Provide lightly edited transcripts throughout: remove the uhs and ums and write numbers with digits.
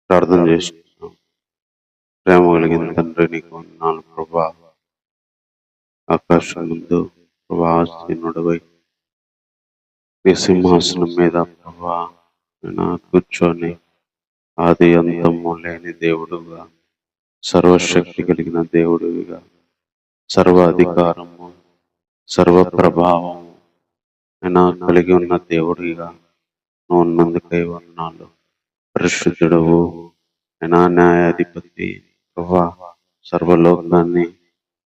ప్రార్థన చేసుకుంటున్నాం. ప్రేమ కలిగిన తండ్రి, నీకు వందనాలు ప్రభా. ఆకాశం ముందు ప్రభా ఆసీనుడవై నీ సింహాసనం మీద ప్రభా కూర్చొని ఆది అంతము లేని దేవుడుగా, సర్వశక్తి కలిగిన దేవుడివిగా, సర్వ అధికారము, సర్వ ప్రభావము కలిగి ఉన్న దేవుడిగా నువ్వు ఉన్నందుకై వందనాలు. పరిశుద్ధుడవు న్యాయాధిపతి ప్రభా, సర్వలోకాన్ని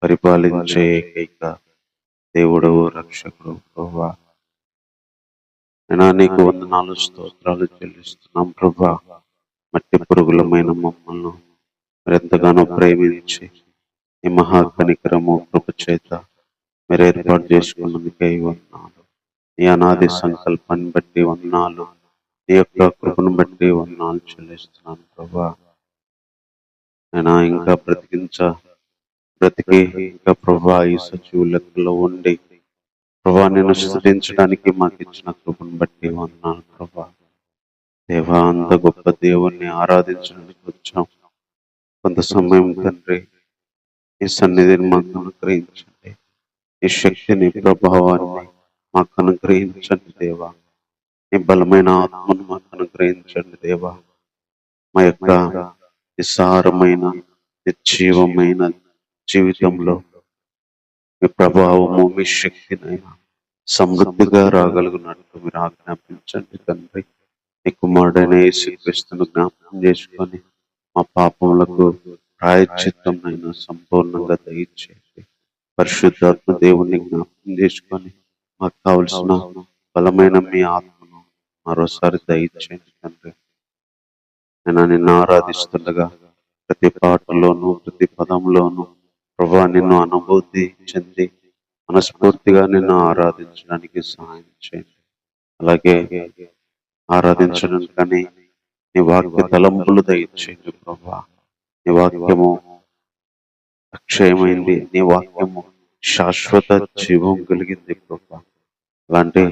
పరిపాలించే ఏకైక దేవుడవు, రక్షకుడు ప్రభా. నీకు వందనాలు, స్తోత్రాలు చెల్లిస్తున్నాం ప్రభా. మట్టి పురుగులమైన మమ్మల్ని మరెంతగానో ప్రేమించి ఈ మహాకనికరము కృప చేత మీరు ఏర్పాటు చేసుకున్నందుకై వందనాలు. నీ అనాది సంకల్పాన్ని బట్టి వందనాలు. నీ యొక్క కృపను బట్టి వందనాలు చెల్లిస్తున్నాను ప్రభా. ఇంకా బ్రతికి ఇంకా ప్రభా ఈ సజీవు లెక్కలో ఉండి ప్రభా నేను స్తుతించడానికి మాకు ఇచ్చిన కృపను బట్టి వందనాలు ప్రభా. దేవా, అంత గొప్ప దేవుణ్ణి ఆరాధించడానికి వచ్చాం. కొంత సమయం తండ్రి ఈ సన్నిధిని మాకు అనుగ్రహించండి. ఈ శక్తిని, ప్రభావాన్ని మాకు అనుగ్రహించండి దేవా. నీ బలమైన ఆత్మను మాకు అనుగ్రహించండి దేవా. మా యొక్క నిస్సారమైన నిర్జీవమైన జీవితంలో మీ ప్రభావము, మీ శక్తినైనా సమృద్ధిగా రాగలుగునట్టు మీరు ఆజ్ఞాపించండి తండ్రి. నీ కుమారుడైన యేసుక్రీస్తును జ్ఞాపకం చేసుకొని మా పాపములకు ప్రాయశ్చిత్తమైనా సంపూర్ణంగా దయచేసి, పరిశుద్ధాత్మ దేవుణ్ణి జ్ఞాపకం చేసుకొని మాకు కావలసిన బలమైన మీ ఆత్మను మరోసారి దయచేయండి తండ్రి. నిన్ను ఆరాధిస్తుండగా ప్రతి పాటలోనూ, ప్రతి పదంలోనూ ప్రభా నిన్ను అనుభూతి చెంది మనస్ఫూర్తిగా నిన్ను ఆరాధించడానికి సహాయం చేయండి. అలాగే ఆరాధించడానికని నీ వాక్య తలంపులు దయచేయండి ప్రభా. నీ వాక్యము అక్షయమైంది, నీ వాక్యము శాశ్వత జీవం కలిగింది ప్రభా. అలాంటి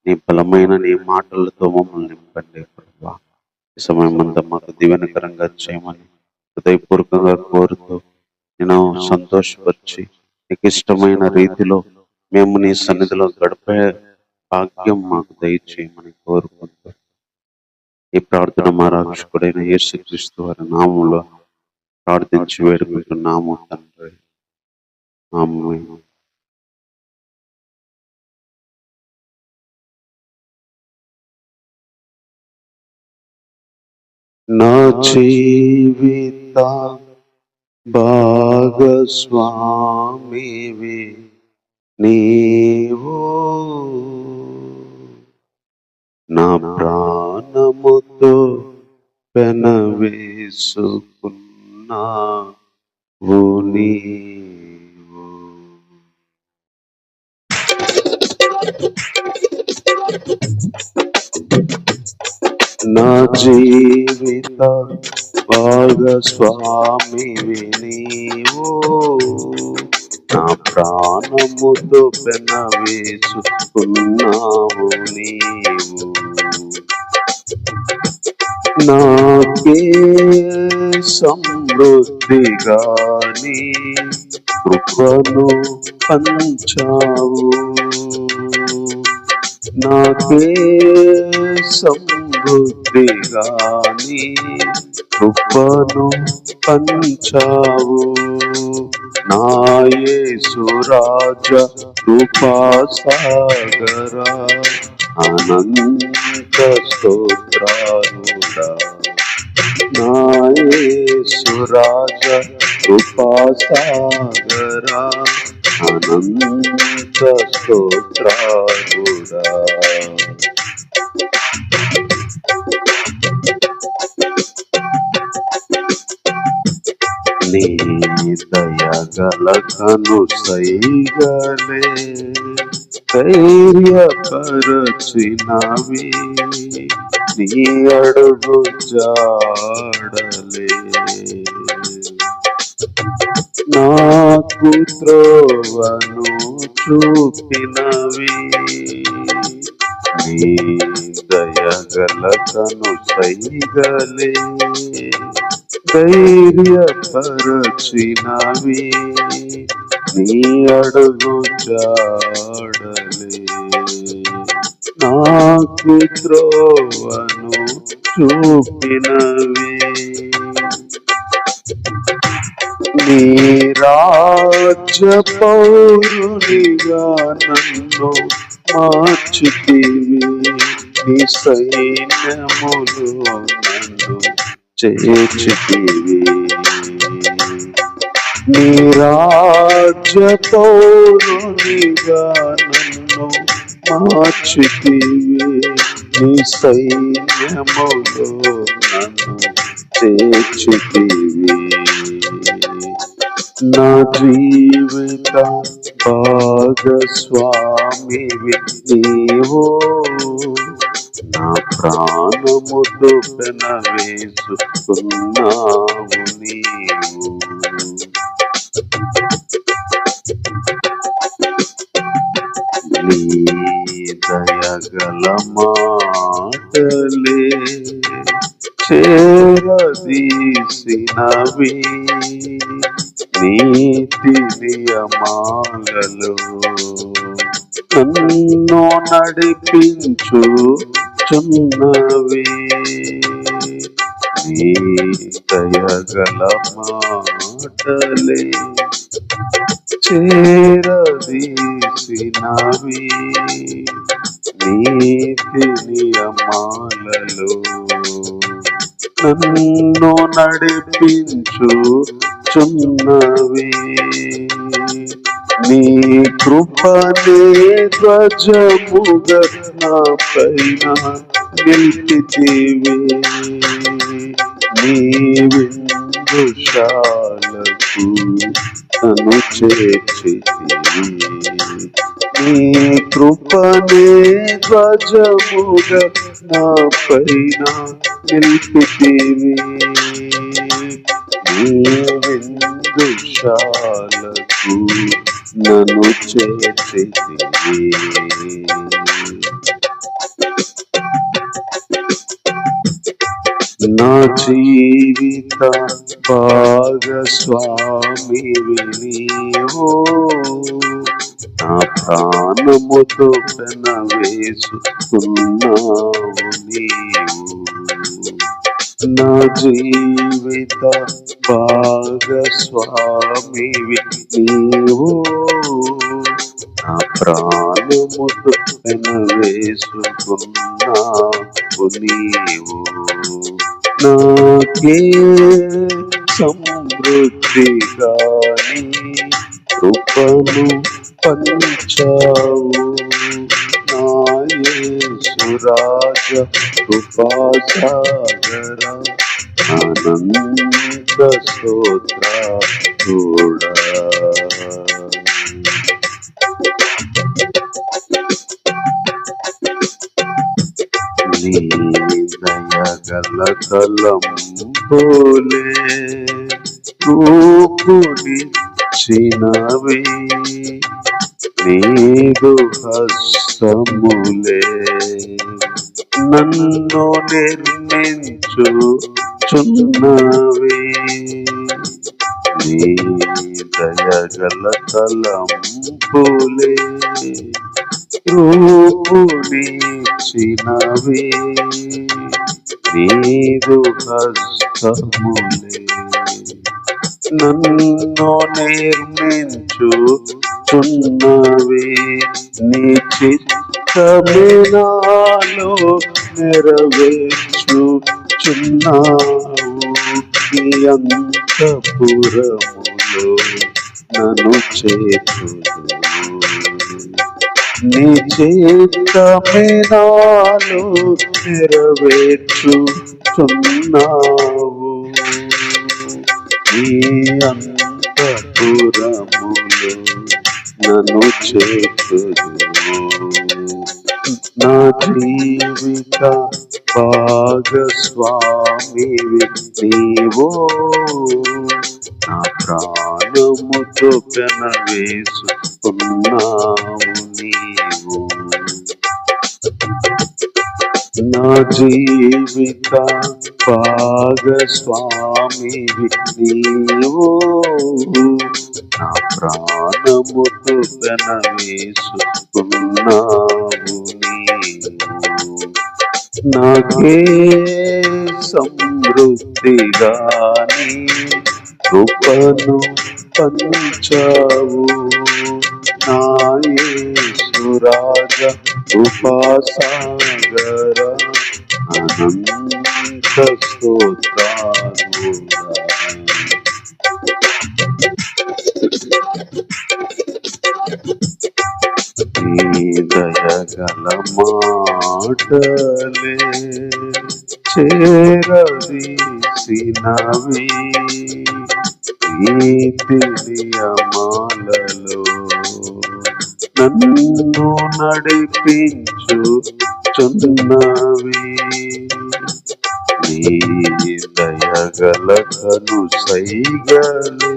నీ బలమైన నీ మాటలతో మమ్మల్ని నింపండి ప్రభా. ఈ సమయం అంతా మాకు దీవెనకరంగా చేయమని హృదయపూర్వకంగా కోరుతూ నేను సంతోషపరిచి నీకు ఇష్టమైన రీతిలో మేము నీ సన్నిధిలో గడిపే భాగ్యం మాకు దయచేయమని కోరుకుంటూ ఈ ప్రార్థన మా రక్షకుడైన యేసుక్రీస్తు వారి నామంలో ప్రార్థించి వేడుకుంటున్నాము తండ్రి. ఆమేన్. నా జీవిత భాగస్వామివి నీవు, నా ప్రాణముతో పెనవేసుకున్నావు నీవు. నా జీవిత భాగస్వామివి నీవు, నా ప్రాణముతో పెనవేసుకున్నావు నీవు. నాకే సమృద్ధిగాని కృపను పంచావు, నాకే సమృద్ధిగాని కృపను పంచావు. నా యేసు రాజా కృపాసాగరా, అనంత స్తోత్రాలుడా. నా యేసు రాజా కృపాసాగరా, అనంత స్తోత్రాలుడా. నీ దయగల కను సైగలే ధైర్యపరచినవి, నీ అడుగు జాడలే నాకు త్రోవను చూపినవి, నీ దయగల కను సైగలే ధైర్యపరచినవి నీ అడుగు జాడలే నాకు త్రోవను చూపినవి నీ రాజ్య పౌరునిగా నన్ను మార్చితివి నీ సైన్యములు నన్ను చేర్చితివి నీ రాజ్య పౌరునిగా నన్ను మార్చితివి నీ సైన్యములు నన్ను చేర్చితివి నా జీవిత భాగస్వామివి నీవో నా ప్రాణముతో పెనవేసుకున్నావు నీవు నీ దయగల మాటలే చేరదీసినవి నీతి నియమాలలో నన్ను నడిపించు చున్నవి నీ దయగల మాటలే చేరదీసినవి నీతి నియమాలలో నన్ను నడిపించు చున్నవి నీ కృపనే ధ్వజముగా నా పైన నిలిపితివి నీ విందుశాలకు నన్ను చేర్చితివి నీ కృపనే ధ్వజముగా నా పైన నిలిపితివి నీ విందుశాలకు నన్ను చేర్చితివి నా జీవిత భాగస్వామివి నీవో నా ప్రాణముతో పెనవేసుకున్నావు నీవు నా జీవిత భాగస్వామివి నీవో నా ప్రాణముతో పెనవేసుకున్నావు నీవు నాకే సమృద్ధిగాని కృపను పంచావు నా యేసురాజ కృపాసాగర అనంత స్తోత్రుడా నీ దయగల తలంపులే రూపునిచ్చినవి నీదు హస్తములే నన్ను నిర్మించుచున్నవి నీ దయగల తలంపులే రూపునిచ్చినవి నీదు హస్తములే నన్ను నిర్మించుచున్నవి నీ చిత్తమే నాలో నెరవేర్చుచున్నావు నీ అంతఃపురములో నన్ను చేర్చుదువు నీ చిత్తమే నాలో నెరవేర్చుచున్నావు నీ అంతఃపురములో నన్ను చేర్చుదువు నా జీవిత భాగస్వామివి నీవో నా ప్రాణముతో పెనవేసుకున్నావు నీవు నా జీవిత భాగస్వామివి నీవు, నా ప్రాణముతో పెనవేసుకున్నావు నీవు. నాకే సమృద్ధిగాని కృపను పంచావు నా యేసురాజ కృపాసాగర అనంత స్తోత్రాలుగా. నీ దయగల మాటలే చేరదీసినవి నీతి నియమాలలో నన్ను నడిపించుచున్నవి. నీ దయగల కను సైగలే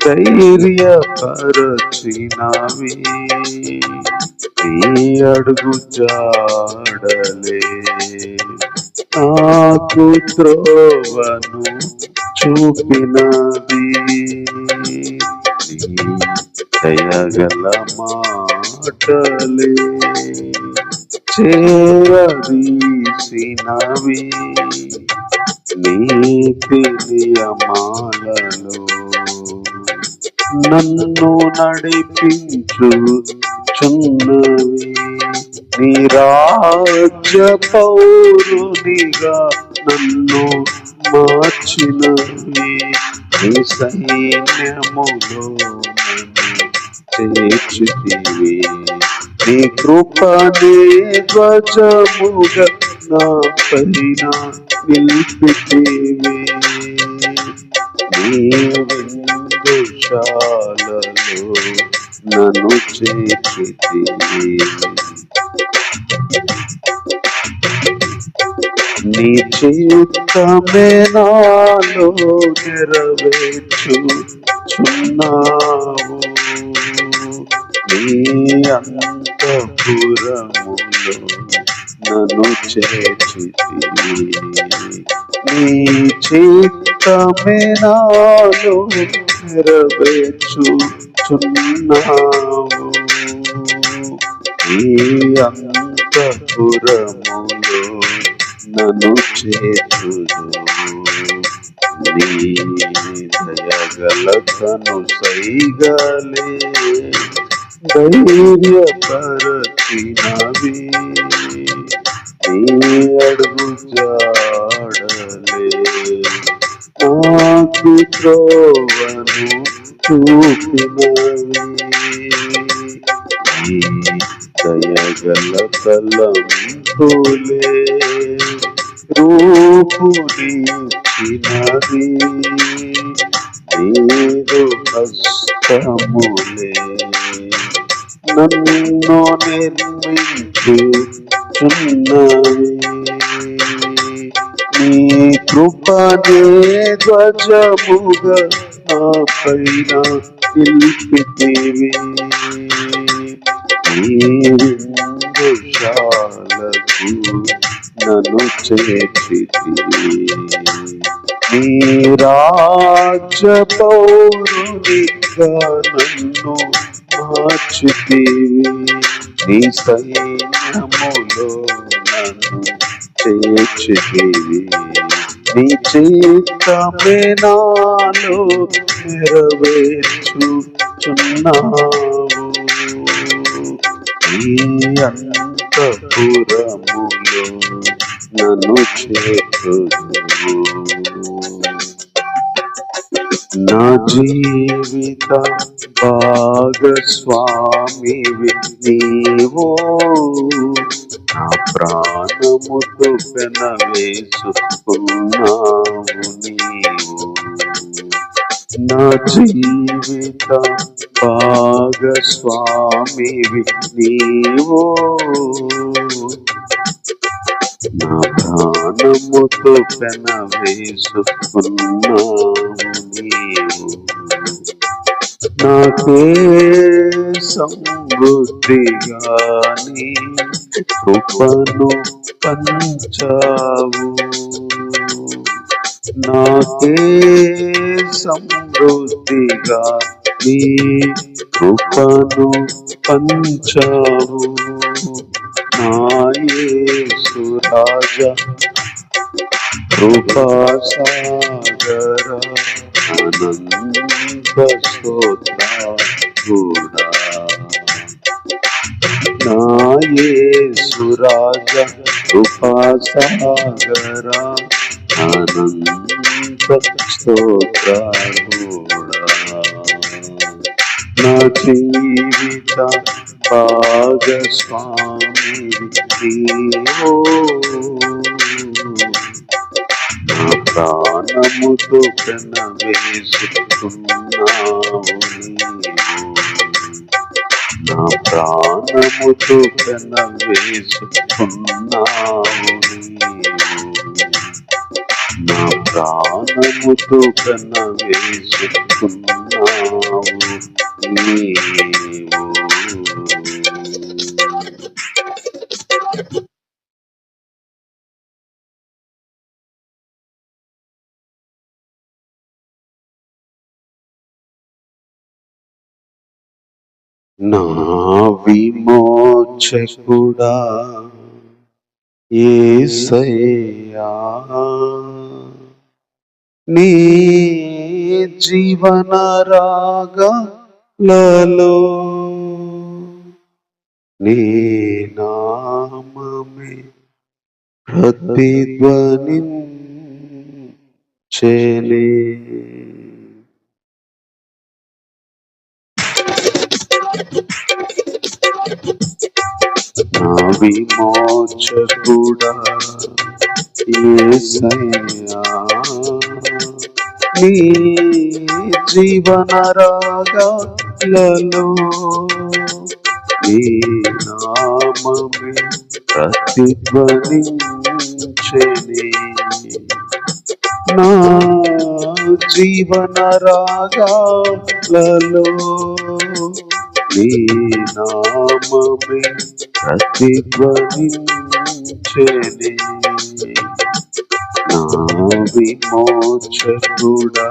ధైర్యపరచినవి, నీ అడుగు జాడలే నాకు త్రోవను చూపినది. నీ దయగల మాటలే చేరదీసినవి నీతి నియమాలలో నన్ను నడిపించుచున్నవి. నీ రాజ్య పౌరునిగా నన్ను మార్చినవి, నీ సైన్యములో చేర్చితివి. నీ కృపనే ధ్వజముగా నా పైన నిలిపితివి. నీ విందుశాలలో నన్ను చేర్చితివి. నీ చిత్తమే నాలో నెరవేర్చుచున్నావు. నీ అంతఃపురములో నన్ను చేర్చితివి. నీ చిత్తమే నాలో నెరవేర్చుచున్నావు. నీ అంతఃపురములో నన్ను చేర్చుదు. నీ దయగల కను సైగలే ధైర్యపరచినవి, నీ అడుగు జాడలే నాకు త్రోవను చూపినవి. నీ దయగల తలంపులే రూపునిచ్చినవి, నీదు హస్తములే నన్ను నిర్మించుచున్నవి. నీ కృపనే ధ్వజముగా నా పైన నిలిపితివి. నీ విందుశాలకు నన్ను చేర్చితివి. నీ రాజ్య పౌరునిగా నన్ను మార్చితివి. నీ సైన్యములో నన్ను చేర్చితివి. నీ చిత్తమే నాలో నెరవేర్చుచున్నావు. నీ అంతఃపురములో నన్ను చేర్చుదువు. నా జీవిత భాగస్వామివి నీవు, నా ప్రాణముతో పెనవేసుకున్నావు నీవు. నా జీవిత భాగస్వామివి నీవు, నా ప్రాణముతో పెనవేసుకున్నావు నీవు. నాకే సమృద్ధిగాని కృపను పంచావు. నాకే సమృద్ధిగా నీ కృపను పంచావు. నా యేసు రాజా కృపాసాగర అనంత స్తోత్రుడా. నా యేసు రాజా కృపాసాగర అనంత స్తోత్రుడా. నా జీవిత భాగస్వామి నీవో, నా ప్రాణముతో పెనవేసుకున్నావు నీవు. నా ప్రాణముతో పెనవేసుకున్నావు నీవు. నా ప్రాణముతో పెనవేసుకున్నావు నీవు. నా విమోచకుడా యేసయ్యా, నీ జీవన రాగాలలో నీ నామమే ప్రతిధ్వనించెనే. నా విమోచకుడా యేసయ్యా, నీ జీవన రాగాలలో నీ నామమే ప్రతిధ్వనించెనే. నా జీవన రాగాలలో నీ నామమే ప్రతిధ్వనించెనే. నా విమోచకుడా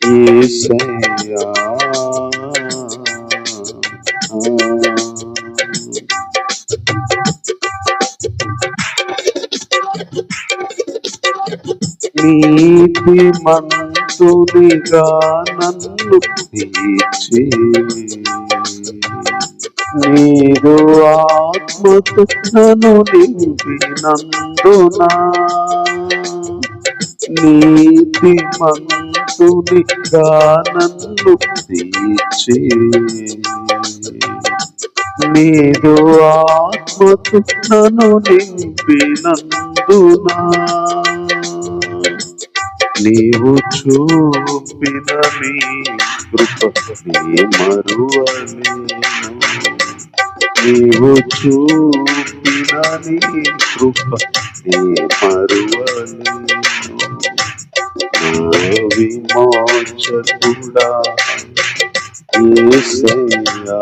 యేసయ్యా, నీతిమంతునిగా నన్ను తీర్చి నీరు ఆత్మతో నన్ను నింపినందునా. నీతిమంతునిగా నన్ను తీర్చి నీరు ఆత్మతో నన్ను నింపినందునా. నీవు చూపిన నీ కృప నీ మరువలేను. నీవు చూపిన నీ కృప నీ మరువలేను. నా విమోచకుడా యేసయ్యా,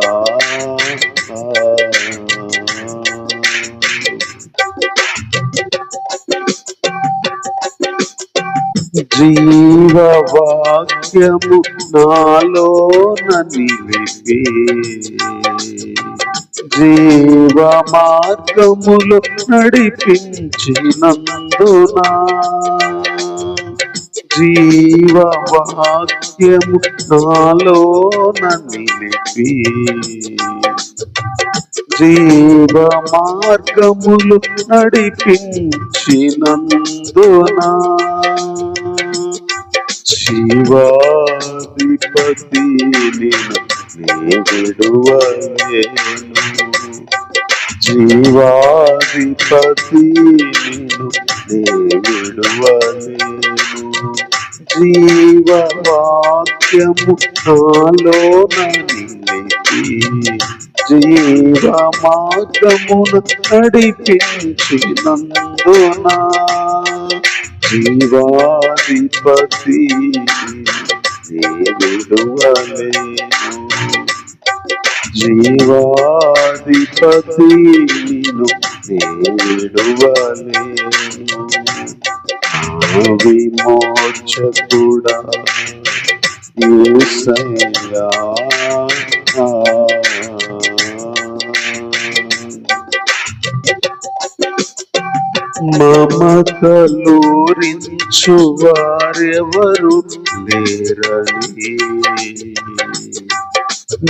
జీవవాక్యము నాలోన నిలిపి జీవ మార్గములు నడిపించినందునా. జీవవాక్యము నాలోన నిలిపి జీవ మార్గములు నడిపించినందునా. శివాధిపతి నిన్ను నే విడువలేను. జీవాధిపతి నిన్ను నే విడువలేను. జీవవాక్యము నాలోన నిలిపి జీవ మార్గమును నడిపించినందునా. జీవాధిపతి నీ విడువలేను. జీవాధిపతి నిన్ను నీ విడువలేను. నా విమోచకుడా యేసయ్యా, మమతలూరించు వారెవరు లేరని,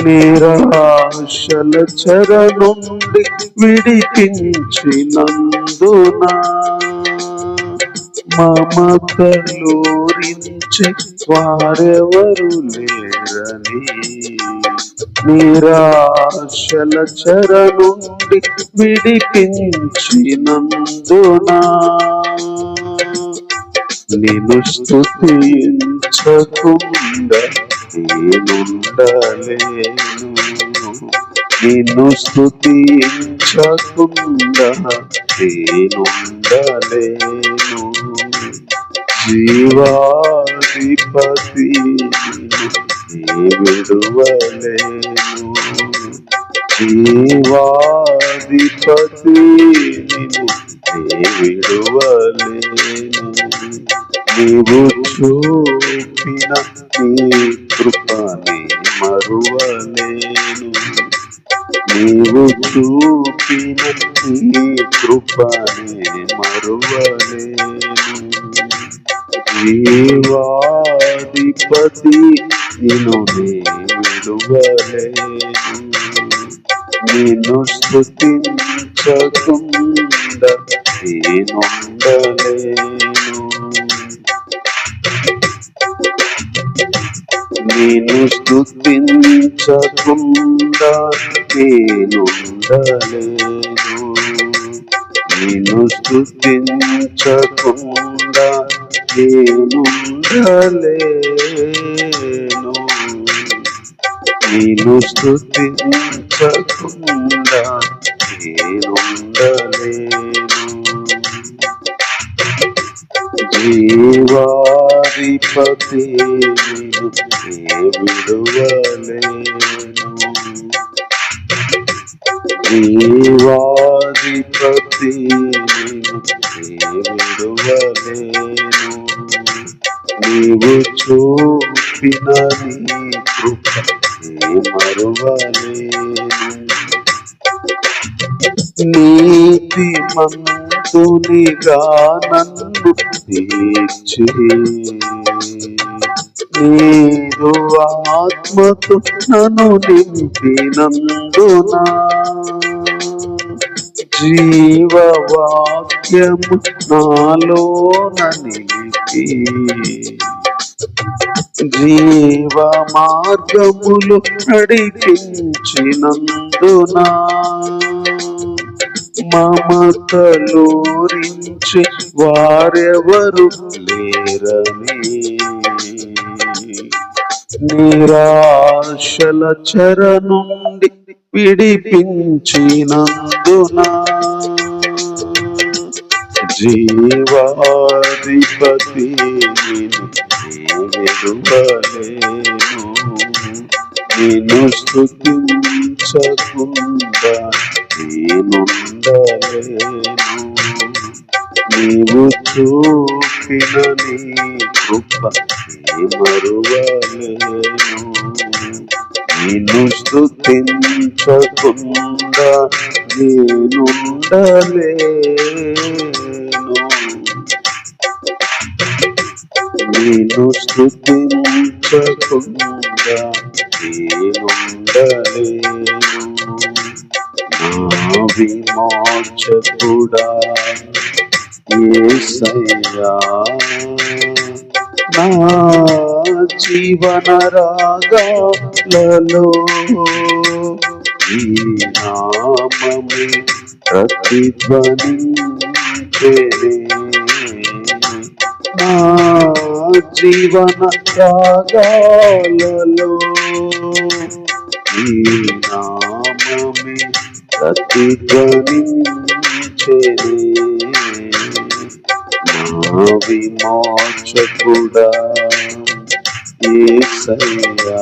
నిరాశల చెర నుండి విడిపించినందున, మమతలూరించే వారెవరు లేరని, నిరాశల చెర నుండి విడిపించినందున, నిన్ను స్తుతించకుండా నేనుండలేను. నిన్ను స్తుతించకుండా నేనుండలేను. జీవాధిపతి నీ విడువలేను. జీవాధిపతి నీ విడువలేను. నీవు చూపిన నీ కృపని మరువలేను. నీవు చూపిన నీ కృపని మరువలేను. జీవాధిపతి నిన్ను నీ విడువలేను. నిన్ను స్తుతించకుండా నేనుండలేను. నిన్ను స్తుతించకుండా నేనుండలేను. నిన్ను స్తుతించకుండా నేనుండలేను. నిన్ను స్తుతించకుండా నేనుండలేను. జీవాధిపతి నిన్ను నీ విడువలేను. జీవాధిపతి నిన్ను నీ విడువలేను. నీవు చూపిన నీ కృప మరువలేను. నీతిమంతునిగా నన్ను తీర్చి, నీదు ఆత్మతో నన్ను నింపినందున, జీవవాక్యము నాలోన నిలిపి, జీవ మార్గములు నడిపించినందున, మమతలూరించి వారెవరు లేరని, నిరాశల చెర నుండి విడిపించినందున, జీవాధిపతి నిన్ను విడువలేను. నిన్ను స్తుతించకుండా నేనుండలేను. నీవు చూపిన నీ కృప మరువలేను. నిన్ను స్తుతించకుండా నేనుండలేను. నిన్ను స్తుతించకుండా నేనుండలేను. నా విమోచకుడా యేసయ్యా, నా జీవన రాగాలలో ఈ నామమే ప్రతిధ్వనించెనే. నా జీవన రాగాలలో ఈ నామమే ప్రతిధ్వనించెనే. నా విమోచకుడా యేసయ్యా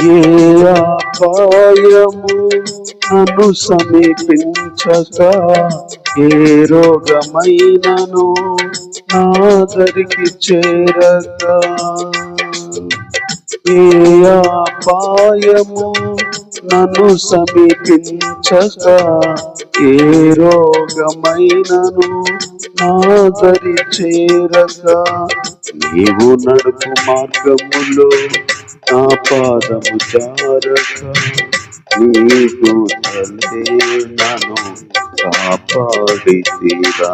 ఏ అపాయము నన్ను సమీపించక, ఏ రోగమైనను నాదరికి చేరక, ఏ అపాయము నన్ను సమీపించక, ఏ రోగమైనను నాదరి చేరక, నీవు నడుపు మార్గములో నా పాదము జారక, నీకు తలే నన్ను కాపాడితిరా.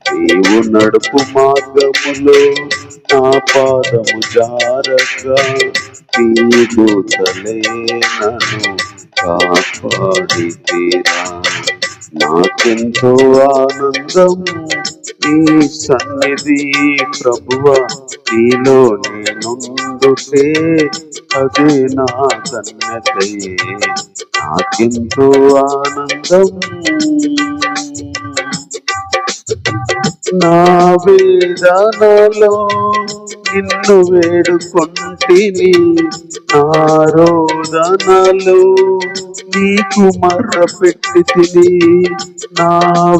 నీవు నడుపు మార్గములో నా పాదము జారక, నీకు తలే నన్ను కాపాడితిరా. నాకెంతో ఆనందం నీ సన్నిధి ప్రభువా, నీలో నేనుండుటే అదే నా ధన్యతయే. నాకెంతో ఆనందం నా వేదనలో నిన్ను వేడుకొంటిని, నా రోదనలో నీకు మర్రపెట్టి తిని, నా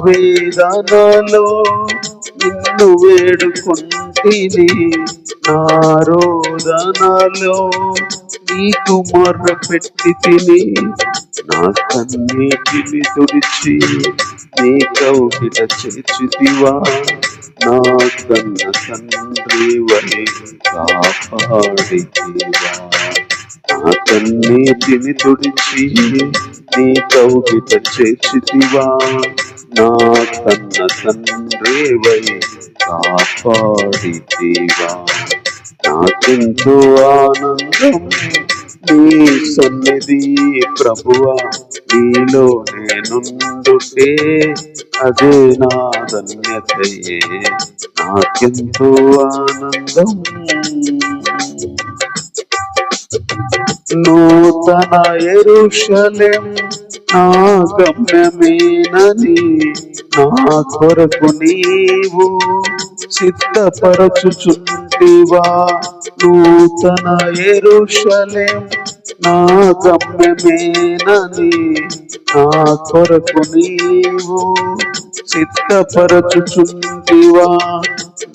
వేదనలో నిన్ను వేడుకొంటిని, నా రోదనలో నీకు మొర్రపెట్టి తిని, నా కన్నీటిని తుడిచి నీ కౌగిట చేర్చితివా. నా కన్న తండ్రి వై కాపాడితివా. నా కన్నీటిని తుడిచి నీ కౌగిట చేర్చితివా. నా కన్న తండ్రి వై కాపాడితివా. నాకెంతో ఆనందం నీ సన్నిధి ప్రభువా, నీలో నేనుండుటే అదే నా ధన్యతయే. నాకెంతో ఆనందం నూతన యెరూషలేము నా గమ్యమేనని నా కొరకు నీవు సిద్ధపరచుచుంటివా. నూతన యెరూషలేము నా గమ్యమేనని నా కొరకు నీవు సిద్ధపరచుచుంటివా.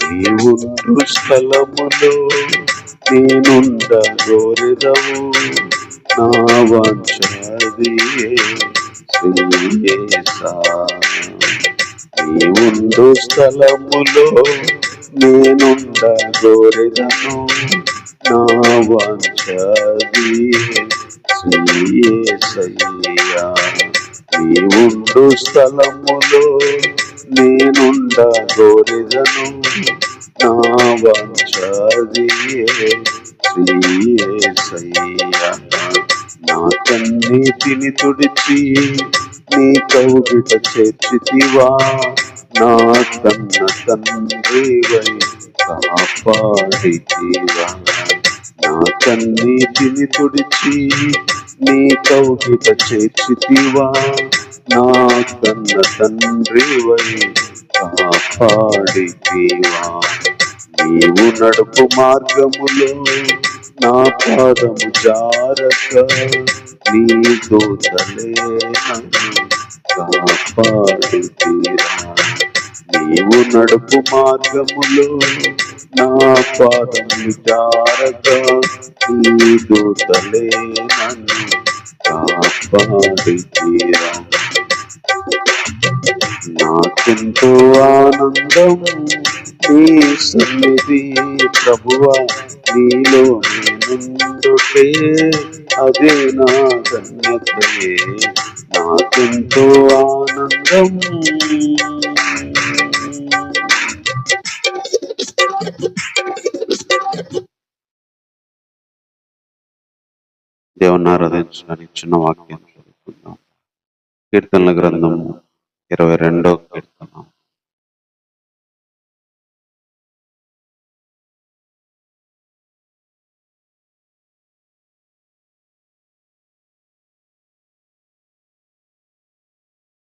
నీవుండు స్థలములో నేనుండ గోరెదవు, నా వాంఛాదియే శ్రీయేసా. నీవుండు స్థలములో నేనుండ గోరెదను, నా వాంఛాదియే శ్రీయేసయ్యా. నీవుండు స్థలములో నేనుండ గోరెదను, నా వాంఛాదియే శ్రీయేసయ్యా. నా కన్నీటిని తుడిచి నీ కౌగిట చేర్చితివా. నా కన్న తండ్రి వై కాపాడితివా. నా కన్నీటిని తుడిచి నీ కౌగిట చేర్చితివా. నా కన్న తండ్రి వై కాపాడితివా. నీవు నడుపు మార్గములో నా పాదము జారక, నీ దూతలే నన్ను కాపాడితిరా. నీవు నడుపు మార్గములో నా పాదము జారక, నీ దూతలే నన్ను కాపాడితిరా. నాకెంతో ఆనందం నీ సన్నిధి ప్రభువా, నీలో నేనుండుటే అదే నా ధన్యతయే. నాకెంతో ఆనందం దేవుని ఆరాధించడానికి చిన్న వాక్యం చదువుకుందాం. కీర్తనల గ్రంథము 22వ కీర్తన.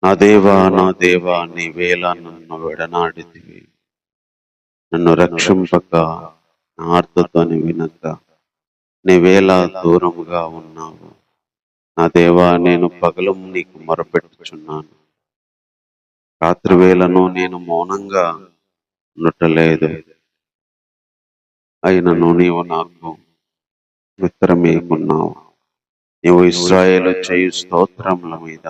నా దేవా నీవేళ నన్ను విడనాడితివి. నన్ను రక్షింపక నా ఆర్తధ్వని వినక నీవేళ దూరముగా ఉన్నావు. నా దేవా, నేను పగలు నీకు మొరపెట్టుచున్నాను, రాత్రి వేళను నేను మౌనంగా ఉండటలేదు. అయినను నీవు నాకు ఉత్తరమేకున్నావు. నీవు ఇశ్రాయేలు చేయు స్తోత్రముల మీద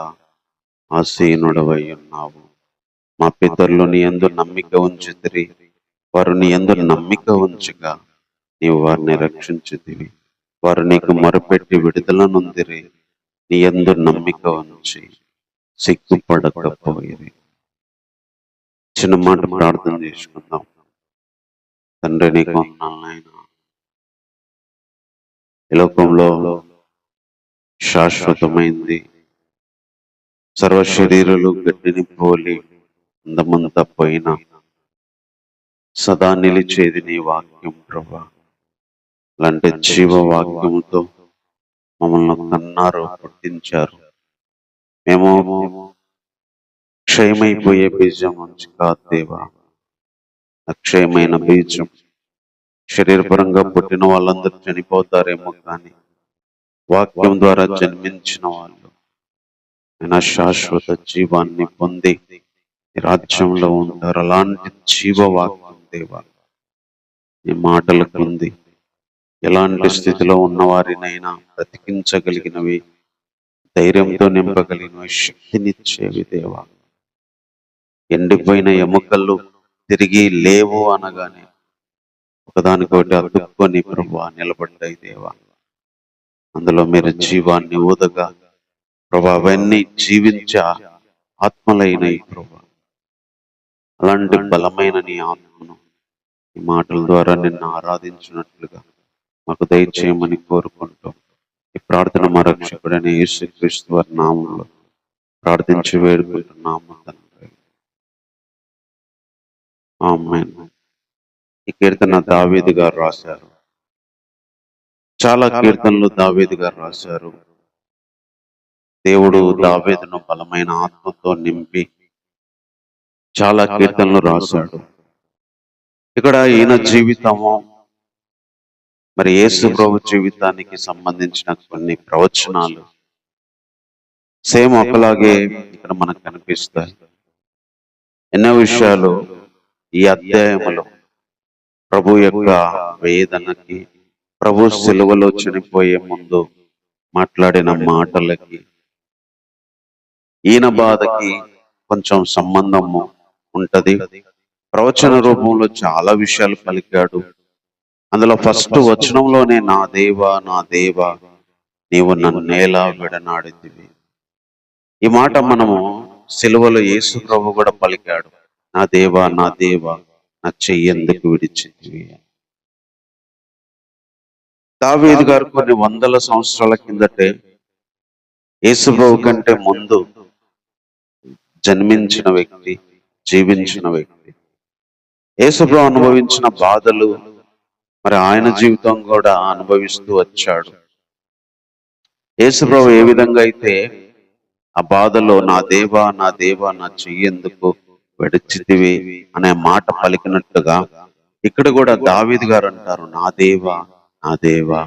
ఆసీనుడవై ఉన్నావు. మా పితరులు నీ యందు నమ్మిక ఉంచితిరి, వారు నీ యందు నమ్మిక ఉంచగా నీవు వారిని రక్షించితివి. వారు నీకు మొరపెట్టి విడుదల నొందిరి, నీ యందు నమ్మిక ఉంచి సిగ్గుపడకపోయిరి. చిన్న మాట ప్రార్థన చేసుకుందాం. తండ్రి, నీకు వందనాలు నాయనా. ఈ లోకంలో శాశ్వతమైంది, సర్వ శరీరులు గడ్డిని పోలి అందమంతా పోయిన సదా నిలిచేది నీ వాక్యం ప్రభా. అలాంటి జీవ వాక్యముతో మమ్మల్ని కన్నారు, పుట్టించారు. మేము క్షయమైపోయే బీజం నుంచి కాదు దేవా, అక్షయమైన బీజం. శరీరపరంగా పుట్టిన వాళ్ళందరూ చనిపోతారేమో, కానీ వాక్యం ద్వారా జన్మించిన వాళ్ళు ఆయన శాశ్వత జీవాన్ని పొంది రాజ్యంలో ఉంటారు. అలాంటి జీవవాక్యం దేవా, నీ మాటలకు ఉంది. ఎలాంటి స్థితిలో ఉన్నవారినైనా బ్రతికించగలిగినవి, ధైర్యంతో నింపగలిగినవి, శక్తినిచ్చేవి దేవా. ఎండిపోయిన ఎముకలు తిరిగి లేవు అనగానే ఒకదానికొకటి అతుక్కొని ప్రభా నిలబడ్డాయి దేవా. అందులో మీరు జీవాన్ని ఊదగా ప్రభా అవన్నీ జీవించే ఆత్మలైనవి ప్రభా. అలాంటి బలమైన నీ ఆత్మను ఈ మాటల ద్వారా నిన్ను ఆరాధించినట్లుగా మాకు దయచేయమని కోరుకుంటూ ఈ ప్రార్థన మా రక్షకుడైన యేసుక్రీస్తు వారి నామంలో ప్రార్థించి వేడుకుంటున్నాము తండ్రి. ఆమేన్. ఈ కీర్తన దావీదు గారు రాశారు. చాలా కీర్తనలు దావీదు గారు రాశారు. దేవుడు దావీదును బలమైన ఆత్మతో నింపి చాలా కీర్తనలు రాశాడు. ఇక్కడ ఈయన జీవితము, మరి యేసు ప్రభు జీవితానికి సంబంధించిన కొన్ని ప్రవచనాలు సేమ్ ఒకలాగే ఇక్కడ మనకు కనిపిస్తాయి. ఎన్నో విషయాలు ఈ అధ్యాయములో ప్రభు యొక్క వేదనకి, ప్రభు సిలువలో చనిపోయే ముందు మాట్లాడిన మాటలకి, ఈయన బాధకి కొంచెం సంబంధము ఉంటది. ప్రవచన రూపంలో చాలా విషయాలు పలికాడు. అందులో ఫస్ట్ వచనంలోనే నా దేవా నీవు నన్నేలా విడనాడితివి. ఈ మాట మనము సిలువలో యేసు ప్రభు కూడా పలికాడు, నా దేవా నా చెయ్యి ఎందుకు విడిచితివి. దావీదు గారు కొన్ని వందల సంవత్సరాల కిందటే యేసు ప్రభు కంటే ముందు జన్మించిన వ్యక్తి, జీవించిన వ్యక్తి. యేసు ప్రభు అనుభవించిన బాధలు మరి ఆయన జీవితం కూడా అనుభవిస్తూ వచ్చాడు. యేసు ప్రభు ఏ విధంగా అయితే ఆ బాధలో నా దేవా నా చెయ్యి ఎందుకు విడిచితివి అనే మాట పలికినట్టుగా ఇక్కడ కూడా దావీదు గారు అంటారు, నా దేవా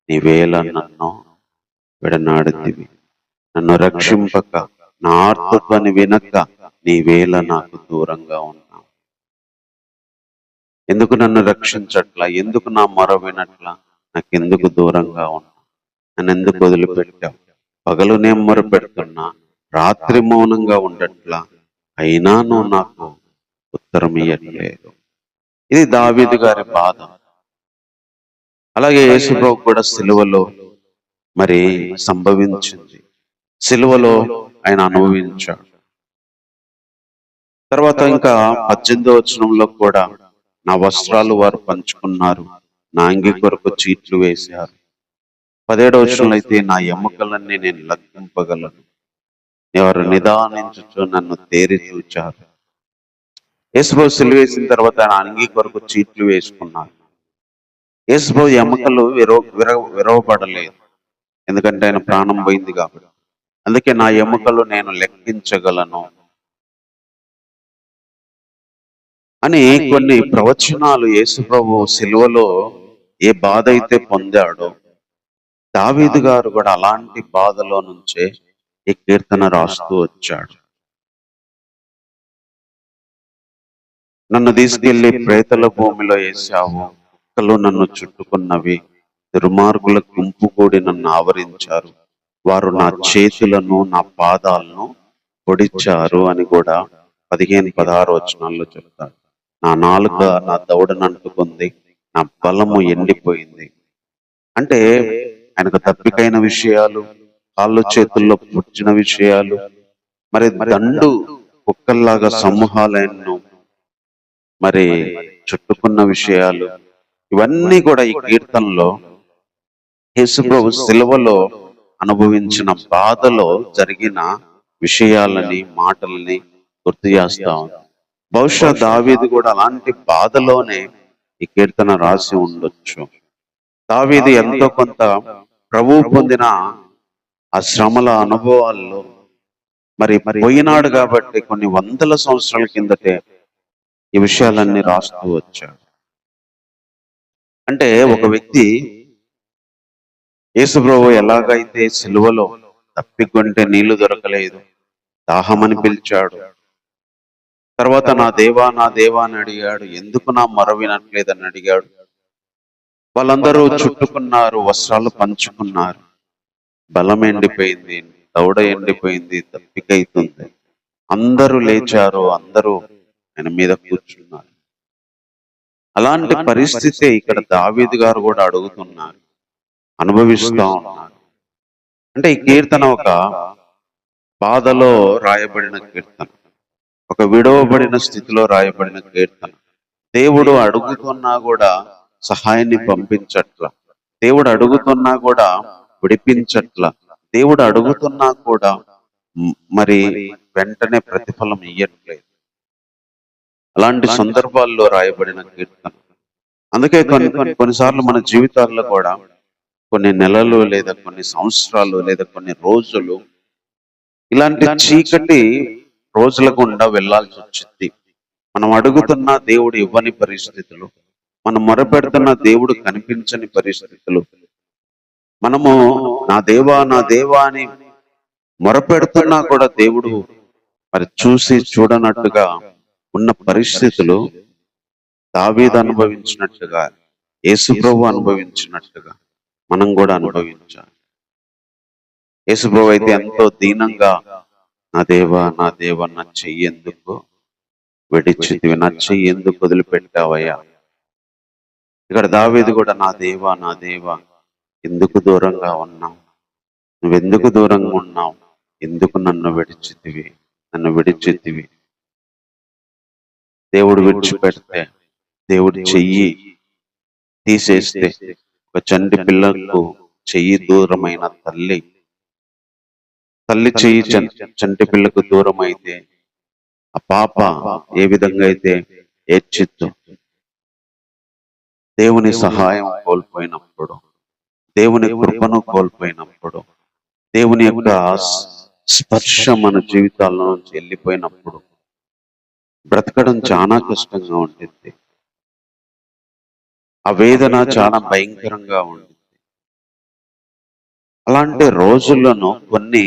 నీవేళ నన్ను విడనాడితివి. నన్ను రక్షింపక నా ఆర్తధ్వని వినక నీవేళ నాకు దూరంగా ఉన్నావు. ఎందుకు నన్ను రక్షించట్లా, ఎందుకు నా మొర వినట్లా, నాకెందుకు దూరంగా ఉన్నా, నన్ను ఎందుకు వదిలిపెట్టావు. పగలు నేను మొర పెడుతున్నా, రాత్రి మౌనంగా ఉండట్లా, అయినా నువ్వు నాకు ఉత్తరం ఇయ్యట్లేదు. ఇది దావీదు గారి బాధ. అలాగే యేసు ప్రభు కూడా సిలువలో మరి సంభవించింది. సిలువలో ఆయన అనుభవించాడు. తర్వాత ఇంకా 18వ వచనంలో కూడా నా వస్త్రాలు వారు పంచుకున్నారు, నా అంగి కొరకు చీట్లు వేశారు. 17వ వచనంలో అయితే నా ఎముకలన్నీ నేను లెక్కింపగలను, ఎవరు నిదానించుచు నన్ను తేరి చూచారు. యేసుప్రభు సిలువ వేసిన తర్వాత ఆయన అంగి కొరకు చీట్లు వేసుకున్నారు. యేసుప్రభు ఎముకలు విరవబడలేదు, ఎందుకంటే ఆయన ప్రాణం పోయింది కాబట్టి. అందుకే నా ఎముకలు నేను లెక్కించగలను అని కొన్ని ప్రవచనాలు యేసుప్రభు సిలువలో ఏ బాధ అయితే పొందాడో దావీదు గారు కూడా అలాంటి బాధలో నుంచే ఈ కీర్తన రాస్తూ వచ్చాడు. నన్ను తీసుకెళ్లి ప్రేతల భూమిలో వేశావు, కుక్కలు నన్ను చుట్టుకున్నవి, దుర్మార్గుల గుంపు కూడి నన్ను ఆవరించారు, వారు నా చేతులను నా పాదాలను పొడిచారు అని కూడా 15-16 వచనాల్లో చెప్తాడు. నా నాలుక నా దవడను అంటుకుంది, నా బలము ఎండిపోయింది. అంటే ఆయనకు తప్పికైన విషయాలు, కాళ్ళు చేతుల్లో పుచ్చిన విషయాలు, మరి దండు కుక్కల్లాగా సమూహాలను మరి చుట్టుకున్న విషయాలు, ఇవన్నీ కూడా ఈ కీర్తనలో యేసుప్రభు సిలువలో అనుభవించిన బాధలో జరిగిన విషయాలని, మాటల్ని గుర్తు చేస్తా ఉంది. బహుశా దావీదు కూడా అలాంటి బాధలోనే ఈ కీర్తన రాసి ఉండొచ్చు. దావీదు ఎంతో కొంత ప్రభువు పొందిన ఆ శ్రమల అనుభవాల్లో మరి పోయినాడు కాబట్టి కొన్ని వందల సంవత్సరాల కిందటే ఈ విషయాలన్నీ రాస్తూ వచ్చాడు. అంటే ఒక వ్యక్తి యేసుప్రభు ఎలాగైతే సిలువలో తప్పికొంటే నీళ్లు దొరకలేదు, దాహమని పిలిచాడు, తర్వాత నా దేవా నా దేవా అని అడిగాడు, ఎందుకు నా మొర వినట్లేదని అడిగాడు. వాళ్ళందరూ చుట్టుకున్నారు, వస్త్రాలు పంచుకున్నారు, బలం ఎండిపోయింది, దవడ ఎండిపోయింది, తప్పికైతుంది, అందరూ లేచారు, అందరూ ఆయన మీద కూర్చున్నారు. అలాంటి పరిస్థితి ఇక్కడ దావీదు గారు కూడా అడుగుతున్నారు, అనుభవిస్తా ఉన్నారు. అంటే ఈ కీర్తన ఒక బాధలో రాయబడిన కీర్తన, ఒక విడవబడిన స్థితిలో రాయబడిన కీర్తన. దేవుడు అడుగుతున్నా కూడా సహాయాన్ని పంపించట్ల, దేవుడు అడుగుతున్నా కూడా విడిపించట్ల, దేవుడు అడుగుతున్నా కూడా మరి వెంటనే ప్రతిఫలం ఇయ్యట్లేదు. అలాంటి సందర్భాల్లో రాయబడిన కీర్తన. అందుకే కొన్నిసార్లు మన జీవితాల్లో కూడా కొన్ని నెలలు లేదా కొన్ని సంవత్సరాలు లేదా కొన్ని రోజులు ఇలాంటి చీకటి రోజుల గుండా వెళ్లాల్సి వచ్చింది. మనం అడుగుతున్న దేవుడు ఇవ్వని పరిస్థితులు, మనం మొరపెడుతున్న దేవుడు కనిపించని పరిస్థితులు, మనము నా దేవా నా దేవా అని మొరపెడుతున్నా కూడా దేవుడు మరి చూసి చూడనట్టుగా ఉన్న పరిస్థితులు దావీదు అనుభవించినట్టుగా, యేసుప్రభు అనుభవించినట్టుగా మనం కూడా అనుభవించాలి. యేసుప్రభు అయితే ఎంతో దీనంగా నా దేవా నా దేవా నా చెయ్యి ఎందుకు విడిచితివి, నా చెయ్యి ఎందుకు వదిలిపెట్టావయ్యా. ఇక్కడ దావీదు కూడా నా దేవా నా దేవా ఎందుకు దూరంగా ఉన్నావు, నువ్వెందుకు దూరంగా ఉన్నావు, ఎందుకు నన్ను విడిచితివి. దేవుడు విడిచిపెడితే, దేవుడు చెయ్యి తీసేస్తే, ఒక చంటి పిల్లకు చెయ్యి దూరమైన తల్లి చెయ్యి చంటి పిల్లకు దూరం అయితే ఆ పాప ఏ విధంగా అయితే ఏడ్చిద్దో, దేవుని సహాయం కోల్పోయినప్పుడు, దేవుని కృపను కోల్పోయినప్పుడు, దేవుని యొక్క స్పర్శ మన జీవితాల నుంచి వెళ్ళిపోయినప్పుడు బ్రతకడం చాలా కష్టంగా ఉంటుంది. ఆ వేదన చాలా భయంకరంగా ఉంటుంది. అలాంటి రోజులను కొన్ని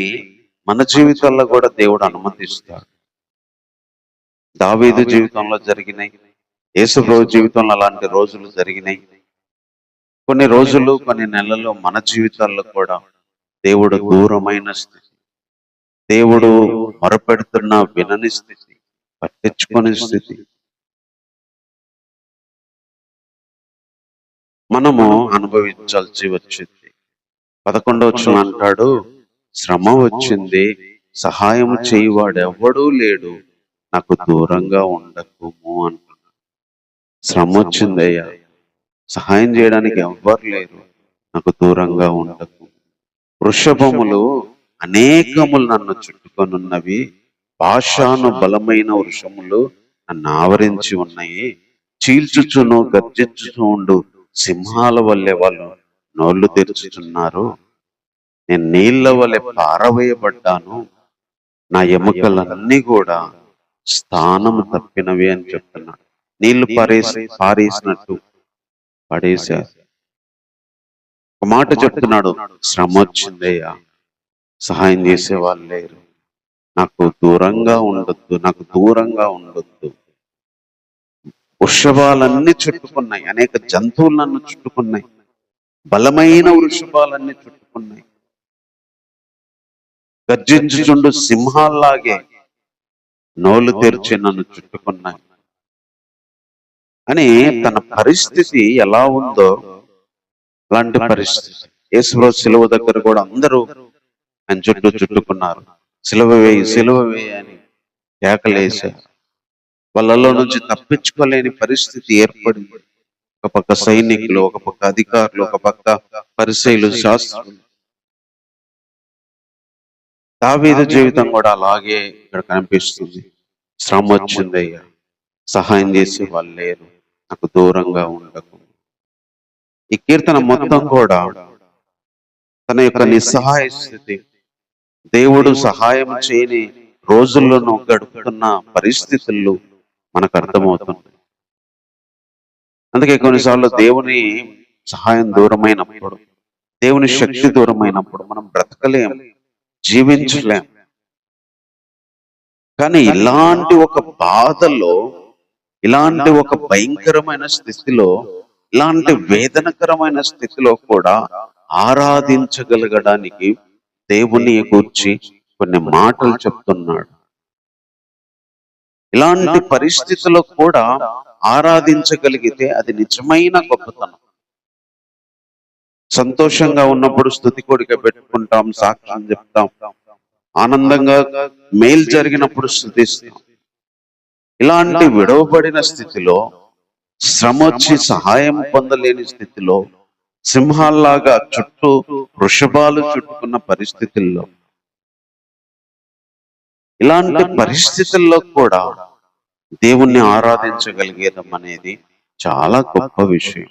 మన జీవితాల్లో కూడా దేవుడు అనుమతిస్తాడు. దావీదు జీవితంలో జరిగినాయి, యేసుప్రభు జీవితంలో అలాంటి రోజులు జరిగినాయి. కొన్ని రోజులు కొన్ని నెలలు మన జీవితాల్లో కూడా దేవుడు దూరమైన స్థితి, దేవుడు మొరపెడుతున్న వినని స్థితి, పట్టించుకునే స్థితి మనము అనుభవించాల్సి వచ్చింది. 11వ వచనం అంటాడు, శ్రమ వచ్చింది, సహాయం చేయవాడు ఎవడూ లేడు, నాకు దూరంగా ఉండకుము అంటున్నాడు. శ్రమ వచ్చిందయ్యా, సహాయం చేయడానికి ఎవ్వరు లేరు, నాకు దూరంగా ఉండకు. వృషభములు అనేకములు నన్ను చుట్టుకొనున్నవి, పాషాను బలమైన వృషములు నన్ను ఆవరించి ఉన్నాయి, చీల్చుచును గర్జించుచు ఉండు సింహాల వల్లే వాళ్ళు నోళ్లు తెరుచుతున్నారు. నేను నీళ్ళ వలె పారవేయబడ్డాను, నా ఎముకలన్నీ కూడా స్థానము తప్పినవి అని చెప్తున్నాడు. నీళ్లు పారేసినట్టు పడేశారు. ఒక మాట చెప్తున్నాడు, శ్రమ వచ్చిందయ్యా, సహాయం చేసే వాళ్ళు లేరు, నాకు దూరంగా ఉండొద్దు, నాకు దూరంగా ఉండొద్దు. వృషభాలన్నీ చుట్టుకున్నాయి, అనేక జంతువులు నన్ను చుట్టుకున్నాయి, బలమైన వృషభాలన్నీ చుట్టుకున్నాయి, గర్జించుచుండు సింహాల్లాగే నోలు తెరిచి నన్ను చుట్టుకున్నాయి అని తన పరిస్థితి ఎలా ఉందో అలాంటి పరిస్థితి. యేసుప్రభు సిలువ దగ్గర కూడా అందరూ ఆయన చుట్టుకున్నారు. సిలువ వేయి, సిలువ వేయి అని కేకలేశారు. వాళ్ళలో నుంచి తప్పించుకోలేని పరిస్థితి ఏర్పడింది. ఒక పక్క సైనికులు, ఒక పక్క అధికారులు, ఒక పక్క పరిసయ్యులు, శాస్త్రులు. దావీదు జీవితం కూడా అలాగే ఇక్కడ కనిపిస్తుంది. శ్రమ వచ్చిందయ్యా, సహాయం చేసే వాళ్ళు లేరు, నాకు దూరంగా ఉండకు. ఈ కీర్తన మొత్తం కూడా తన యొక్క నిస్సహాయ స్థితి, దేవుడు సహాయం చేయని రోజుల్లోనూ గడుపుతున్న పరిస్థితుల్లో మనకు అర్థమవుతుంది. అందుకే కొన్నిసార్లు దేవుని సహాయం దూరమైనప్పుడు, దేవుని శక్తి దూరమైనప్పుడు మనం బ్రతకలేం, జీవించలేం. కానీ ఇలాంటి ఒక బాధలో, ఇలాంటి ఒక భయంకరమైన స్థితిలో, ఇలాంటి వేదనకరమైన స్థితిలో కూడా ఆరాధించగలగడానికి దేవుని గూర్చి కొన్ని మాటలు చెప్తున్నాడు. ఇలాంటి పరిస్థితుల్లో కూడా ఆరాధించగలిగితే అది నిజమైన గొప్పతనం. సంతోషంగా ఉన్నప్పుడు స్తుతి కోడిక పెట్టుకుంటాం, సాక్ష్యం చెప్తాం, ఆనందంగా మేలు జరిగినప్పుడు స్తుతిస్తాం. ఇలాంటి విడవబడిన స్థితిలో, శ్రమ వచ్చి సహాయం పొందలేని స్థితిలో, సింహాల్లాగా చుట్టూ వృషభాలు చుట్టుకున్న పరిస్థితుల్లో, ఇలాంటి పరిస్థితుల్లో కూడా దేవుణ్ణి ఆరాధించగలిగేయడం అనేది చాలా గొప్ప విషయం.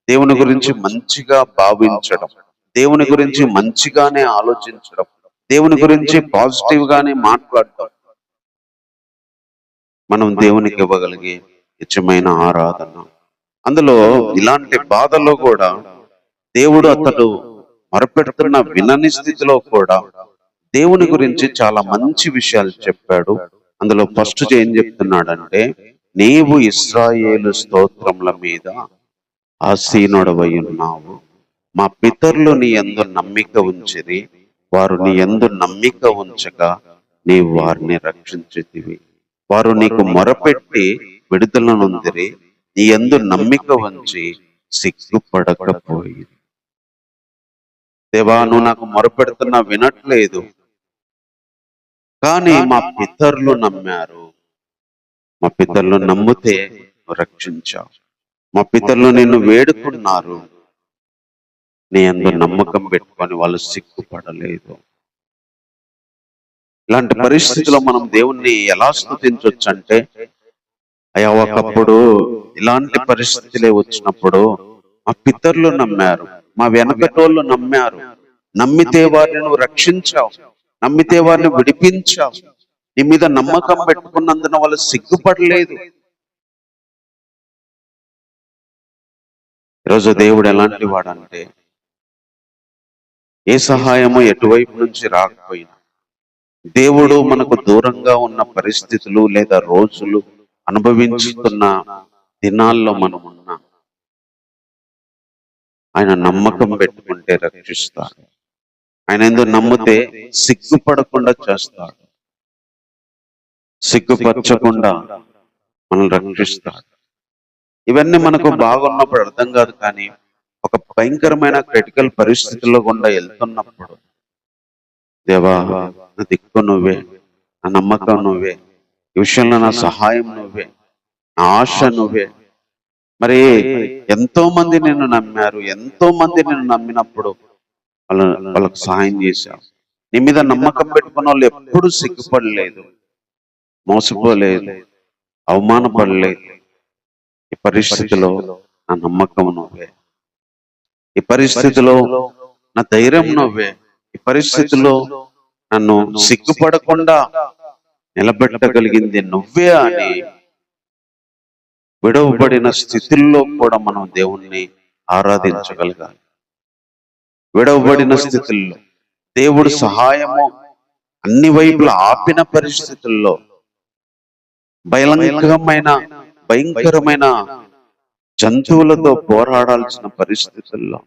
దేవుని గురించి మంచిగా భావించడం, దేవుని గురించి మంచిగానే ఆలోచించడం, దేవుని గురించి పాజిటివ్ గానే మాట్లాడటం మనం దేవునికి ఇవ్వగలిగే నిజమైన ఆరాధన. అందులో ఇలాంటి బాధలో కూడా దేవుడు అతడు మొరపెడుతున్న వినని స్థితిలో కూడా దేవుని గురించి చాలా మంచి విషయాలు చెప్పాడు. అందులో ఫస్ట్ ఏం చెప్తున్నాడంటే, నీవు ఇశ్రాయేలు స్తోత్రముల మీద ఆసీనుడవై ఉన్నావు, మా పితరులు నీ యందు నమ్మిక ఉంచిరి, వారు నీ యందు నమ్మిక ఉంచక నీవు వారిని రక్షించితివి. వారు నీకు మొరపెట్టి విడుదల నొందిరి, నీ యందు నమ్మిక ఉంచి సిగ్గుపడకపోయింది. దేవా, నువ్వు నాకు మొరపెడుతున్నా వినట్లేదు, కానీ మా పితరులు నమ్మారు, మా పితరులు నమ్మితే రక్షించావు, మా పితరులు నిన్ను వేడుకున్నారు, నీ యందు నమ్మకం పెట్టుకొని వాళ్ళు సిగ్గుపడలేదు. ఇలాంటి పరిస్థితిలో మనం దేవుణ్ణి ఎలా స్తుతించవచ్చు అంటే, అయ్యా ఒకప్పుడు ఇలాంటి పరిస్థితులే వచ్చినప్పుడు మా పితరులు నమ్మారు, మా వెనకటోళ్ళు నమ్మారు, నమ్మితే వారిని నువ్వు రక్షించావు, నమ్మితే వారిని విడిపించావు, నీ మీద నమ్మకం పెట్టుకున్నందున వాళ్ళు సిగ్గుపడలేదు. ఈరోజు దేవుడు ఎలాంటి వాడంటే, ఏ సహాయము ఎటువైపు నుంచి రాకపోయినా, దేవుడు మనకు దూరంగా ఉన్న పరిస్థితులు లేదా రోజులు అనుభవించుతున్న దినాల్లో మనం ఉన్నా, ఆయన నమ్మకం పెట్టుకుంటే రక్షిస్తాడు. ఆయన ఎందుకు నమ్మితే సిగ్గుపడకుండా చేస్తాడు, సిగ్గుపరచకుండా మనల్ని రక్షిస్తాడు. ఇవన్నీ మనకు బాగున్నప్పుడు అర్థం కాదు, కానీ ఒక భయంకరమైన క్రిటికల్ పరిస్థితుల్లో గుండా వెళ్తున్నప్పుడు, దేవా నా దిక్కు నువ్వే, నా నమ్మకం నువ్వే, ఈ విషయంలో నా సహాయం నువ్వే, నా ఆశ నువ్వే. మరి ఎంతో మంది నిన్ను నమ్మారు, ఎంతో మంది నిన్ను నమ్మినప్పుడు వాళ్ళకు సహాయం చేశావు. నీ మీద నమ్మకం పెట్టుకున్న వాళ్ళు ఎప్పుడు సిగ్గుపడలేదు, మోసపోలేదు, అవమానపడలేదు. ఈ పరిస్థితిలో నా నమ్మకం నువ్వే, ఈ పరిస్థితిలో నా ధైర్యం నువ్వే, ఈ ఈ పరిస్థితిలో నన్ను సిగ్గుపడకుండా నిలబెట్టగలిగింది నువ్వే అని విడవబడిన స్థితుల్లో కూడా మనం దేవుణ్ణి ఆరాధించగలగాలి. విడవబడిన స్థితుల్లో దేవుడు సహాయము అన్ని వైపులా ఆపిన పరిస్థితుల్లో, భయంకరమైన జంతువులతో పోరాడాల్సిన పరిస్థితుల్లో,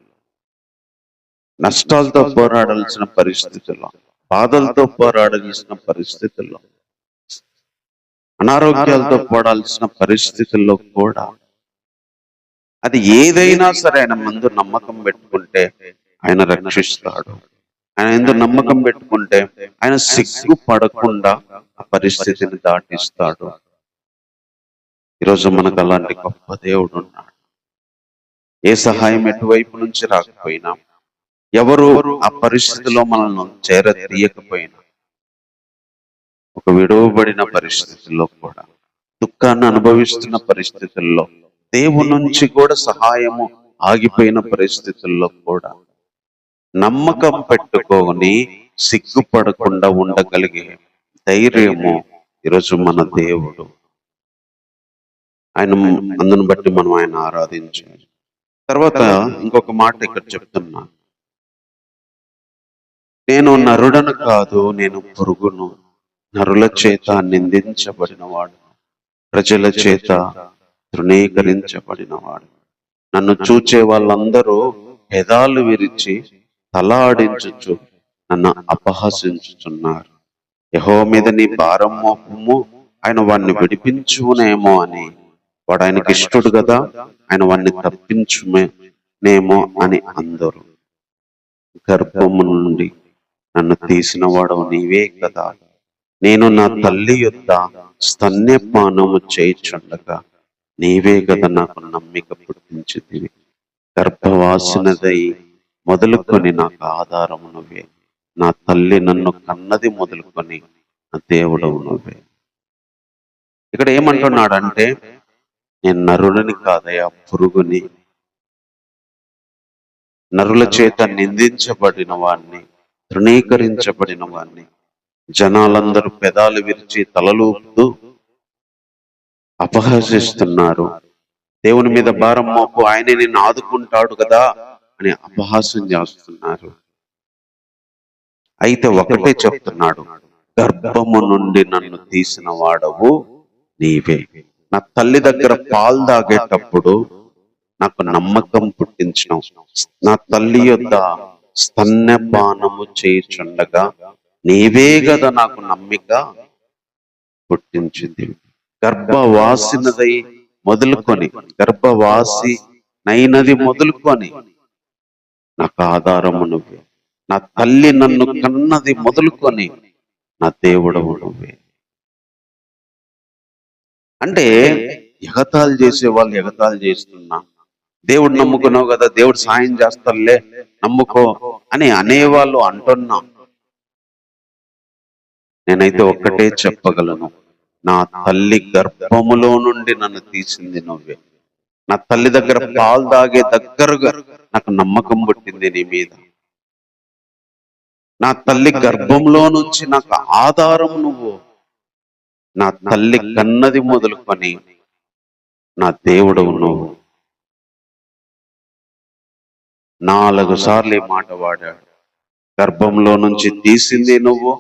నష్టాలతో పోరాడాల్సిన పరిస్థితుల్లో, బాధలతో పోరాడాల్సిన పరిస్థితుల్లో, అనారోగ్యాలతో పోరాడాల్సిన పరిస్థితుల్లో కూడా అది ఏదైనా సరే ఆయన ముందు నమ్మకం పెట్టుకుంటే ఆయన రక్షిస్తాడు. ఆయన ఎందు నమ్మకం పెట్టుకుంటే ఆయన సిగ్గుపడకుండా ఆ పరిస్థితిని దాటిస్తాడు. ఈరోజు మనకు అలాంటి గొప్ప దేవుడు ఉన్నాడు. ఏ సహాయం ఎటువైపు నుంచి రాకపోయినా, ఎవరు ఆ పరిస్థితిలో మనల్ని చేరతీయకపోయినా, ఒక విడవబడిన పరిస్థితుల్లో కూడా, దుఃఖాన్ని అనుభవిస్తున్న పరిస్థితుల్లో, దేవుని నుంచి కూడా సహాయము ఆగిపోయిన పరిస్థితుల్లో కూడా నమ్మకం పెట్టుకొని సిగ్గుపడకుండా ఉండగలిగే ధైర్యము ఈరోజు మన దేవుడు. ఆయన అందును బట్టి మనం ఆయన ఆరాధించాలి. తర్వాత ఇంకొక మాట ఇక్కడ చెప్తున్నా, నేను నరుడను కాదు, నేను పురుగును, నరుల చేత నిందించబడినవాడు, ప్రజల చేత తృణీకరించబడినవాడు. నన్ను చూచే వాళ్ళందరూ పెదాలు విరిచి తలాడించుచు నన్ను అపహసించుచున్నారు. యెహోవా మీద నీ భారం మోపము, ఆయన వాడిని విడిపించునేమో అని. వాడు ఆయనకి ఇష్టడు కదా, ఆయన వాడిని తప్పించునేమో అని అందరూ. గర్భము నుండి నన్ను తీసిన వాడవు నీవే కదా, నేను నా తల్లి యొద్ద స్తన్యపానము చేయుచుండగా నీవే కదా నాకు నమ్మిక పుట్టించితివి. గర్భవాసినదై మొదలుకొని నాకు ఆధారము నువ్వే, నా తల్లి నన్ను కన్నది మొదలుకొని నా దేవుడవు నువ్వే. ఇక్కడ ఏమంటున్నాడంటే, నేను నరులని కాదయా, పురుగుని, నరుల చేత నిందించబడిన వాణ్ణి, తృణీకరించబడిన వాణ్ణి. జనాలందరూ పెదాలు విరిచి తలలూపుతూ అపహసిస్తున్నారు. దేవుని మీద భారం మోపు, ఆయనే నిన్ను ఆదుకుంటాడు కదా అని అపహాసం చేస్తున్నారు. అయితే ఒకటే చెప్తున్నాడు, గర్భము నుండి నన్ను తీసిన వాడవు నీవే. నా తల్లి దగ్గర పాలు తాగేటప్పుడు నాకు నమ్మకం పుట్టించినావు. నా తల్లి యొద్ద స్తన్యపానము చేయుచుండగా నీవే కదా నాకు నమ్మిక పుట్టించింది. గర్భవాసినదై మొదలుకొని, గర్భవాసి నైనది మొదలుకొని నాకు ఆధారము నువ్వే, నా తల్లి నన్ను కన్నది మొదలుకొని నా దేవుడవు నువ్వే. అంటే ఎగతాళి చేసే వాళ్ళు ఎగతాళి చేస్తున్నా, దేవుడు నమ్ముకున్నావు కదా, దేవుడు సాయం చేస్తాడులే నమ్ముకో అని అనేవాళ్ళు అంటున్నా. నేనైతే ఒక్కటే చెప్పగలను, నా తల్లి గర్భములో నుండి నన్ను తీసింది నువ్వే. నా తల్లి దగ్గర పాలు తాగే దగ్గరగా నాకు నమ్మకం పుట్టింది నీ మీద. నా తల్లి గర్భంలో నుంచి నాకు ఆధారం నువ్వు. నా తల్లి కన్నది మొదలుకొని నా దేవుడవు నువ్వు. 4 సార్లు ఈ మాట వాడాడు. గర్భంలో నుంచి తీసింది నువ్వు,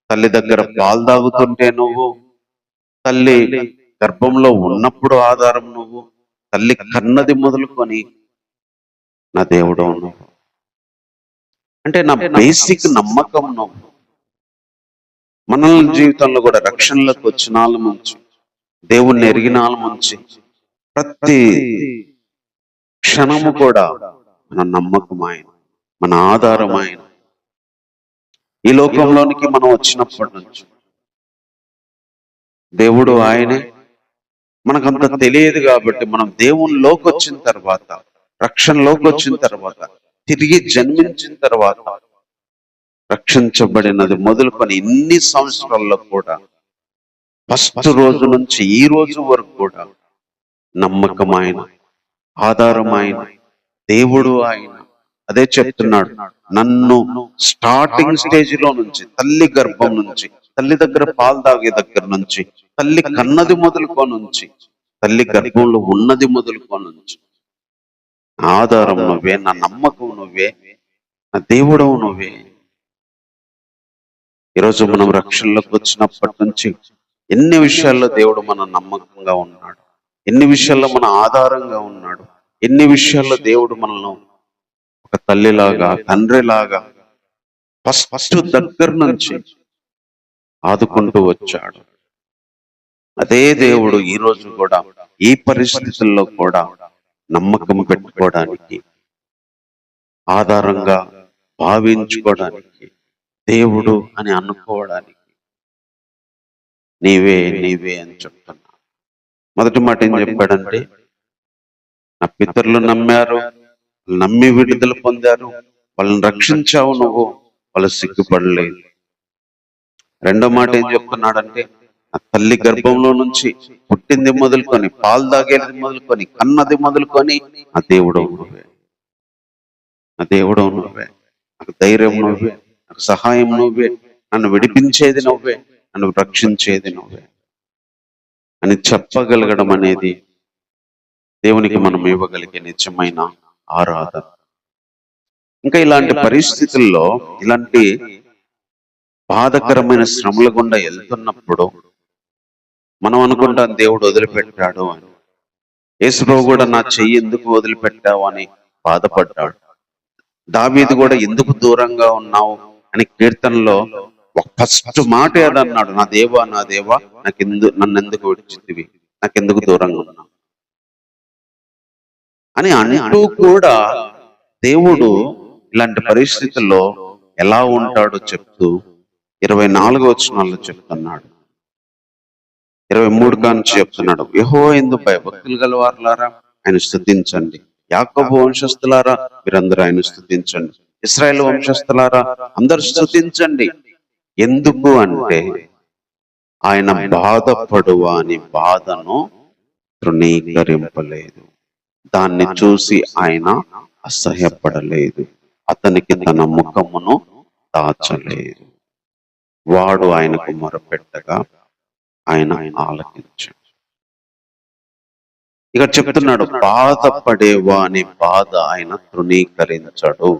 తల్లి దగ్గర పాలు తాగుతుంటే నువ్వు, తల్లి గర్భంలో ఉన్నప్పుడు ఆధారం నువ్వు, తల్లి కన్నది మొదలుకొని నా దేవుడవు నువ్వు. అంటే నా బేసిక్ నమ్మకం నువ్వు. మనల్ని జీవితంలో కూడా రక్షణలకు వచ్చిన వాళ్ళ నుంచి, దేవుణ్ణి ఎరిగిన వాళ్ళ నుంచి, ప్రతి క్షణము కూడా మన నమ్మకం ఆయన, మన ఆధారం ఆయన. ఈ లోకంలోనికి మనం వచ్చినప్పటి నుంచి దేవుడు ఆయనే. మనకంత తెలియదు కాబట్టి మనం దేవునిలోకి వచ్చిన తర్వాత, రక్షణలోకి వచ్చిన తర్వాత, తిరిగి జన్మించిన తర్వాత, రక్షించబడినది మొదలుకొని ఇన్ని సంవత్సరాల్లో కూడా, ఫస్ట్ రోజు నుంచి ఈ రోజు వరకు కూడా నమ్మకం ఆయన, ఆధారం ఆయన, దేవుడు ఆయన, అదే చెప్తున్నాడు. నన్ను స్టార్టింగ్ స్టేజ్ లో నుంచి, తల్లి గర్భం నుంచి, తల్లి దగ్గర పాలు తాగే దగ్గర నుంచి, తల్లి కన్నది మొదలుకోనుంచి, తల్లి గర్భంలో ఉన్నది మొదలుకోనుంచి, నా ఆధారం నువ్వే, నా నమ్మకం నువ్వే, నా దేవుడవు నువ్వే. ఈరోజు మనం రక్షణలోకి వచ్చినప్పటి నుంచి ఎన్ని విషయాల్లో దేవుడు మన నమ్మకంగా ఉన్నాడు, ఎన్ని విషయాల్లో మన ఆధారంగా ఉన్నాడు, ఎన్ని విషయాల్లో దేవుడు మనల్ని ఒక తల్లిలాగా, తండ్రిలాగా ఫస్ట్ దగ్గర నుంచి ఆదుకుంటూ వచ్చాడు. అదే దేవుడు ఈ రోజు కూడా ఈ పరిస్థితుల్లో కూడా నమ్మకం పెట్టుకోవడానికి, ఆధారంగా భావించుకోవడానికి, దేవుడు అని అనుకోవడానికి నీవే నీవే అని చెప్తున్నా. మొదటి మాట ఏం చెప్పాడంటే, నా పితరులు నమ్మారు, నమ్మి విడుదల పొందారు, వాళ్ళని రక్షించావు నువ్వు, వాళ్ళు సిగ్గుపడలేదు. రెండో మాట ఏం చెప్తున్నాడంటే, నా తల్లి గర్భంలో నుంచి పుట్టింది మొదలుకొని, పాలు తాగేది మొదలుకొని, కన్నది మొదలుకొని, నా దేవుడవు నువ్వే, నా దేవుడవు నువ్వే, నాకు ధైర్యం నువ్వే, నాకు సహాయం నువ్వే, నన్ను విడిపించేది నువ్వే, నన్ను రక్షించేది నువ్వే అని చెప్పగలగడం అనేది దేవునికి మనం ఇవ్వగలిగే నిజమైన ఆరాధన. ఇంకా ఇలాంటి పరిస్థితుల్లో, ఇలాంటి బాధకరమైన శ్రమల గుండా వెళ్తున్నప్పుడు మనం అనుకుంటాం దేవుడు వదిలిపెట్టాడు అని. యేసుప్రభు కూడా నా చెయ్యి ఎందుకు వదిలిపెట్టావు అని బాధపడ్డాడు. దావీదు కూడా ఎందుకు దూరంగా ఉన్నావు అని కీర్తనలో ఫస్ట్ మాట ఏదన్నాడు, నా దేవా నా దేవా నన్ను ఎందుకు విడిచితివి, నాకెందుకు దూరంగా ఉన్నావు అని అంటూ కూడా దేవుడు ఇలాంటి పరిస్థితుల్లో ఎలా ఉంటాడో చెప్తూ 24వ వచనాల్లో చెప్తున్నాడు. 23 కానుంచి చెప్తున్నాడు, యెహోవా యందు భయభక్తులు గలవారులారా ఆయన స్తుతించండి, యాకోబు వంశస్థులారా మీరందరూ ఆయన స్తుతించండి, ఇశ్రాయేలు వంశస్థులారా అందరు స్తుతించండి. ఎందుకు అంటే ఆయన బాధపడువాని బాధను తృణీకరింపలేదు, దాన్ని చూసి ఆయన అసహ్యపడలేదు, అతనికి తన ముఖమును దాచలేదు. వాడు ఆయనకు మొరపెట్టగా ఆయన ఆలకించాడు. ఇక చెప్తున్నాడు, బాధపడేవాని బాధ ఆయన తృణీకరించడు,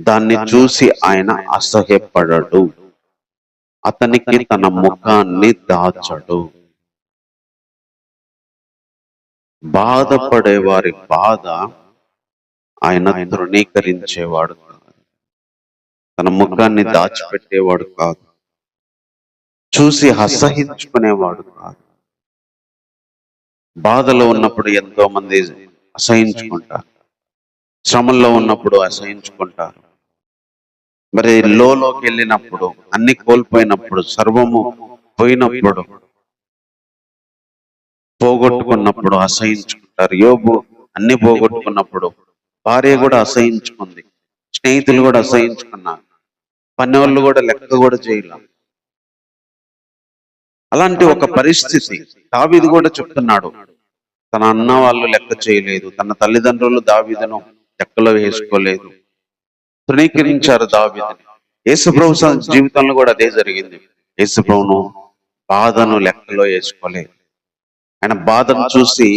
దాన్ని చూసి ఆయన అసహ్యపడడు, అతనికి తన ముఖాన్ని దాచడు. బాధపడే వారి బాధ ఆయన తృణీకరించేవాడు కాదు, తన ముఖాన్ని దాచిపెట్టేవాడు కాదు, చూసి అసహించుకునేవాడు కాదు. బాధలో ఉన్నప్పుడు ఎంతో మంది అసహించుకుంటారు, శ్రమల్లో ఉన్నప్పుడు అసహించుకుంటారు. మరి లోకి వెళ్ళినప్పుడు, అన్ని కోల్పోయినప్పుడు, సర్వము పోయినప్పుడు, పోగొట్టుకున్నప్పుడు అసహించుకుంటారు. యోబు అన్ని పోగొట్టుకున్నప్పుడు భార్య కూడా అసహించుకుంది, స్నేహితులు కూడా అసహించుకున్నారు, పన్నెవాళ్ళు కూడా లెక్క కూడా చేయలేం. అలాంటి ఒక పరిస్థితి దావీదు కూడా చెప్తున్నాడు, తన అన్న వాళ్ళు లెక్క చేయలేదు, తన తల్లిదండ్రులు దావీదును లెక్కలో వేసుకోలేదు, తృణీకరించారు దావీదుని. యేసుప్రభు జీవితంలో కూడా అదే జరిగింది. యేసుప్రభును బాధను లెక్కలో వేసుకోలేదు. ఆయన బాధను చూసి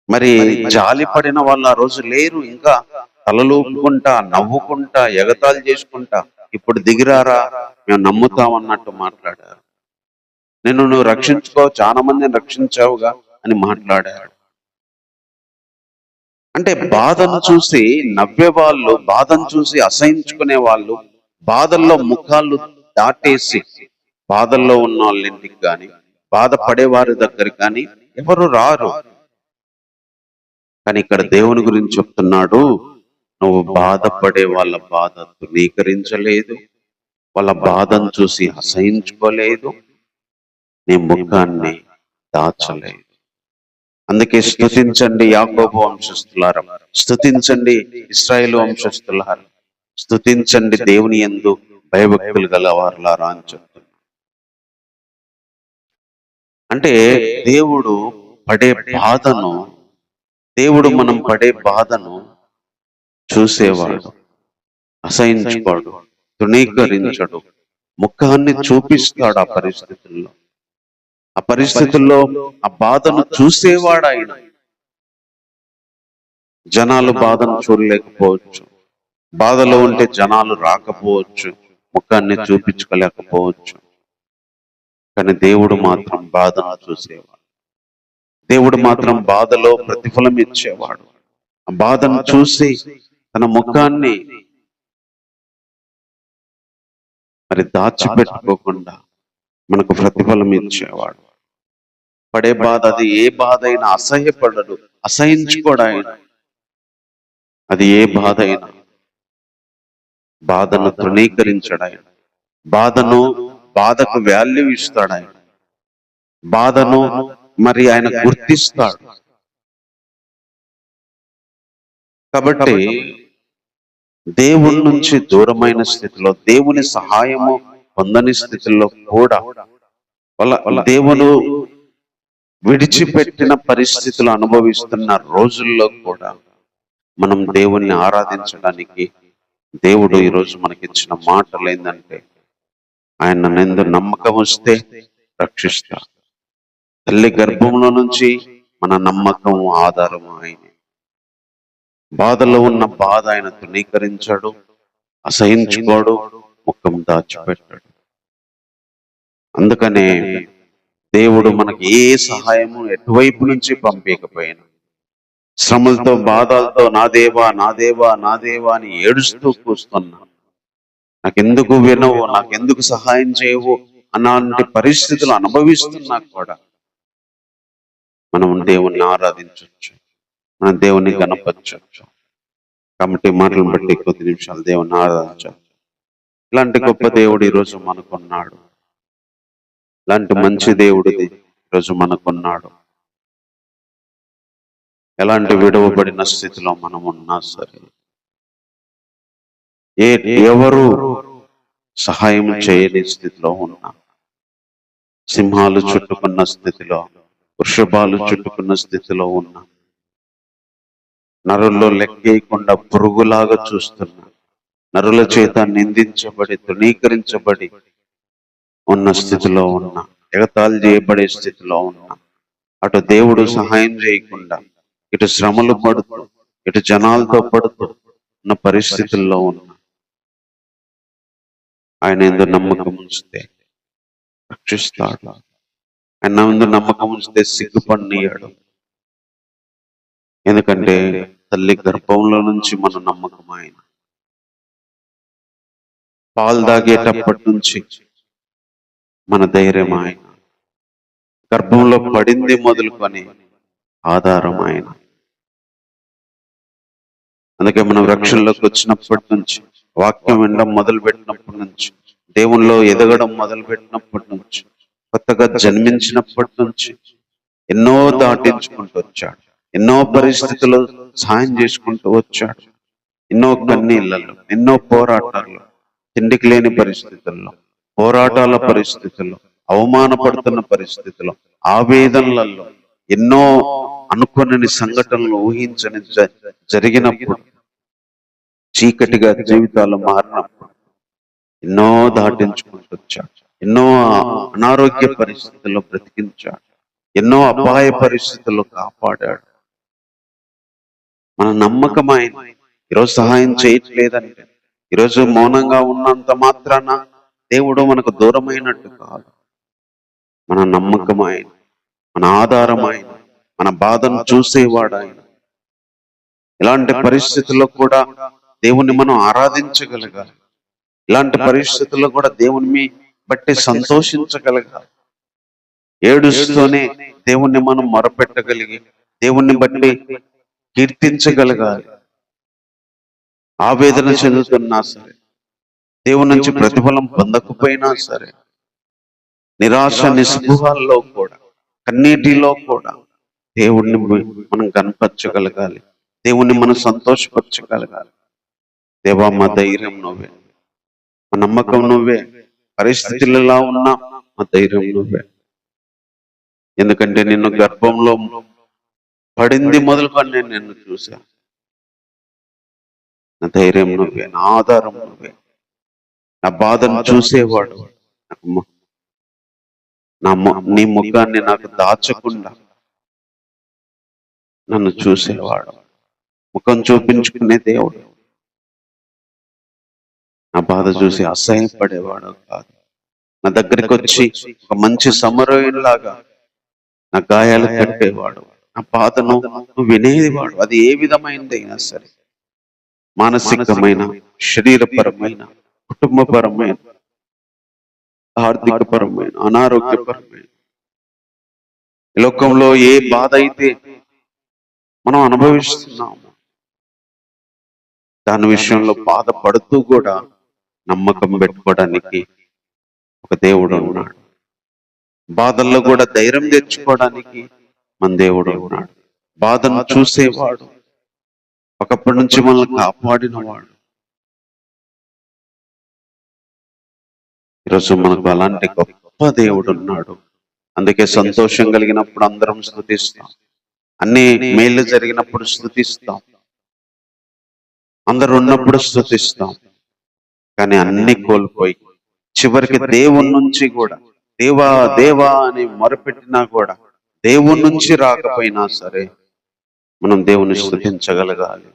మరి జాలి పడిన వాళ్ళు ఆ రోజు లేరు. ఇంకా తలలూపుకుంటా, నవ్వుకుంటా, ఎగతాళి చేసుకుంటా, ఇప్పుడు దిగిరారా మేము నమ్ముతామన్నట్టు మాట్లాడారు. నువ్వు రక్షించుకో, చాలా మందిని రక్షించావుగా అని మాట్లాడారు. అంటే బాధను చూసి నవ్వేవాళ్ళు, బాధను చూసి అసహించుకునే వాళ్ళు, బాధల్లో ముఖాలు దాటేసి బాధల్లో ఉన్న వాళ్ళ ఇంటికి కానీ, బాధపడే వారి దగ్గర కానీ ఎవరు రారు. కానీ ఇక్కడ దేవుని గురించి చెప్తున్నాడు, నువ్వు బాధపడే వాళ్ళ బాధ తృణీకరించలేదు, వాళ్ళ బాధను చూసి అసహించుకోలేదు, నీ ముఖాన్ని దాచలేదు. అందుకే స్తుతించండి యాకోబు వంశస్థులారా, స్తుతించండి ఇశ్రాయేలు వంశస్థులారా, స్తుతించండి దేవుని యందు భయభక్తులు గలవారులారా అని చెప్తున్నారు. అంటే దేవుడు మనం పడే బాధను దేవుడు మనం పడే బాధను చూసేవాడు, అసహించుకోడు, తృణీకరించడు, ముఖాన్ని చూపిస్తాడు. ఆ పరిస్థితుల్లో ఆ బాధను చూసేవాడు ఆయన. జనాలు బాధను చూడలేకపోవచ్చు, బాధలో ఉంటే జనాలు రాకపోవచ్చు, ముఖాన్ని చూపించుకోలేకపోవచ్చు. కానీ దేవుడు మాత్రం బాధను చూసేవాడు. దేవుడు మాత్రం బాధలో ప్రతిఫలం ఇచ్చేవాడు. ఆ బాధను చూసి తన ముఖాన్ని మరి దాచిపెట్టుకోకుండా మనకు ప్రతిఫలం ఇచ్చేవాడు. పడే బాధ, అది ఏ బాధ అయినా అసహ్యపడడు, అసహించుకోడు ఆయన. అది ఏ బాధ అయినా బాధను తృణీకరించడు ఆయన. బాధకు వాల్యూ ఇస్తాడు ఆయన. బాధను మరి ఆయన గుర్తిస్తాడు. కాబట్టి దేవుని నుంచి దూరమైన స్థితిలో, దేవుని సహాయము పొందని స్థితిలో కూడా, వాళ్ళ దేవుడు విడిచిపెట్టిన పరిస్థితులు అనుభవిస్తున్న రోజుల్లో కూడా మనం దేవుణ్ణి ఆరాధించడానికి దేవుడు ఈరోజు మనకిచ్చిన మాటలు ఏంటంటే, ఆయన నందు నమ్మకం వస్తే రక్షిస్తా. తల్లి గర్భంలో నుంచి మన నమ్మకం, ఆధారము ఆయన. బాధలో ఉన్న బాధ ఆయన తృణీకరించాడు, అసహించుకోడు, ముఖం దాచిపెట్టాడు. అందుకనే దేవుడు మనకి ఏ సహాయము ఎటువైపు నుంచి పంపేకపోయినా, శ్రమలతో బాధలతో నా దేవా నా దేవా నా దేవా అని ఏడుస్తూ కూస్తున్నా, నాకెందుకు వినవు, నాకెందుకు సహాయం చేయవు అలాంటి పరిస్థితులు అనుభవిస్తున్నా కూడా మనం దేవుణ్ణి ఆరాధించవచ్చు, మన దేవుని గణపరచవచ్చు. కాబట్టి మాటలను బట్టి కొద్ది నిమిషాలు దేవుని ఆరాధించాలి. ఇలాంటి గొప్ప దేవుడు ఈరోజు మనకున్నాడు. ఇలాంటి మంచి దేవుడు ఈరోజు మనకున్నాడు. ఎలాంటి విడవబడిన స్థితిలో మనం ఉన్నా సరే, ఎవరు సహాయం చేయని స్థితిలో ఉన్నా, సింహాలు చుట్టుకున్న స్థితిలో, వృషభాలు చుట్టుకున్న స్థితిలో ఉన్నా, నరుల్లో లెక్కేయకుండా పురుగులాగా చూస్తున్నా, నరుల చేత నిందించబడి తృణీకరించబడి ఉన్న స్థితిలో ఉన్నా, ఎగతాళి చేయబడే స్థితిలో ఉన్నా, అటు దేవుడు సహాయం చేయకుండా ఇటు శ్రమలు పడుతూ ఇటు జనాలతో పడుతూ ఉన్న పరిస్థితుల్లో ఉన్నా, ఆయన ఎందు నమ్మకం ఉంచితే రక్షిస్తాడు. ఆయన ఎందు నమ్మకం ఉంచితే సిగ్గుపడినయ్యాడు. ఎందుకంటే తల్లి గర్భంలో నుంచి మన నమ్మకం ఆయన. పాలు తాగేటప్పటి నుంచి మన ధైర్యం ఆయన. గర్భంలో పడింది మొదలుకొని ఆధారం ఆయన. అందుకే మనం రక్షణలోకి వచ్చినప్పటి నుంచి, వాక్యం వినడం మొదలు పెట్టినప్పటి నుంచి, దేవునిలో ఎదగడం మొదలు పెట్టినప్పటి నుంచి, కొత్తగా జన్మించినప్పటి నుంచి ఎన్నో దాటించుకుంటూ వచ్చాడు. ఎన్నో పరిస్థితుల్లో సాయం చేసుకుంటూ వచ్చాడు. ఎన్నో కన్నీళ్ళలో, ఎన్నో పోరాటాల్లో, తిండికి లేని పరిస్థితుల్లో, పోరాటాల పరిస్థితుల్లో, అవమానపడుతున్న పరిస్థితుల్లో, ఆవేదనలలో, ఎన్నో అనుకోని సంఘటనలు ఊహించని జరిగినప్పుడు, చీకటిగా జీవితాలు మారినప్పుడు ఎన్నో దాటించుకుంటూ వచ్చాడు. ఎన్నో అనారోగ్య పరిస్థితుల్లో బ్రతికించాడు. ఎన్నో అపాయ పరిస్థితుల్లో కాపాడాడు. మన నమ్మకం ఆయన. ఈరోజు సహాయం చేయట్లేదంటే, ఈరోజు మౌనంగా ఉన్నంత మాత్రాన దేవుడు మనకు దూరమైనట్టు కాదు. మన నమ్మకం ఆయన, మన ఆధారం ఆయన, మన బాధను చూసేవాడు ఆయన. ఇలాంటి పరిస్థితుల్లో కూడా దేవుణ్ణి మనం ఆరాధించగలగాలి. ఇలాంటి పరిస్థితుల్లో కూడా దేవుని బట్టి సంతోషించగలగాలి. ఏడుస్తూనే దేవుణ్ణి మనం మొరపెట్టగలిగి దేవుణ్ణి బట్టి కీర్తించగలగాలి. ఆవేదన చెందుతున్నా సరే, దేవుని నుంచి ప్రతిఫలం పొందకపోయినా సరే, నిరాశ నిస్పృహాల్లో కూడా, కన్నీటిలో కూడా దేవుణ్ణి మనం కనపరచగలగాలి. దేవుణ్ణి మనం సంతోషపరచగలగాలి. దేవా, మా ధైర్యం నువ్వే, మా నమ్మకం నువ్వే. పరిస్థితులు ఎలా ఉన్నా మా ధైర్యం నువ్వే. ఎందుకంటే నిన్ను గర్భంలో పడింది మొదలుకొని నేను నిన్ను చూశాను. నా ధైర్యం నువ్వే, నా ఆధారం నువ్వే, నా బాధను చూసేవాడు, నీ ముఖాన్ని నాకు దాచకుండా నన్ను చూసేవాడు, ముఖం చూపించుకునే దేవుడు, నా బాధ చూసి అసహ్యపడేవాడు కాదు. నా దగ్గరికి వచ్చి ఒక మంచి సమరయునిలాగా నా గాయాలు కట్టేవాడు, నా బాధను వినేవాడు. అది ఏ విధమైనదైనా సరే, మానసికమైన, శరీరపరమైన, కుటుంబపరమైన, ఆర్థికపరమైన, అనారోగ్యపరమైన, లోకంలో ఏ బాధ అయితే మనం అనుభవిస్తున్నాము దాని విషయంలో బాధపడుతూ కూడా నమ్మకం పెట్టుకోవడానికి ఒక దేవుడు ఉన్నాడు. బాధల్లో కూడా ధైర్యం తెచ్చుకోవడానికి మన దేవుడు ఉన్నాడు. బాధను చూసేవాడు, ఒకప్పటి నుంచి మనల్ని కాపాడినవాడు. ఈరోజు మనకు అలాంటి గొప్ప దేవుడు ఉన్నాడు. అందుకే సంతోషం కలిగినప్పుడు అందరం స్తుతిస్తాం, అన్ని మేలు జరిగినప్పుడు స్తుతిస్తాం, అందరు ఉన్నప్పుడు స్తుతిస్తాం. కానీ అన్ని కోల్పోయి చివరికి దేవుని నుంచి కూడా దేవా దేవా అని మొరపెట్టినా కూడా దేవుని నుంచి రాకపోయినా సరే మనం దేవుని స్తుతించగలగాలి.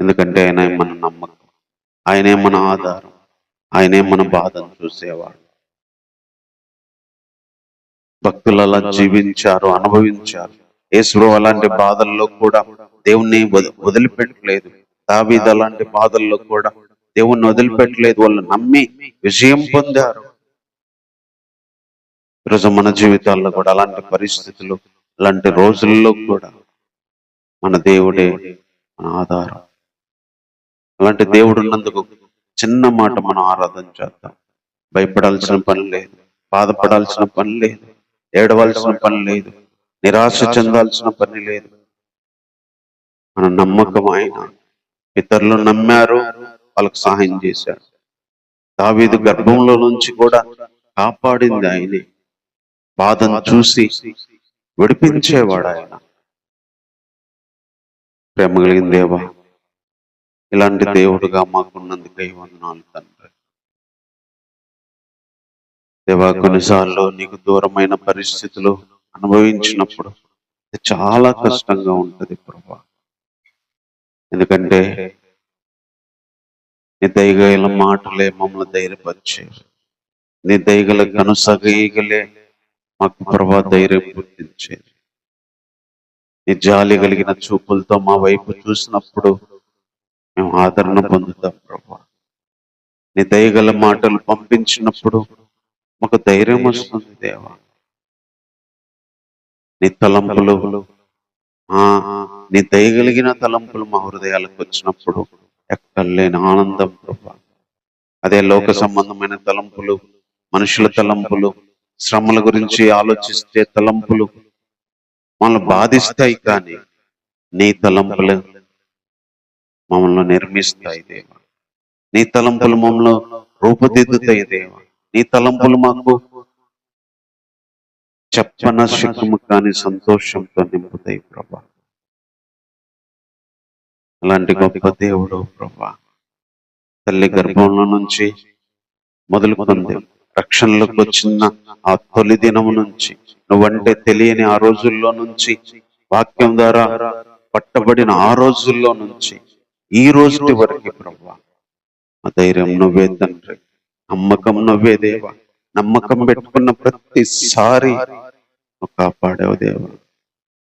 ఎందుకంటే ఆయన మన నమ్మకం, ఆయనే మన ఆధారం, ఆయనే మన బాధను చూసేవాడు. భక్తులు అలా జీవించారు, అనుభవించారు. యేసు అలాంటి బాధల్లో కూడా దేవుణ్ణి వదిలిపెట్టలేదు. దావీదు అలాంటి బాధల్లో కూడా దేవుణ్ణి వదిలిపెట్టలేదు. వాళ్ళు నమ్మి విజయం పొందారు. ఈరోజు మన జీవితాల్లో కూడా అలాంటి పరిస్థితులు, అలాంటి రోజుల్లో కూడా మన దేవుడే మన ఆధారం. అలాంటి దేవుడు ఉన్నందుకు చిన్న మాట మనం ఆరాధన చేద్దాం. భయపడాల్సిన పని లేదు, బాధపడాల్సిన పని లేదు, ఏడవలసిన పని లేదు, నిరాశ చెందాల్సిన పని లేదు. మన నమ్మకం ఆయన. ఇతరులు నమ్మారు, వాళ్ళకు సహాయం చేశాడు. దావీదు గర్భంలో నుంచి కూడా కాపాడింది ఆయనే. బాధను చూసి విడిపించేవాడు ఆయన. ప్రేమ కలిగిన దేవా, ఇలాంటి దేవుడుగా మాకున్నందుకై వందనాలు తండ్రి. దేవా, కొన్నిసార్లు నీకు దూరమైన పరిస్థితులు అనుభవించినప్పుడు చాలా కష్టంగా ఉంటది ప్రభా. ఎందుకంటే నీ దయగల మాటలే మమ్మల్ని ధైర్యపరిచేవి, నీ దయగల కనుసగలే మాకు ప్రభా ధైర్యం పుట్టించేది. నీ జాలి కలిగిన చూపులతో మా వైపు చూసినప్పుడు మేము ఆదరణ పొందుతాం ప్రభా. నీ దయగల మాటలు పంపించినప్పుడు మాకు ధైర్యం వస్తుంది దేవా. నీ తలంపులు, నీ దయగలిగిన తలంపులు మా హృదయాలకు వచ్చినప్పుడు ఎక్కలేని ఆనందం ప్రభా. అదే లోక సంబంధమైన తలంపులు, మనుషుల తలంపులు, శ్రమల గురించి ఆలోచిస్తే తలంపులు మనల్ని బాధిస్తాయి. కానీ నీ తలంపులు మమ్మల్ని నిర్మిస్తాయి దేవా. నీ తలంపులు మమ్మల్ని రూపుదిద్దుతాయి దేవా. నీ తలంపులు మాకు చెప్పన శక్యము కాని సంతోషంతో నింపుతాయి ప్రభా. అలాంటి గొప్ప దేవుడు ప్రభా. తల్లి గర్భంలో నుంచి మొదలుకొని రక్షణలోకి వచ్చిన ఆ తొలి దినము నుంచి, నువ్వంటే తెలియని ఆ రోజుల్లో నుంచి, వాక్యం ద్వారా పట్టబడిన ఆ రోజుల్లో నుంచి ఈ రోజుటి వరకు ప్రభా ఆ ధైర్యం నువ్వే తండ్రి, నమ్మకం నువ్వే దేవా. నమ్మకం పెట్టుకున్న ప్రతిసారి నువ్వు కాపాడావు దేవా.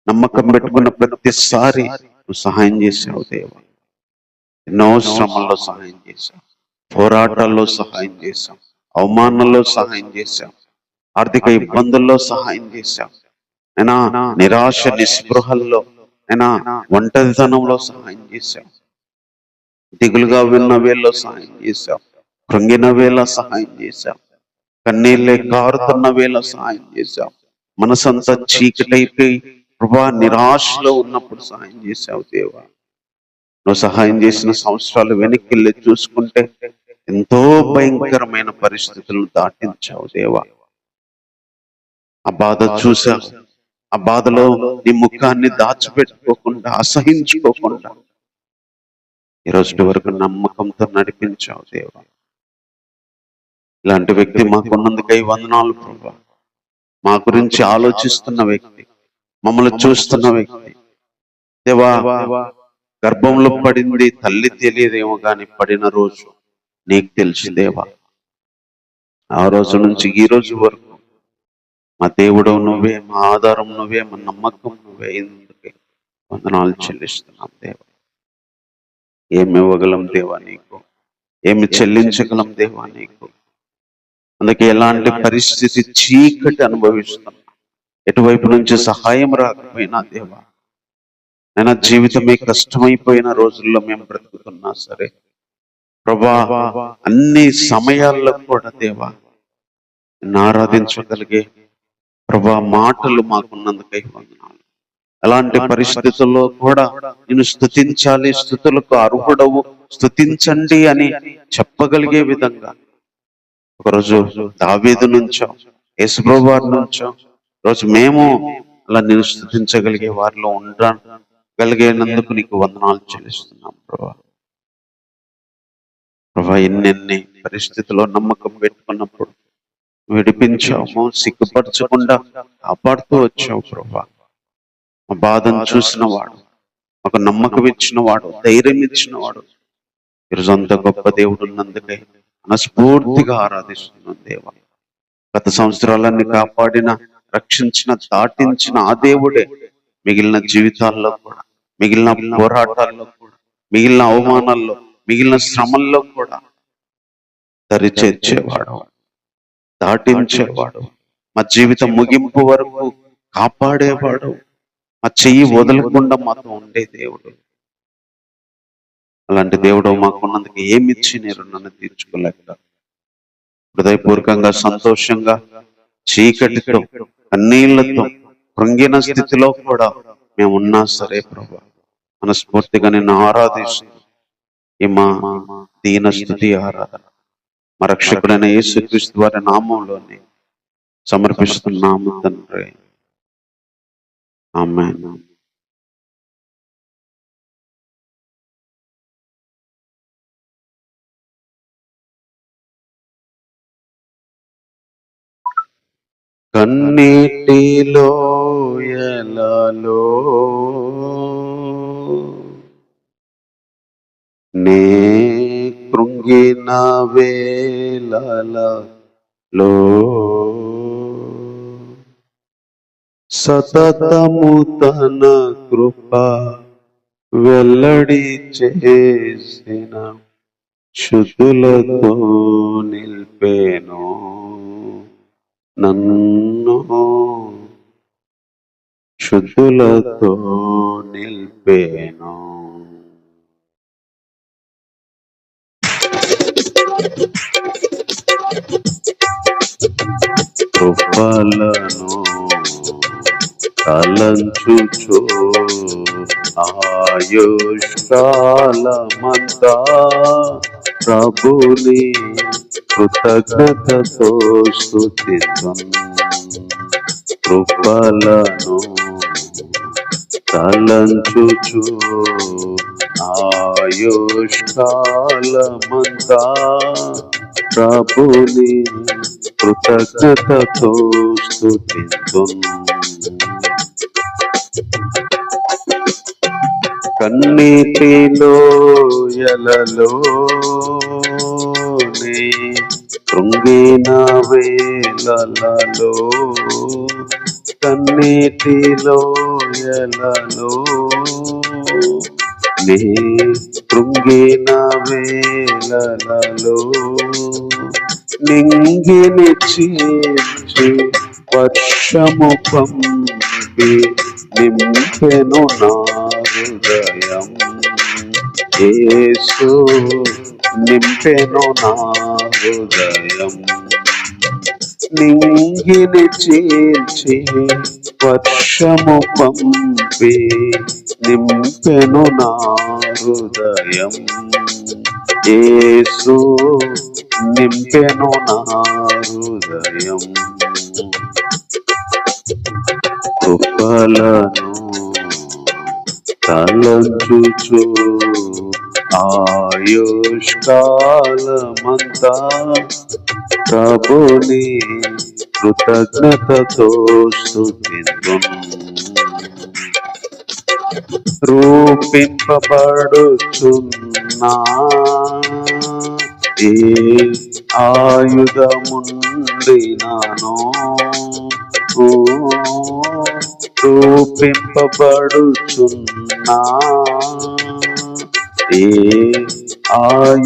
నమ్మకం పెట్టుకున్న ప్రతిసారి నువ్వు సహాయం చేసావు దేవా. ఎన్నో శ్రమల్లో సహాయం చేశావు, పోరాటాల్లో సహాయం చేశాం, అవమానంలో సహాయం చేశాం, ఆర్థిక ఇబ్బందుల్లో సహాయం చేశాం, అయినా నిరాశ నిస్పృహల్లో, అయినా ఒంటరితనంలో సహాయం చేశాం, దిగులుగా విన్న వేళలో సహాయం చేశాం, కృంగిన వేళ సహాయం చేశాం, కన్నీళ్ళే కారుతున్న వేళ సహాయం చేశాం, మనసంతా చీకటైపోయి ప్రభా నిరాశలో ఉన్నప్పుడు సహాయం చేశావు దేవా. నువ్వు సహాయం చేసిన సంవత్సరాలు వెనక్కి చూసుకుంటే ఎంతో భయంకరమైన పరిస్థితులను దాటించావు దేవా. ఆ బాధ చూసావు, ఆ బాధలో నీ ముఖాన్ని దాచిపెట్టుకోకుండా, అసహించుకోకుండా ఈ రోజు వరకు నమ్మకంతో నడిపించావు దేవా. ఇలాంటి వ్యక్తి మాకున్నందుకై వందనాలు ప్రభా. మా గురించి ఆలోచిస్తున్న వ్యక్తి, మమ్మల్ని చూస్తున్న వ్యక్తి దేవా, గర్భంలో పడింది తల్లి తెలియదేమో కానీ పడిన రోజు నీకు తెలుసు దేవా. ఆ రోజు నుంచి ఈ రోజు వరకు మా దేవుడు నువ్వే, మా ఆధారం నువ్వే, మా నమ్మకం నువ్వే. ఇందుకే వందనాలు చెల్లిస్తున్నాం దేవా. ఏమి ఇవ్వగలం దేవా నీకు, ఏమి చెల్లించగలం దేవా నీకు. అందుకే ఎలాంటి పరిస్థితి చీకటి అనుభవిస్తున్నా, ఎటువైపు నుంచి సహాయం రాకపోయినా దేవా, అయినా జీవితమే కష్టమైపోయిన రోజుల్లో మేము బ్రతుకుతున్నా సరే ప్రభా, అన్ని సమయాల్లో కూడా దేవా ఆరాధించగలిగే ప్రభా మాటలు మాకున్నందుకై వందనాలు. అలాంటి పరిస్థితుల్లో కూడా నేను స్తుతించాలి, స్తుతులకు అర్హుడవు, స్తుతించండి అని చెప్పగలిగే విధంగా ఒకరోజు దావీదు నుంచో యేసుప్రభు వారి నుంచో రోజు మేము అలా నేను స్తుతించగలిగే వారిలో ఉండగలిగేనందుకు నీకు వందనాలు చెల్లిస్తున్నాం ప్రభా. ప్రభా, ఎన్నెన్ని పరిస్థితుల్లో నమ్మకం పెట్టుకున్నప్పుడు విడిపించాము, సిగ్గుపరచకుండా కాపాడుతూ వచ్చావు ప్రభా. మా బాధను చూసిన వాడు, మాకు నమ్మకం ఇచ్చిన వాడు, ధైర్యం ఇచ్చిన వాడు, ఈరోజు అంత గొప్ప దేవుడు ఉన్నందుకే మనస్ఫూర్తిగా ఆరాధిస్తున్నాం దేవా. గత సంవత్సరాలన్నీ కాపాడిన, రక్షించిన, దాటించిన ఆ దేవుడే మిగిలిన జీవితాల్లో కూడా, మిగిలిన పోరాటాల్లో కూడా, మిగిలిన అవమానాల్లో, మిగిలిన శ్రమల్లో కూడా దరిచేర్చేవాడు, దాటించేవాడు, మా జీవితం ముగింపు వరకు కాపాడేవాడు, మా చెయ్యి వదలకుండా మాతో ఉండే దేవుడు. అలాంటి దేవుడు మాకున్నందుకు ఏమిచ్చి నేను నన్ను తీర్చుకోలేక హృదయపూర్వకంగా, సంతోషంగా, చీకటితో, కన్నీళ్లతో, కృంగిన స్థితిలో కూడా మేము ఉన్నా సరే ప్రభా, మనస్ఫూర్తిగా నిన్ను ఆరాధిస్తూ ఈ మా దీన స్థుతి ఆరాధన మా రక్షకుడైన యేసుక్రీస్తు వారి నామంలోనే సమర్పిస్తున్నాము తండ్రి. ఆమేన్. కన్నీటిలో ఎలలో నే కృంగిన వేళలలో సతతము తన కృప వెల్లడి చేసిన శుద్ధులతో నిల్పేను నన్ను, శుద్ధులతో నిల్పేను. కృపలను తలంచుచు ఆయుష్కాలమంతా ప్రభుని కృతజ్ఞతతో స్తుతింతును. కృపలను తలంచుచు ఆయుష్కాలమంతా ప్రభుని కృతజ్ఞతతో స్తుతింతును. కన్నీటిలో ఎలలోనే కృంగిన వేళలలో, కన్నీటిలో ఎలలో నే కృంగిన వేళలలో నింగిని చీల్చి వర్షము పంపి నింపెను నా హృదయం. యేసు నింపెను నా హృదయం. నింగిని చీల్చి వర్షము పంపి నింపెను నా హృదయం. యేసు నింపెను నా హృదయం. కృపలను తలంచుచు ఆయుష్కాలమంతా ప్రభుని కృతజ్ఞతతో స్తుతింతును. రూపింపబడుచున్నా ఏ ఆయుధముండినానో రూపింపబడుచున్నా ఏ ఆయుధముండినానో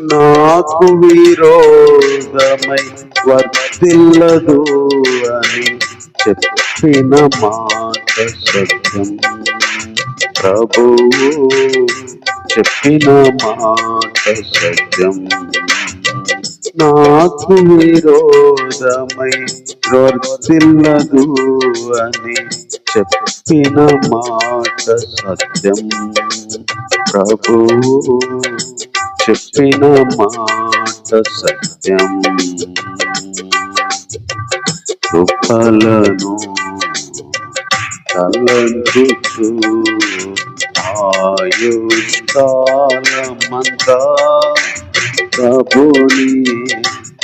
నాకు విరోధమై వర్తిల్లదు అని చెప్పిన మాట సత్యం. ప్రభువు చెప్పిన మాట సత్యం. నాకు విరోధమై వర్తిల్లదు అని చెప్పిన మాట సత్యం. ప్రభువు చెప్పిన మాట సత్యం. కృపలను తలంచుచు ఆయుష్కాలమంతా ప్రభుని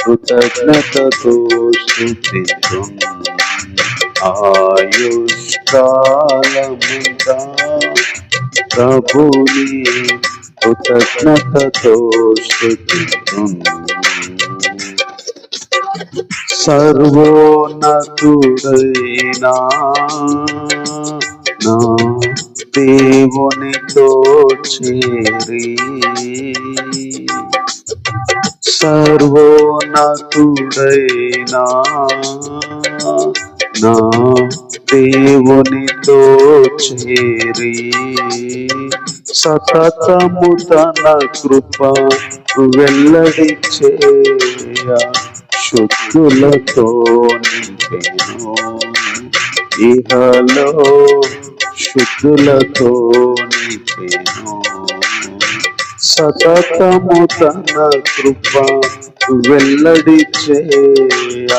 కృతజ్ఞతతో స్తుతింతును. ఆయుష్కాలమంతా ప్రభుని కృతజ్ఞతతో స్తుతింతును. సర్వోన్నతుడైనా నా దేవునితో చేరి సర్వోన్నతుడైనా నా దేవునితో చేరి సతతము తన కృప వెల్లడి చేయ శుద్ధులతో నింపెను. ఇహలో శుద్ధులతో నింపెను. సతతము తన కృప వెల్లడి చేయ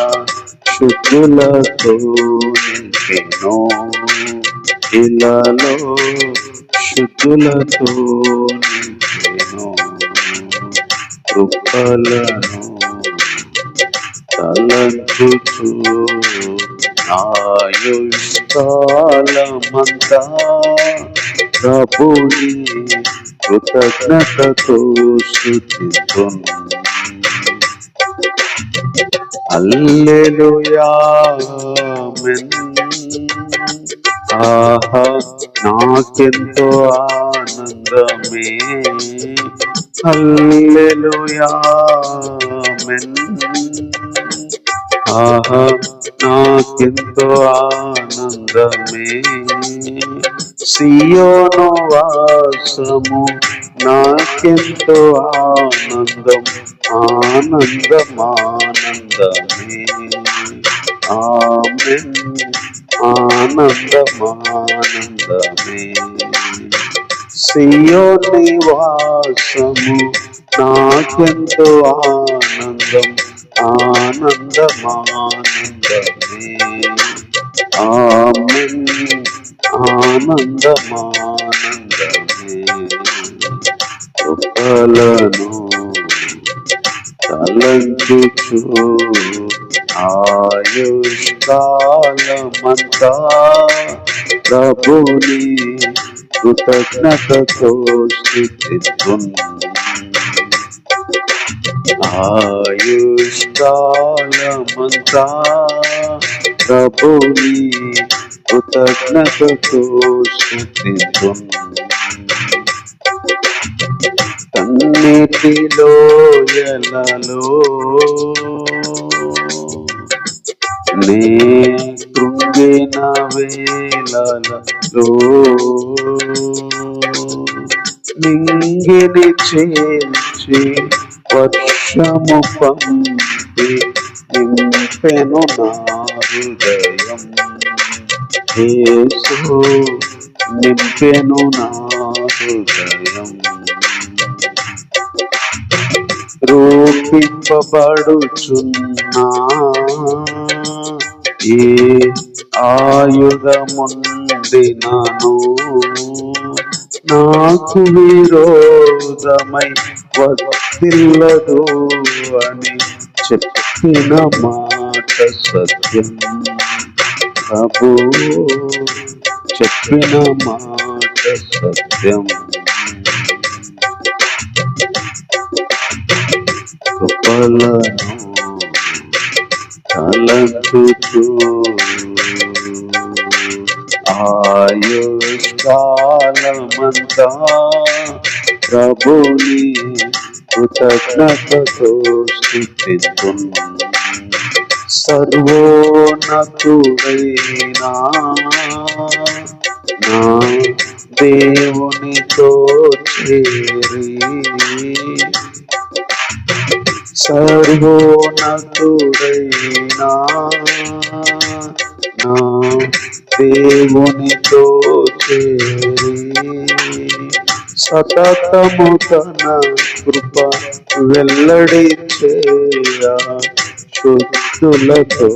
శుద్ధులతో నింపెను. ఇలాలో శుద్ధులతో నింపెను. కృపలను తలంచుచు ఆయుష్కాలమంతా ప్రభుని కృతజ్ఞతతో స్తుతింతును. హల్లెలూయా ఆమేన్. ఆహా నాకెంతో ఆనందమే. హల్లెలూయా ఆమేన్. ఆహా నాకెంతో ఆనందమే. సియోను వాసము నాకెంతో ఆనందం. ఆనందం ఆనందమే. ఆమేన్. ఆనందం ఆనందమే. సియోని వాసము నాకెంతో ఆనందం. ఆనందం ఆనందమే. ఆమేన్. ఆనందం ఆనందమే. కృపలను తలంచుచు ఆయుష్కాలమంతా ప్రభుని కృతజ్ఞతతో స్తుతింతును. ఆయుష్కాలమంతా ప్రభుని కృతజ్ఞతతో స్తుతింతును. కన్నీటిలో ఎలలో నే కృంగిన వేళలలో నింగిని చేర్చి వర్షము పంపి నింపెను నా హృదయం. యేసు నింపెను నా హృదయం. రూపింపబడుచున్నా ఏ ఆయుధముండినను నాకు విరోధమై వర్తిల్లదు అని చెప్పిన మాట సత్యం. ప్రభు చెప్పిన మాట సత్యం. కృపలను తలంచుచు ఆయుష్కాలమంతా ప్రభుని కృతజ్ఞతతో స్తుతింతున్. సర్వోన్నతుడైనా నా దేవునితో చేరి సర్వోన్నతుడైనా నా దేవునితో చేరి సతతము తన కృప వెల్లడి చేయ శుద్ధులతో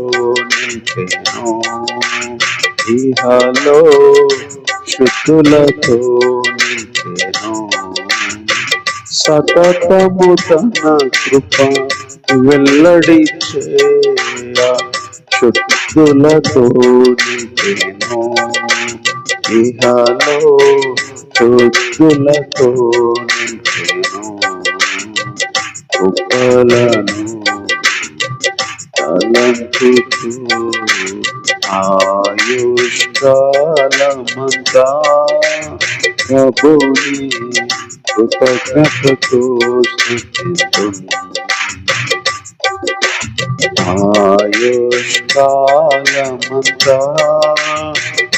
నింపెను. ఇహలో శుద్ధులతో నింపెను. సతతము తన కృప వెల్లడి చేయ శుద్ధులతో నింపెను. ఇహలో శుద్ధులతో నింపెను. కృపలను తలంచుచు ఆయుష్కాలమంతా ప్రభుని కృతజ్ఞతతో స్తుతింతున్. ఆయుష్కాలమంతా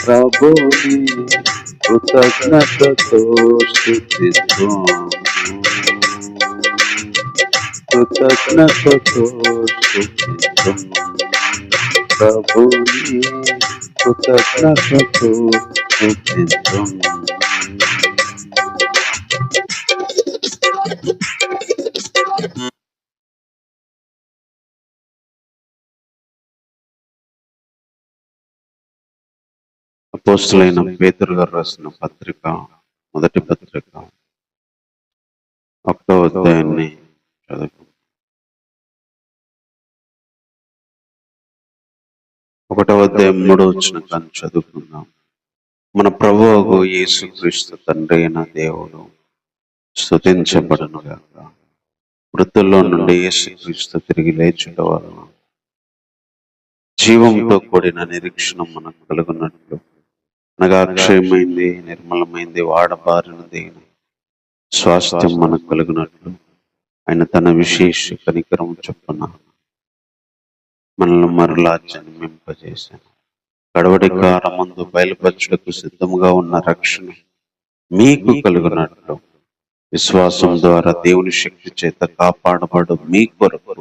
ప్రభుని కృతజ్ఞతతో స్తుతింతున్. కృతజ్ఞతతో స్తుతింతున్. ప్రభుని కృతజ్ఞతతో స్తుతింతున్. అపోస్తలుడైన పేతురు గారు రాసిన పత్రిక, మొదటి పత్రిక 1వ అధ్యాయాన్ని చదువు. 1వ అధ్యాయం 3వ వచనం కానీ చదువుకుందాం. మన ప్రభువు యేసుక్రీస్తు తండ్రి అయిన దేవుడు స్తుతించబడును గాక. మృతుల్లో నుండి యేసుక్రీస్తు తిరిగి లేచుట వలన జీవంతో కూడిన నిరీక్షణ మనకు కలుగున్నట్లు, అనగా అక్షయమైంది, నిర్మలమైంది, వాడబారినది స్వాస్థ్యం మనకు కలుగునట్లు ఆయన తన విశేష కనికరం చొప్పున మనల్ని మరలా జన్మింపజేశాను. కడవడి కాలమందు బయలుపరచుటకు సిద్ధముగా ఉన్న రక్షణ మీకు కలుగునట్లు విశ్వాసం ద్వారా దేవుని శక్తి చేత కాపాడబడు మీ కొరకు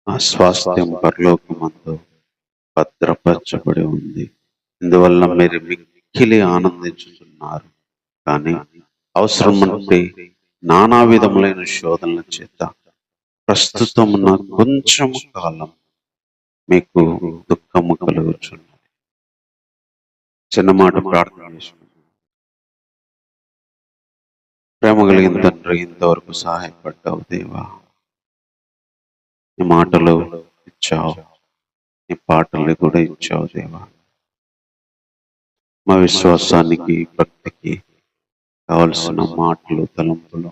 ఆ స్వాస్థ్యం పరలోకమందు భద్రపరచబడి ఉంది. ఇందువల్ల మీరు మిక్కిలి ఆనందించుతున్నారు. కానీ అవసరం అంటే నానా విధములైన శోధనల చేత ప్రస్తుతమున్న కొంచెం కాలం మీకు దుఃఖము కలుగుచున్నది. చిన్న మాట ప్రార్థన చేసుకుంటాం. ప్రేమ కలిగిన తండ్రి, ఇంతవరకు సహాయపడ్డావు దేవా. నీ మాటలు ఇచ్చావు, నీ పాటలు కూడా ఇచ్చావు దేవా. మా విశ్వాసానికి, భక్తికి కావలసిన మాటలు, తలంపులు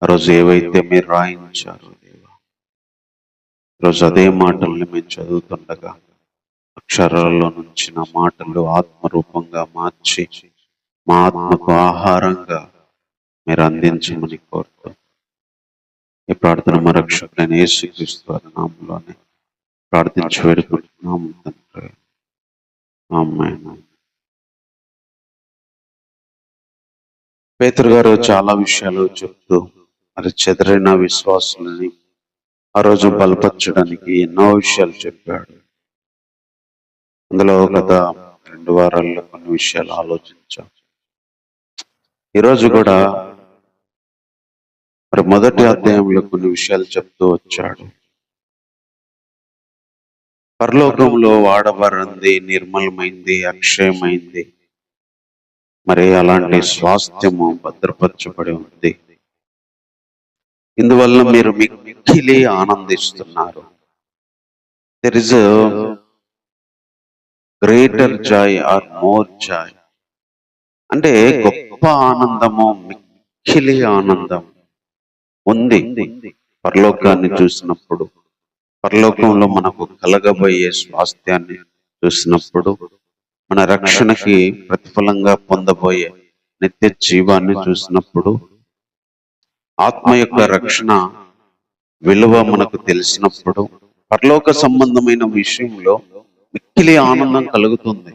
ఆ రోజు ఏవైతే మీరు రాయించారో దేవా, ఈరోజు అదే మాటల్ని మేము చదువుతుండగా అక్షరాల్లో నుంచి నా మాటలు ఆత్మరూపంగా మార్చి మా ఆత్మకు ఆహారంగా మీరు అందించమని కోరుతూ ఈ ప్రార్థన మా రక్షకుడైన యేసుక్రీస్తు వారి నామములోనే ప్రార్థించి వేడుకుంటున్నాము తండ్రి. ఆమేన్. పేతురు గారు చాలా విషయాలు చెప్తూ మరి చెదరైన విశ్వాసులని ఆ రోజు బలపరచడానికి ఎన్నో విషయాలు చెప్పాడు. అందులో గత 2 వారాల్లో కొన్ని విషయాలు ఆలోచించాం. ఈరోజు కూడా మరి మొదటి అధ్యాయంలో కొన్ని విషయాలు చెప్తూ వచ్చాడు. పరలోకంలో వాడబడింది, నిర్మలమైంది, అక్షయమైంది. మరి అలాంటి స్వాస్థ్యము భద్రపరచబడి ఉంది. ఇందువల్ల మీరు మిక్కిలి ఆనందిస్తున్నారు. There is greater joy or more joy. అంటే గొప్ప ఆనందము, మిక్కిలి ఆనందం ఉంది పరలోకాన్ని చూసినప్పుడు. పరలోకంలో మనకు కలగబోయే స్వాస్థ్యాన్ని చూసినప్పుడు, మన రక్షణకి ప్రతిఫలంగా పొందబోయే నిత్య జీవాన్ని చూసినప్పుడు, ఆత్మ యొక్క రక్షణ విలువ మనకు తెలిసినప్పుడు, పరలోక సంబంధమైన విషయంలో మిక్కిలి ఆనందం కలుగుతుంది.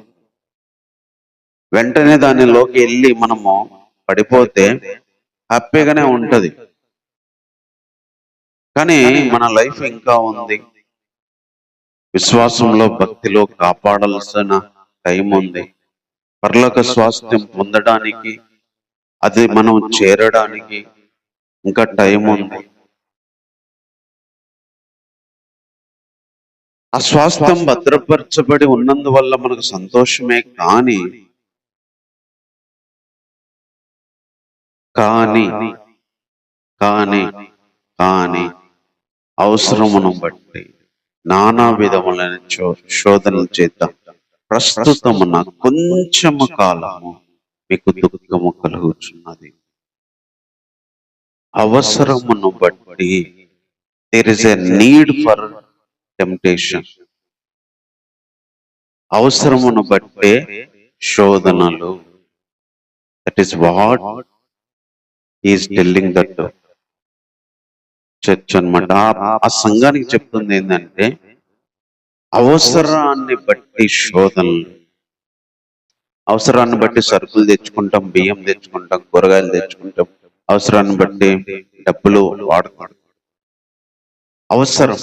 వెంటనే దానిలోకి వెళ్ళి మనము పడిపోతే హ్యాపీగానే ఉంటది. కానీ మన లైఫ్ ఇంకా ఉంది. విశ్వాసంలో, భక్తిలో కాపాడాల్సిన టైం ఉంది. పరలోక స్వాస్థ్యం పొందడానికి, అది మనం చేరడానికి ఇంకా టైం ఉంది. ఆ స్వాస్థ్యం భద్రపరచబడి ఉన్నందువల్ల మనకు సంతోషమే. కానీ కానీ కానీ కానీ అవసరమును బట్టి నానా విధములైన శోధనల చేత ప్రస్తుతమున కొంచెము కాలము మీకు దుఃఖము కలుగుచున్నది. అవసరమును బట్టి there is a need for temptation. అవసరమును బట్టే శోధనలు. That is what is telling that church అన్నమాట. ఆ సంఘానికి చెప్తుంది ఏంటంటే, అవసరాన్ని బట్టి శోధనలు. అవసరాన్ని బట్టి సరుకులు తెచ్చుకుంటాం, బియ్యం తెచ్చుకుంటాం, కూరగాయలు తెచ్చుకుంటాం. అవసరాన్ని బట్టి డబ్బులు వాడుతాం. అవసరం,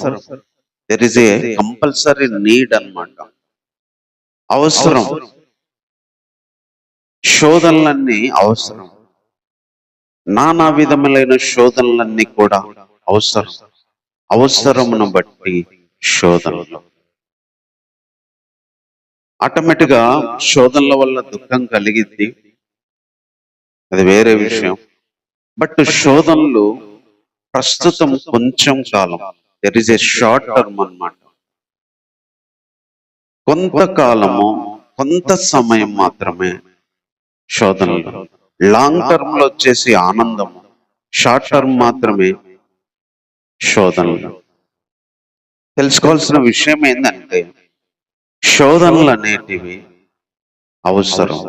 there is A compulsory need అన్నమాట. అవసరం. శోధనలన్నీ అవసరం. నానా విధములైన శోధనలన్నీ కూడా అవసరం. అవసరమును బట్టి శోధనలు. ఆటోమేటిక్ గా శోధనల వల్ల దుఃఖం కలిగిద్ది, అది వేరే విషయం. బట్ శోధనలు ప్రస్తుతం కొంచెం కాలం, there is a short term అన్నమాట. కొంతకాలము, కొంత సమయం మాత్రమే శోధనలు. లాంగ్ టర్మ్ లో వచ్చేసి ఆనందము, షార్ట్ టర్మ్ మాత్రమే శోధనలు. తెలుసుకోవాల్సిన విషయం ఏంటంటే, శోధనలు అనేటివి అవసరం.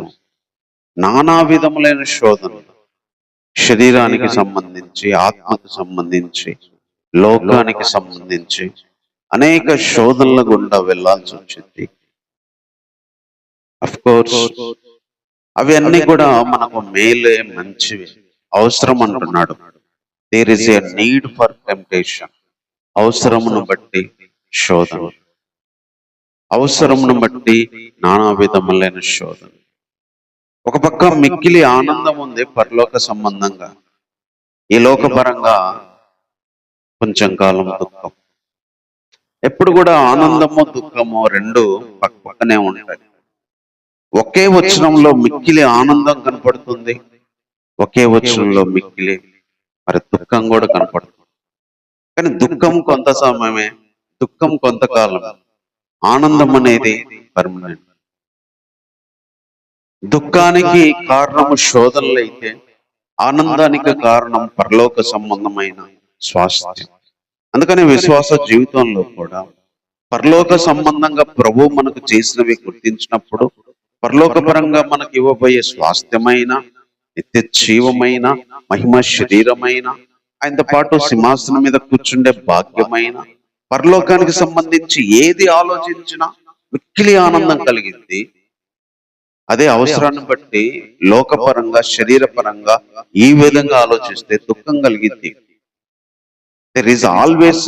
నానా విధములైన శోధనలు, శరీరానికి సంబంధించి, ఆత్మకు సంబంధించి, లోకానికి సంబంధించి అనేక శోధనల గుండా వెళ్లాల్సి వచ్చింది. అఫ్ కోర్స్ అవి అన్ని కూడా మనకు మేలే, మంచివి, అవసరం అంటున్నాడు. There is a need for temptation. అవసరమును బట్టి శోధన, అవసరమును బట్టి నానా విధములైన శోధన. ఒక పక్క మిక్కిలి ఆనందం ఉంది పరలోక సంబంధంగా, ఈ లోకపరంగా కొంచెం కాలం దుఃఖం. ఎప్పుడు కూడా ఆనందము, దుఃఖము రెండు పక్కనే ఉంటాయి. ఒకే వచనంలో మిక్కిలి ఆనందం కనపడుతుంది, ఒకే వచనంలో మిక్కిలి మరి దుఃఖం కూడా కనపడుతుంది. కానీ దుఃఖం కొంత సమయమే, దుఃఖం కొంతకాలం. ఆనందం అనేది పర్మనెంట్. దుఃఖానికి కారణము శోధనలు అయితే, ఆనందానికి కారణం పరలోక సంబంధమైన స్వాస్థ్యం. అందుకని విశ్వాస జీవితంలో కూడా పరలోక సంబంధంగా ప్రభు మనకు చేసినవి గుర్తించినప్పుడు, పరలోకపరంగా మనకు ఇవ్వబోయే స్వాస్థ్యమైన, నిత్య జీవమైన, మహిమ శరీరమైన, ఆయనతో పాటు సింహాసనం మీద కూర్చుండే భాగ్యమైన, పరలోకానికి సంబంధించి ఏది ఆలోచించినా మిక్కిలి ఆనందం కలిగింది. అదే అవసరాన్ని బట్టి లోకపరంగా, శరీరపరంగా ఈ విధంగా ఆలోచిస్తే దుఃఖం కలిగింది. దెర్ ఈస్ ఆల్వేస్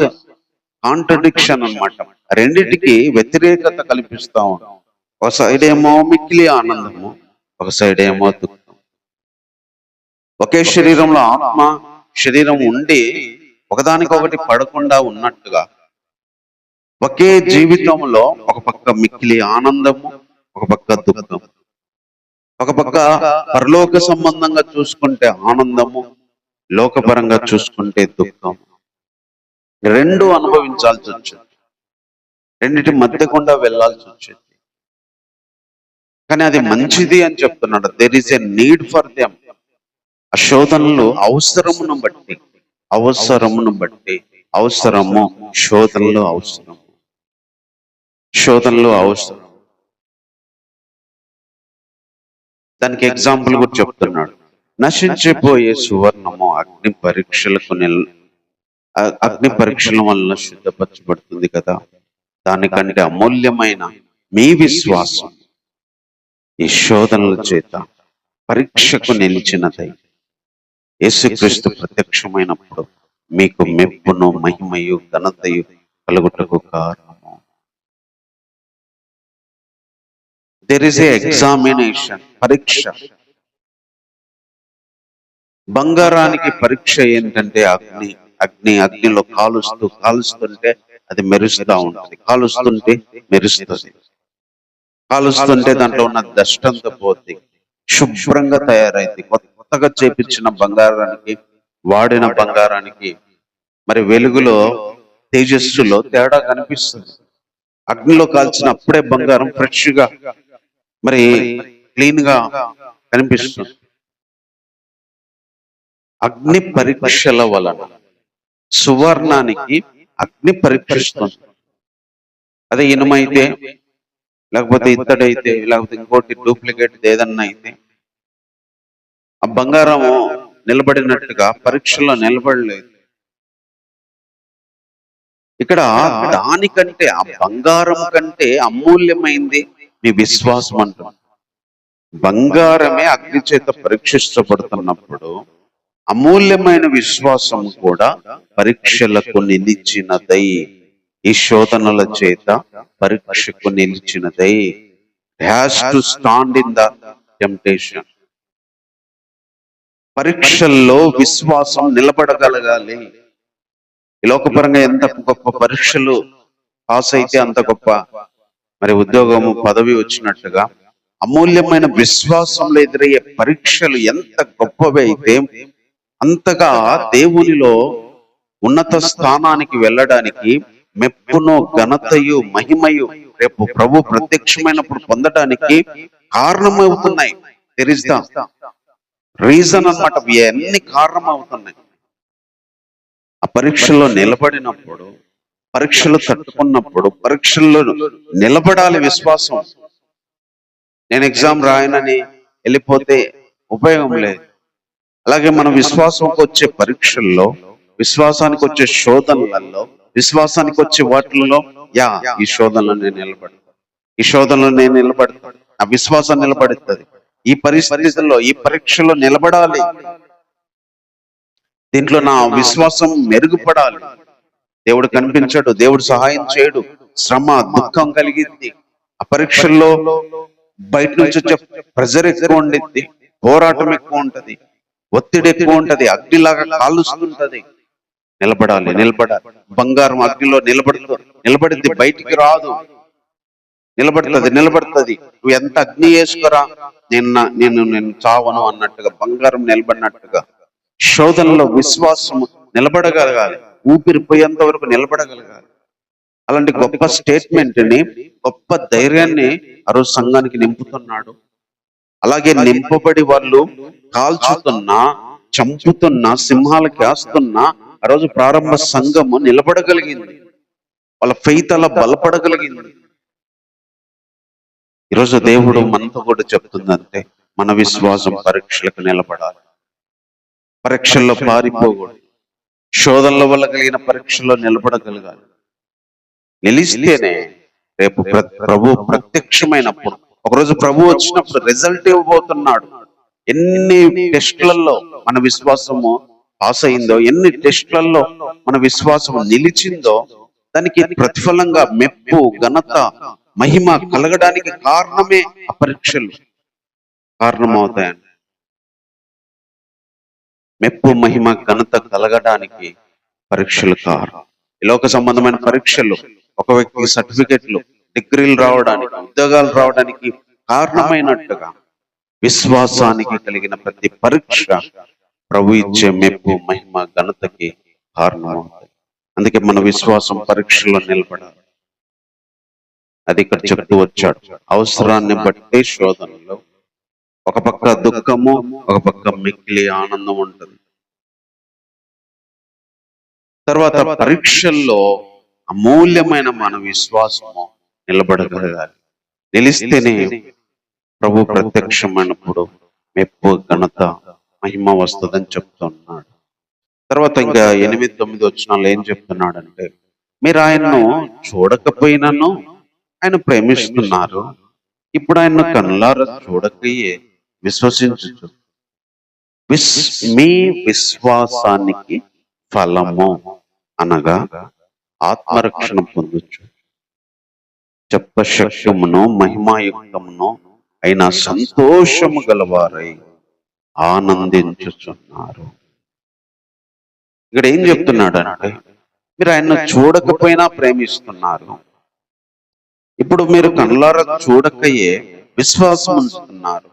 కాంట్రడిక్షన్ అన్నమాట. రెండిటికి వ్యతిరేకత కల్పిస్తా ఉన్నాం. ఒక సైడ్ ఏమో మిక్కిలి ఆనందము, ఒక సైడ్ ఏమో దుఃఖం. ఒకే శరీరంలో ఆత్మ శరీరం ఉండి ఒకదానికొకటి పడకుండా ఉన్నట్టుగా ఒకే జీవితంలో ఒక పక్క మిక్కిలి ఆనందము, ఒక పక్క దుఃఖం. ఒక పక్క పరలోక సంబంధంగా చూసుకుంటే ఆనందము, లోకపరంగా చూసుకుంటే దుఃఖం. రెండు అనుభవించాల్సి వచ్చింది. రెండిటి మధ్య గుండా వెళ్లాల్సి వచ్చింది. కానీ అది మంచిది అని చెప్తున్నాడు. There is a need for them. ఆ శోధనలు అవసరమును బట్టి, అవసరము, శోధనలు అవసరం. దానికి ఎగ్జాంపుల్ కూడా చెప్తున్నాడు. నశించిపోయే సువర్ణము అగ్ని పరీక్షల వలన శుద్ధపరచబడుతుంది కదా, దానికంటే అమూల్యమైన మీ విశ్వాసం ఈ శోధనల చేత పరీక్షకు నిలిచినదై యేసుక్రీస్తు ప్రత్యక్షమైనప్పుడు మీకు మెప్పును, మహిమయు, ఘనతయు కలుగుటకు కారణము. దెర్ ఇస్ ఏ ఎగ్జామినేషన్, పరీక్ష. బంగారానికి పరీక్ష ఏంటంటే అగ్నిలో కాలుస్తుంటే అది మెరుస్తూ ఉంటుంది, కాలుస్తుంటే దాంట్లో ఉన్న దష్టంతో పోతే శుభ్రంగా తయారైంది. కొత్తగా చేపించిన బంగారానికి, వాడిన బంగారానికి మరి వెలుగులో, తేజస్సులో తేడా కనిపిస్తుంది. అగ్నిలో కాల్చిన అప్పుడే బంగారం ఫ్రెష్ గా మరి క్లీన్ గా కనిపిస్తుంది. అగ్ని పరీక్షల వలన సువర్ణానికి అగ్ని పరీక్షిస్తుంది. అదే ఇనుమైతే, లేకపోతే ఇత్తడైతే, లేకపోతే ఇంకోటి డూప్లికేట్ ఏదన్నా అయితే ఆ బంగారము నిలబడినట్టుగా పరీక్షలో నిలబడలేదు. ఇక్కడ దానికంటే, ఆ బంగారం కంటే అమూల్యమైంది మీ విశ్వాసం అంటాం. బంగారమే అగ్ని చేత పరీక్షించబడుతున్నప్పుడు అమూల్యమైన విశ్వాసం కూడా పరీక్షలకు నిలిచినదై, ఈ శోధనల చేత పరీక్షకు నిలిచినదై. Has to stand in the temptation. పరీక్షల్లో విశ్వాసం నిలబడగలగాలి. ఈ లోకపరంగా ఎంత గొప్ప పరీక్షలు పాస్ అయితే అంత గొప్ప మరి ఉద్యోగము, పదవి వచ్చినట్టుగా అమూల్యమైన విశ్వాసంలో ఎదురయ్యే పరీక్షలు ఎంత గొప్పవి అయితే అంతగా దేవునిలో ఉన్నత స్థానానికి వెళ్ళడానికి, మెప్పును, ఘనతయు, మహిమయు రేపు ప్రభు ప్రత్యక్షమైనప్పుడు పొందడానికి కారణమవుతున్నాయి. దెర్ ఇస్ ద రీజన్ అన్నమాట. ఇవన్నీ కారణమవుతున్నాయి. ఆ పరీక్షలో నిలబడినప్పుడు, పరీక్షలు తట్టుకున్నప్పుడు, పరీక్షల్లో నిలబడాలి విశ్వాసం. నేను ఎగ్జామ్ రాయనని వెళ్ళిపోతే ఉపయోగం లేదు. అలాగే మన విశ్వాసంకి వచ్చే పరీక్షల్లో, విశ్వాసానికి వచ్చే శోధనలలో, విశ్వాసానికి వచ్చే వాటిల్లో ఈ శోధనలో నేను నిలబడతాను, నా విశ్వాసం నిలబడుతుంది. ఈ పరిస్థితుల్లో, ఈ పరీక్షలో నిలబడాలి. దీంట్లో నా విశ్వాసం మెరుగుపడాలి. దేవుడు కనిపించడు, దేవుడు సహాయం చేయడు, శ్రమ, దుఃఖం కలిగింది. ఆ పరీక్షల్లో బయట నుంచి వచ్చే ప్రెజర్ ఎక్కువ ఉండిద్ది, పోరాటం ఎక్కువ ఉంటది, ఒత్తిడి ఎక్కువ ఉంటది, అగ్నిలాగా కాలుస్తుంటది. నిలబడాలి. బంగారం అగ్నిలో నిలబడింది, బయటికి రాదు. నిలబడుతుంది. నువ్వు ఎంత అగ్ని వేసుకురా, నేను చావను అన్నట్టుగా, బంగారం నిలబడినట్టుగా శోధనలో విశ్వాసం నిలబడగలగాలి. ఊపిరిపోయేంత వరకు నిలబడగలగాలి. అలాంటి గొప్ప స్టేట్మెంట్ ని, గొప్ప ధైర్యాన్ని ఆ రోజు సంఘానికి నింపుతున్నాడు. అలాగే నింపబడి వాళ్ళు కాల్చుతున్నా, చంపుతున్నా, సింహాలకి వేస్తున్నా ఆ రోజు ప్రారంభ సంఘము నిలబడగలిగింది. వాళ్ళ ఫెయిత్ అలా బలపడగలిగింది. ఈరోజు దేవుడు మనతో కూడా చెప్తుందంటే మన విశ్వాసం పరీక్షలకు నిలబడాలి. పరీక్షల్లో పారిపోకూడదు. శోధనల వల్ల కలిగిన పరీక్షలో నిలబడగలగాలి. నిలిస్తేనే రేపు ప్రభు ప్రత్యక్షమైనప్పుడు, ఒకరోజు ప్రభు వచ్చినప్పుడు రిజల్ట్ ఇవ్వబోతున్నాడు. ఎన్ని టెస్ట్లలో మన విశ్వాసము పాస్ అయిందో, ఎన్ని టెస్ట్లలో మన విశ్వాసము నిలిచిందో, దానికి ప్రతిఫలంగా మెప్పు, ఘనత, మహిమ కలగడానికి కారణమే ఆ పరీక్షలు కారణమవుతాయండి. మెప్పు, మహిమ, ఘనత కలగడానికి పరీక్షలు కారణం. ఈ లోక సంబంధమైన పరీక్షలు ఒక వ్యక్తికి సర్టిఫికెట్లు, డిగ్రీలు రావడానికి, ఉద్యోగాలు రావడానికి కారణమైనట్టుగా విశ్వాసానికి కలిగిన ప్రతి పరీక్ష ప్రభు ఇచ్చే మెప్పు, మహిమ, ఘనతకి కారణమవుతాయి. అందుకే మన విశ్వాసం పరీక్షలో నిలబడాలి. అది ఇక్కడ చెప్తూ వచ్చాడు. అవసరాన్ని బట్టి శోధనలో ఒక పక్క దుఃఖము, ఒక పక్క మిక్కిలి ఆనందం ఉంటుంది. తర్వాత పరీక్షల్లో అమూల్యమైన మన విశ్వాసము నిలబడగలగాలి. నిలిస్తేనే ప్రభు ప్రత్యక్షమైనప్పుడు మెప్పు, ఘనత, మహిమ వస్తుందని చెప్తున్నాడు. తర్వాత ఇంకా 8, 9 వచనాలు ఏం చెప్తున్నాడంటే, మీరు ఆయన్ను చూడకపోయినను ఆయన ప్రేమిస్తున్నారు. ఇప్పుడు ఆయన కనులారా చూడకయే విశ్వసించు. మీ విశ్వాసానికి ఫలము అనగా ఆత్మరక్షణ పొందొచ్చు. చెప్పశక్యమును మహిమాయుక్తమును అయిన సంతోషము గలవారై ఆనందించుచున్నారు. ఇక్కడ ఏం చెప్తున్నాడంటే, మీరు ఆయన చూడకపోయినా ప్రేమిస్తున్నారు. ఇప్పుడు మీరు కళ్ళారా చూడకయే విశ్వాసం ఉంచుతున్నారు.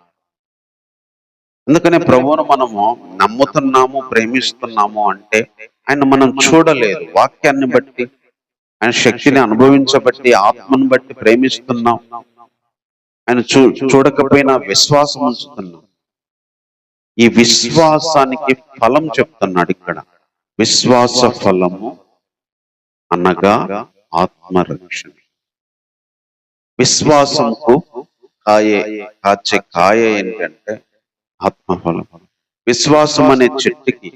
అందుకనే ప్రభువును మనము నమ్ముతున్నాము, ప్రేమిస్తున్నాము అంటే ఆయన మనం చూడలేదు. వాక్యాన్ని బట్టి, ఆయన శక్తిని అనుభవించబట్టి, ఆత్మను బట్టి ప్రేమిస్తున్నాం. ఆయన చూడకపోయినా విశ్వాసం ఉంచుతున్నాం. ఈ విశ్వాసానికి ఫలం చెప్తున్నాడు ఇక్కడ. విశ్వాస ఫలము అనగా ఆత్మరక్షణ. విశ్వాసంకు కాచే కాయ ఏంటంటే ఆత్మఫలం. విశ్వాసం అనే చెట్టుకి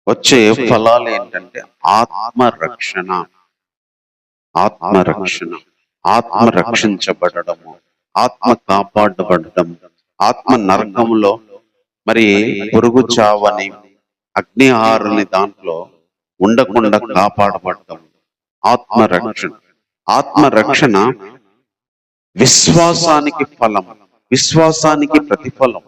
వచ్చే ఫలాలు ఏంటంటే ఆత్మరక్షణ. ఆత్మరక్షణ, ఆత్మ రక్షించబడము, ఆత్మ కాపాడబడడం, ఆత్మ నరకంలో మరి పురుగు చావని, అగ్ని ఆరుని దాంట్లో ఉండకుండా కాపాడబడడం ఆత్మరక్షణ. ఆత్మరక్షణ విశ్వాసానికి ఫలం, విశ్వాసానికి ప్రతిఫలం.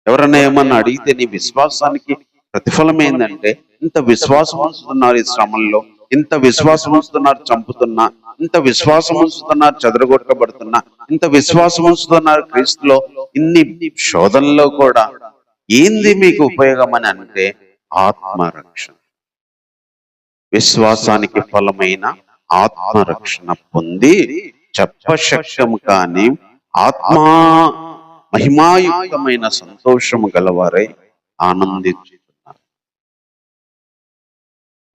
ఎవరన్నా ఏమన్నా అడిగితే నీ విశ్వాసానికి ప్రతిఫలం ఏంటంటే, ఇంత విశ్వాసం ఉంచుతున్నారు ఈ శ్రమల్లో, ఇంత విశ్వాసం ఉంచుతున్నారు చంపుతున్నా, ఇంత విశ్వాసం ఉంచుతున్నారు చెదరగొట్టబడుతున్నా, ఇంత విశ్వాసం ఉంచుతున్నారు క్రీస్తులో, ఇన్ని శోధనలో కూడా ఏంది మీకు ఉపయోగం అని అంటే ఆత్మరక్షణ. విశ్వాసానికి ఫలమైన ఆత్మరక్షణ పొంది చెప్పశక్యం కాని ఆత్మా మహిమాయుక్తమైన సంతోషము గలవారై ఆనందించుతున్నారు.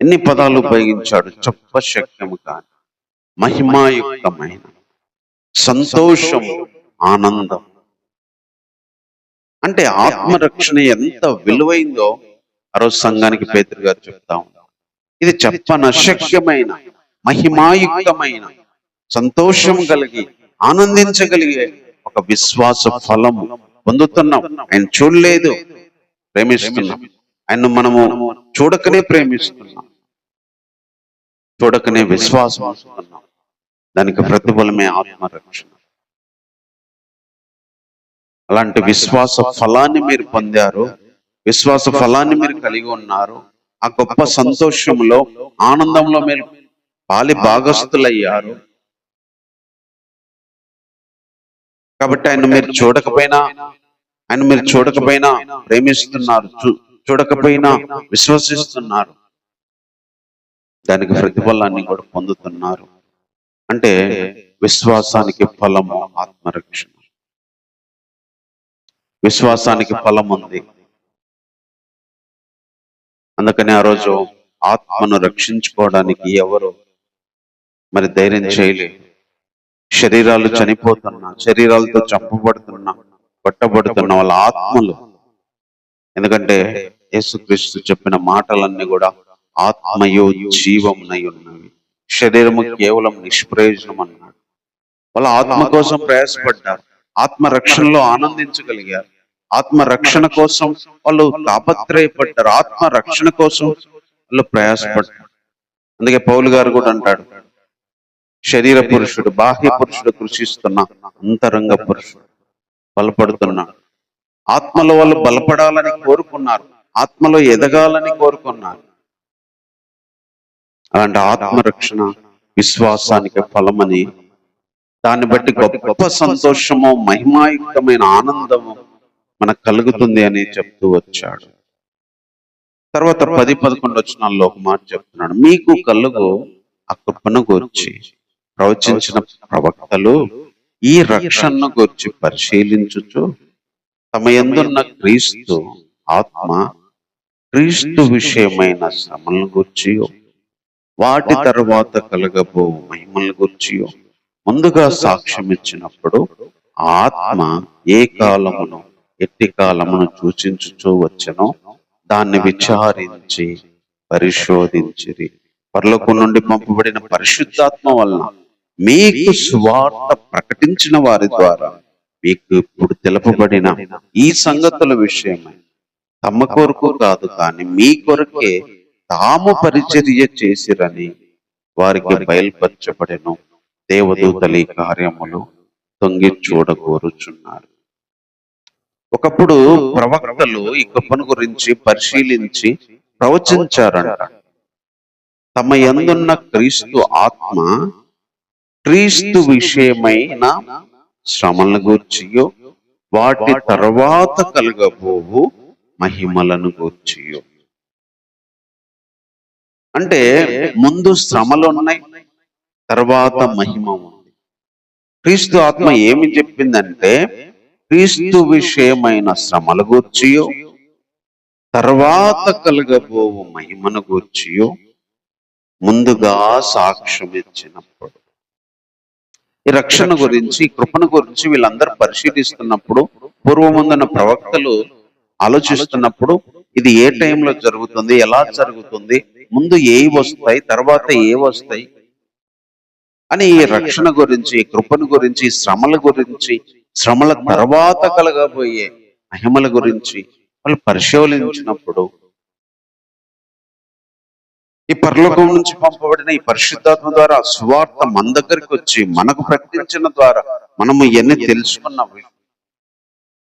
ఎన్ని పదాలు ఉపయోగించాడు? చెప్పశక్యము కాని, మహిమాయుక్తమైన, సంతోషం, ఆనందం. అంటే ఆత్మరక్షణ ఎంత విలువైందో ఆ రోజు సంఘానికి పేతురు గారు చెప్తా ఉన్నారు. ఇది చెప్పనశక్యమైన, మహిమాయుక్తమైన, సంతోషం కలిగి ఆనందించగలిగే ఒక విశ్వాస ఫలము పొందుతున్నాం. ఆయన చూడలేదు, ప్రేమిస్తున్నాం. ఆయన మనము చూడకనే ప్రేమిస్తున్నాం, చూడకనే విశ్వాసం వస్తున్నాం. దానికి ప్రతిఫలమే ఆత్మరక్షణ. అలాంటి విశ్వాస ఫలాన్ని మీరు పొందారు, విశ్వాస ఫలాన్ని మీరు కలిగి ఉన్నారు. ఆ గొప్ప సంతోషంలో, ఆనందంలో మీరు పాలి భాగస్థులయ్యారు. కాబట్టి ఆయన మీరు చూడకపోయినా ప్రేమిస్తున్నారు, చూడకపోయినా విశ్వసిస్తున్నారు. దానికి ప్రతిఫలాన్ని కూడా పొందుతున్నారు. అంటే విశ్వాసానికి ఫలము ఆత్మరక్షణ. విశ్వాసానికి ఫలం ఉంది. అందుకని ఆ రోజు ఆత్మను రక్షించుకోవడానికి ఎవరు మరి ధైర్యం చేయలేదు. శరీరాలు చనిపోతున్నా, శరీరాలతో చంపబడుతున్నా, కొట్టబడుతున్న వాళ్ళ ఆత్మలు, ఎందుకంటే యేసుక్రీస్తు చెప్పిన మాటలన్నీ కూడా ఆత్మయో జీవమునై ఉన్నవి, శరీరము కేవలం నిష్ప్రయోజనం అన్నాడు. వాళ్ళ ఆత్మ కోసం ప్రయాసపడ్డారు, ఆత్మ రక్షణలో ఆనందించగలిగారు, ఆత్మ రక్షణ కోసం వాళ్ళు తాపత్రయపడ్డారు, ఆత్మ రక్షణ కోసం వాళ్ళు ప్రయాసపడ్డారు. అందుకే పౌలు గారు కూడా అంటాడు, శరీర పురుషుడు బాహ్య పురుషుడు కృషిస్తున్న అంతరంగ పురుషుడు బలపడుతున్నాడు. ఆత్మలో వాళ్ళు బలపడాలని కోరుకున్నారు, ఆత్మలో ఎదగాలని కోరుకున్నారు. అలాంటి ఆత్మరక్షణ విశ్వాసానికి ఫలమని, దాన్ని బట్టి గొప్ప సంతోషము, మహిమాయుక్తమైన ఆనందము మనకు కలుగుతుంది అని చెప్తూ వచ్చాడు. తర్వాత 10-11 వచనాల్లో ఒక మాట చెప్తున్నాడు. మీకు కలుగు ఆ కృపను గూర్చి ప్రవచించిన ప్రవక్తలు ఈ రక్షణను గూర్చి పరిశీలించుచు తమ యందున్న క్రీస్తు ఆత్మ, క్రీస్తు విషయమైన శ్రమలను గూర్చి, వాటి తర్వాత కలగబో మహిమలను గూర్చి ముందుగా సాక్ష్యం ఇచ్చినప్పుడు ఆత్మ ఏ కాలమును ఎట్టి కాలమును సూచించుచూ వచ్చెనో దాన్ని విచారించి పరిశోధించిరి. పరలోకం నుండి పంపబడిన పరిశుద్ధాత్మ వలన మీకు సువార్త ప్రకటించిన వారి ద్వారా మీకు ఇప్పుడు తెలుపబడిన ఈ సంగతుల విషయమై తమ కొరకు కాదు కానీ మీ కొరకే తాము పరిచర్య చేసిరని వారికి బయలుపరచబడెను. దేవదూతలు ఈ కార్యములు తొంగి చూడగోరుచున్నారు. ఒకప్పుడు ప్రవక్తలు ఈ కృపను గురించి పరిశీలించి ప్రవచించారంట. తమ యందున్న క్రీస్తు ఆత్మ, క్రీస్తు విషయమైన శ్రమలను గూర్చియో వాటి తర్వాత కలగబోవు మహిమలను గూర్చియో. అంటే ముందు శ్రమలు ఉన్నాయి, తర్వాత మహిమ ఉంది. క్రీస్తు ఆత్మ ఏమి చెప్పిందంటే క్రీస్తు విషయమైన శ్రమల గూర్చియో తర్వాత కలగబోవు మహిమను గూర్చియో ముందుగా సాక్ష్యం ఇచ్చినప్పుడు, ఈ రక్షణ గురించి, కృపణ గురించి వీళ్ళందరూ పరిశీలిస్తున్నప్పుడు, పూర్వముందున్న ప్రవక్తలు ఆలోచిస్తున్నప్పుడు ఇది ఏ టైంలో జరుగుతుంది, ఎలా జరుగుతుంది, ముందు ఏ వస్తాయి, తర్వాత ఏ వస్తాయి అని ఈ రక్షణ గురించి, కృపను గురించి, శ్రమల గురించి, శ్రమల తర్వాత కలగబోయే మహిమల గురించి వాళ్ళు పరిశోధించినప్పుడు ఈ పరలోకం నుంచి పంపబడిన ఈ పరిశుద్ధాత్మ ద్వారా సువార్త మన దగ్గరికి వచ్చి మనకు ప్రకటించిన ద్వారా మనము ఎన్ని తెలుసుకున్నాము.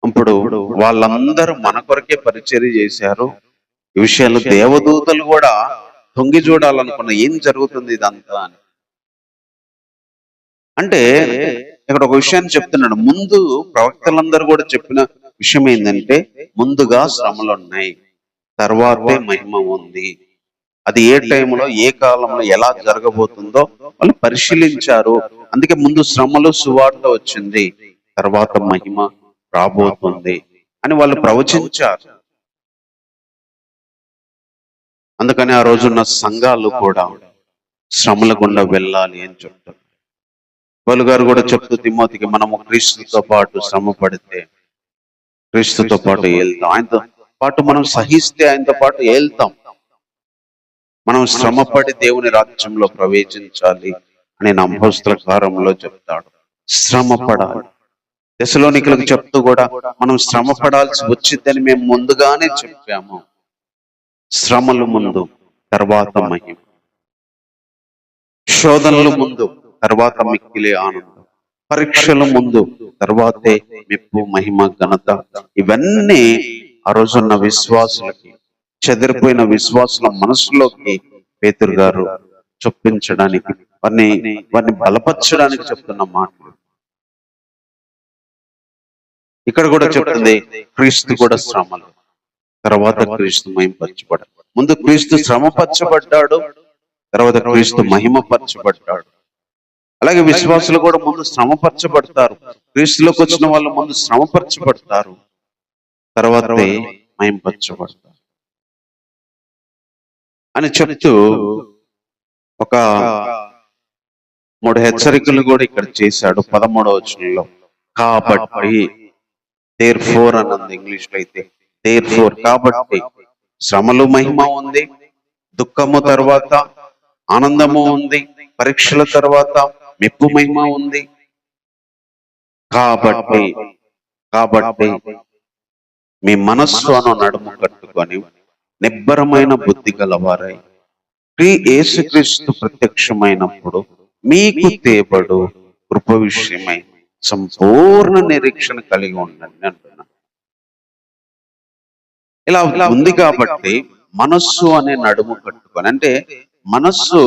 ఇప్పుడు వాళ్ళందరూ మన కొరకే పరిచర్య చేశారు. ఈ విషయాలు దేవదూతలు కూడా తొంగి చూడాలనుకున్న ఏం జరుగుతుంది ఇదంతా అని. అంటే ఇక్కడ ఒక విషయాన్ని చెప్తున్నాడు. ముందు ప్రవక్తలందరూ కూడా చెప్పిన విషయం ఏంటంటే ముందుగా శ్రమలు ఉన్నాయి, తర్వాతే మహిమ ఉంది. అది ఏ టైంలో, ఏ కాలంలో, ఎలా జరగబోతుందో వాళ్ళు పరిశీలించారు. అందుకే ముందు శ్రమలు, సువార్త వచ్చింది, తర్వాత మహిమ రాబోతుంది అని వాళ్ళు ప్రవచించారు. అందుకని ఆ రోజున్న సంఘాలు కూడా శ్రమల గుండా వెళ్ళాలి అని చెప్తారు. పౌలు గారు కూడా చెప్తూ తిమోతికి, మనము క్రీస్తుతో పాటు శ్రమ పడితే క్రీస్తుతో పాటు వెళ్తాం, ఆయనతో పాటు మనం సహిస్తే ఆయనతో పాటు వెళ్తాం. మనం శ్రమపడి దేవుని రాజ్యంలో ప్రవేశించాలి అని అపోస్తల కార్యంలో చెప్తాడు. శ్రమ పడాలి. తెస్సలోనికలకు చెప్తూ కూడా మనం శ్రమ పడాల్సి వచ్చిందని మేము ముందుగానే చెప్పాము. శ్రమలు ముందు, తర్వాత మహిమ. శోధనలు ముందు, తర్వాత మిక్కిలే ఆనందం. పరీక్షల ముందు, తర్వాతే మెప్పు, మహిమ, ఘనత. ఇవన్నీ ఆ రోజున్న విశ్వాసులకి, చెదిరిపోయిన విశ్వాసుల మనసులోకి పేతురు గారు చొప్పించడానికి, వారిని బలపరచడానికి చెప్తున్న మాటలు. ఇక్కడ కూడా చెప్తుంది క్రీస్తు కూడా శ్రమలు, తర్వాత క్రీస్తు మహిమపరచబడ్డాడు. ముందు క్రీస్తు శ్రమపరచబడ్డాడు, తర్వాత క్రీస్తు మహిమపరచబడ్డాడు. అలాగే విశ్వాసులు కూడా ముందు శ్రమపరచబడతారు. క్రీస్తులోకి వచ్చిన వాళ్ళు ముందు శ్రమపరచబడతారు, తర్వాతే మహిమపరచబడతారు అని చెప్తూ ఒక 3 హెచ్చరికలు కూడా ఇక్కడ చేశాడు 13వ వచనంలో. కాబట్టి, therefore అన్నది ఇంగ్లీష్ లో అయితే therefore, కాబట్టి శ్రమలు మహిమ ఉంది, దుఃఖము తర్వాత ఆనందము ఉంది, పరీక్షల తర్వాత మెప్పు మహిమ ఉంది. కాబట్టి మీ మనస్సు అను నడుము కట్టుకొని నిబ్బరమైన బుద్ధి గలవారై యేసుక్రీస్తు ప్రత్యక్షమైనప్పుడు మీకు తేబడు కృప విషయమై సంపూర్ణ నిరీక్షణ కలిగి ఉండండి అంటున్నా. ఇలా ఉంది కాబట్టి మనస్సు అనే నడుము కట్టుకొని, అంటే మనస్సు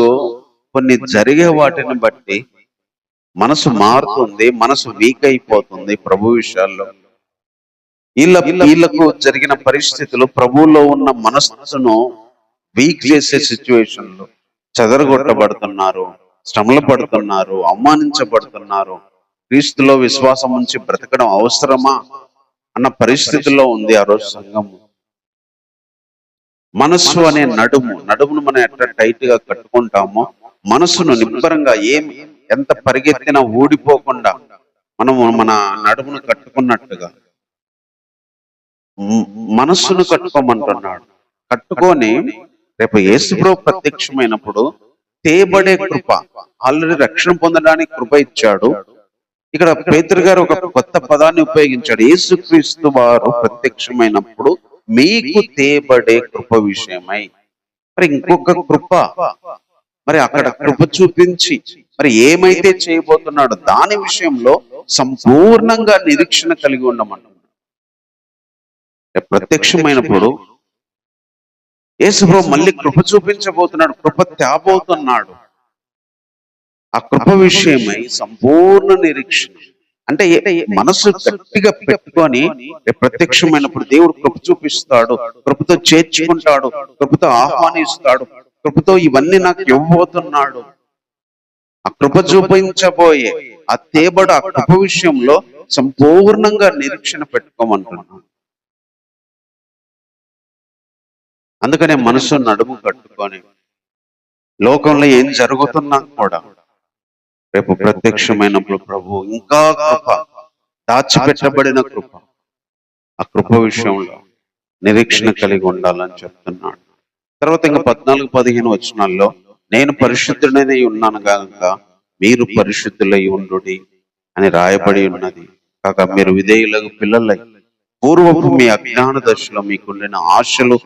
కొన్ని జరిగే వాటిని బట్టి మనసు మారుతుంది, మనసు వీక్ అయిపోతుంది ప్రభు విషయాల్లో. వీళ్ళకు జరిగిన పరిస్థితులు ప్రభువులో ఉన్న మనస్సును వీక్ చేసే సిచ్యువేషన్లు. చెదరగొట్టబడుతున్నారు, శ్రమలు పడుతున్నారు, అవమానించబడుతున్నారు. క్రీస్తులో విశ్వాసం ఉంచి బ్రతకడం అవసరమా అన్న పరిస్థితుల్లో ఉంది ఆ రోజు సంఘము. మనస్సు అనే నడుమును మనం ఎట్లా టైట్ గా కట్టుకుంటామో, మనసును నిబ్బరంగా ఎంత పరిగెత్తినా ఊడిపోకుండా మనము మన నడుమును కట్టుకున్నట్టుగా మనస్సును కట్టుకోమంటున్నాడు. కట్టుకొని రేపు యేసుప్రభు ప్రత్యక్షమైనప్పుడు తేబడే కృప, ఆల్రెడీ రక్షణ పొందడానికి కృప ఇచ్చాడు. ఇక్కడ పేతురు గారు ఒక కొత్త పదాన్ని ఉపయోగించాడు. యేసుక్రీస్తు వారు ప్రత్యక్షమైనప్పుడు మీకు తేబడే కృప విషయమై. మరి ఇంకొక కృప, మరి అక్కడ కృప చూపించి మరి ఏమైతే చేయబోతున్నాడో దాని విషయంలో సంపూర్ణంగా నిరీక్షణ కలిగి ఉండమన్నాడు. ప్రత్యక్షమైనప్పుడు యేసుప్రభు మళ్ళీ కృప చూపించబోతున్నాడు, కృప తేబోతున్నాడు. ఆ కృప విషయమై సంపూర్ణ నిరీక్షణ అంటే మనసు గట్టిగా పెట్టుకొని ప్రత్యక్షమైనప్పుడు దేవుడు కృప చూపిస్తాడు, కృపతో చేర్చుకుంటాడు, కృపతో ఆహ్వానిస్తాడు, కృపతో ఇవన్నీ నాకు ఇవ్వబోతున్నాడు. ఆ కృప చూపించబోయే ఆ తేబడు ఆ కృప విషయంలో సంపూర్ణంగా నిరీక్షణ పెట్టుకోమంటున్నాడు. అందుకనే మనసు నడుము కట్టుకొని లోకంలో ఏం జరుగుతున్నా కూడా రేపు ప్రత్యక్షమైనప్పుడు ప్రభు ఇంకా కృప, దాచిపెట్టబడిన కృప, ఆ కృప విషయంలో నిరీక్షణ కలిగి ఉండాలని చెప్తున్నాడు. తర్వాత ఇంకా 14-15 వచనాల్లో నేను పరిశుద్ధుడనే ఉన్నాను కనుక మీరు పరిశుద్ధులై ఉండుడి అని రాయబడి ఉన్నది. కాక మీరు విధేయులకు పిల్లలై పూర్వపు మీ అజ్ఞాన దశలో మీకుండిన ఆశలు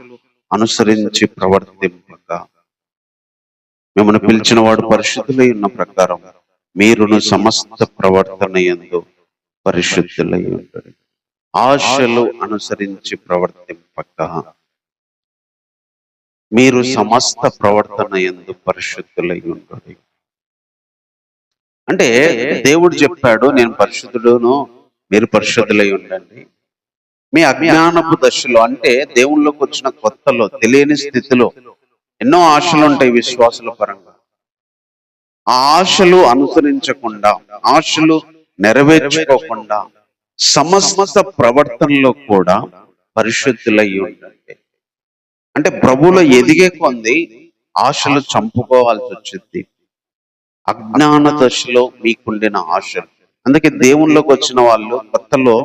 అనుసరించి ప్రవర్తింపక మిమ్మల్ని పిలిచిన వాడు పరిశుద్ధులై ఉన్న ప్రకారం మీరును సమస్త ప్రవర్తన యందు పరిశుద్ధులై ఉంటారు. ఆశలు అనుసరించి ప్రవర్తింపక మీరు సమస్త ప్రవర్తన యందు పరిశుద్ధులై ఉంటారు. అంటే దేవుడు చెప్పాడు, నేను పరిశుద్ధుడును, మీరు పరిశుద్ధులై ఉండండి. మీ అజ్ఞానపు దశలో అంటే దేవుళ్ళలోకి వచ్చిన కొత్తలో తెలియని స్థితిలో ఎన్నో ఆశలు ఉంటాయి విశ్వాసుల పరంగా. ఆ ఆశలు అనుసరించకుండా, ఆశలు నెరవేర్చుకోకుండా సమస్త ప్రవర్తనలో కూడా పరిశుద్ధులై ఉండండి. అంటే ప్రభువులో ఎదిగే కొంది ఆశలు చంపుకోవాల్సి వచ్చింది. అజ్ఞాన దశలో మీకుండిన ఆశలు. అందుకే దేవుళ్ళలోకి వచ్చిన వాళ్ళు కొత్తలో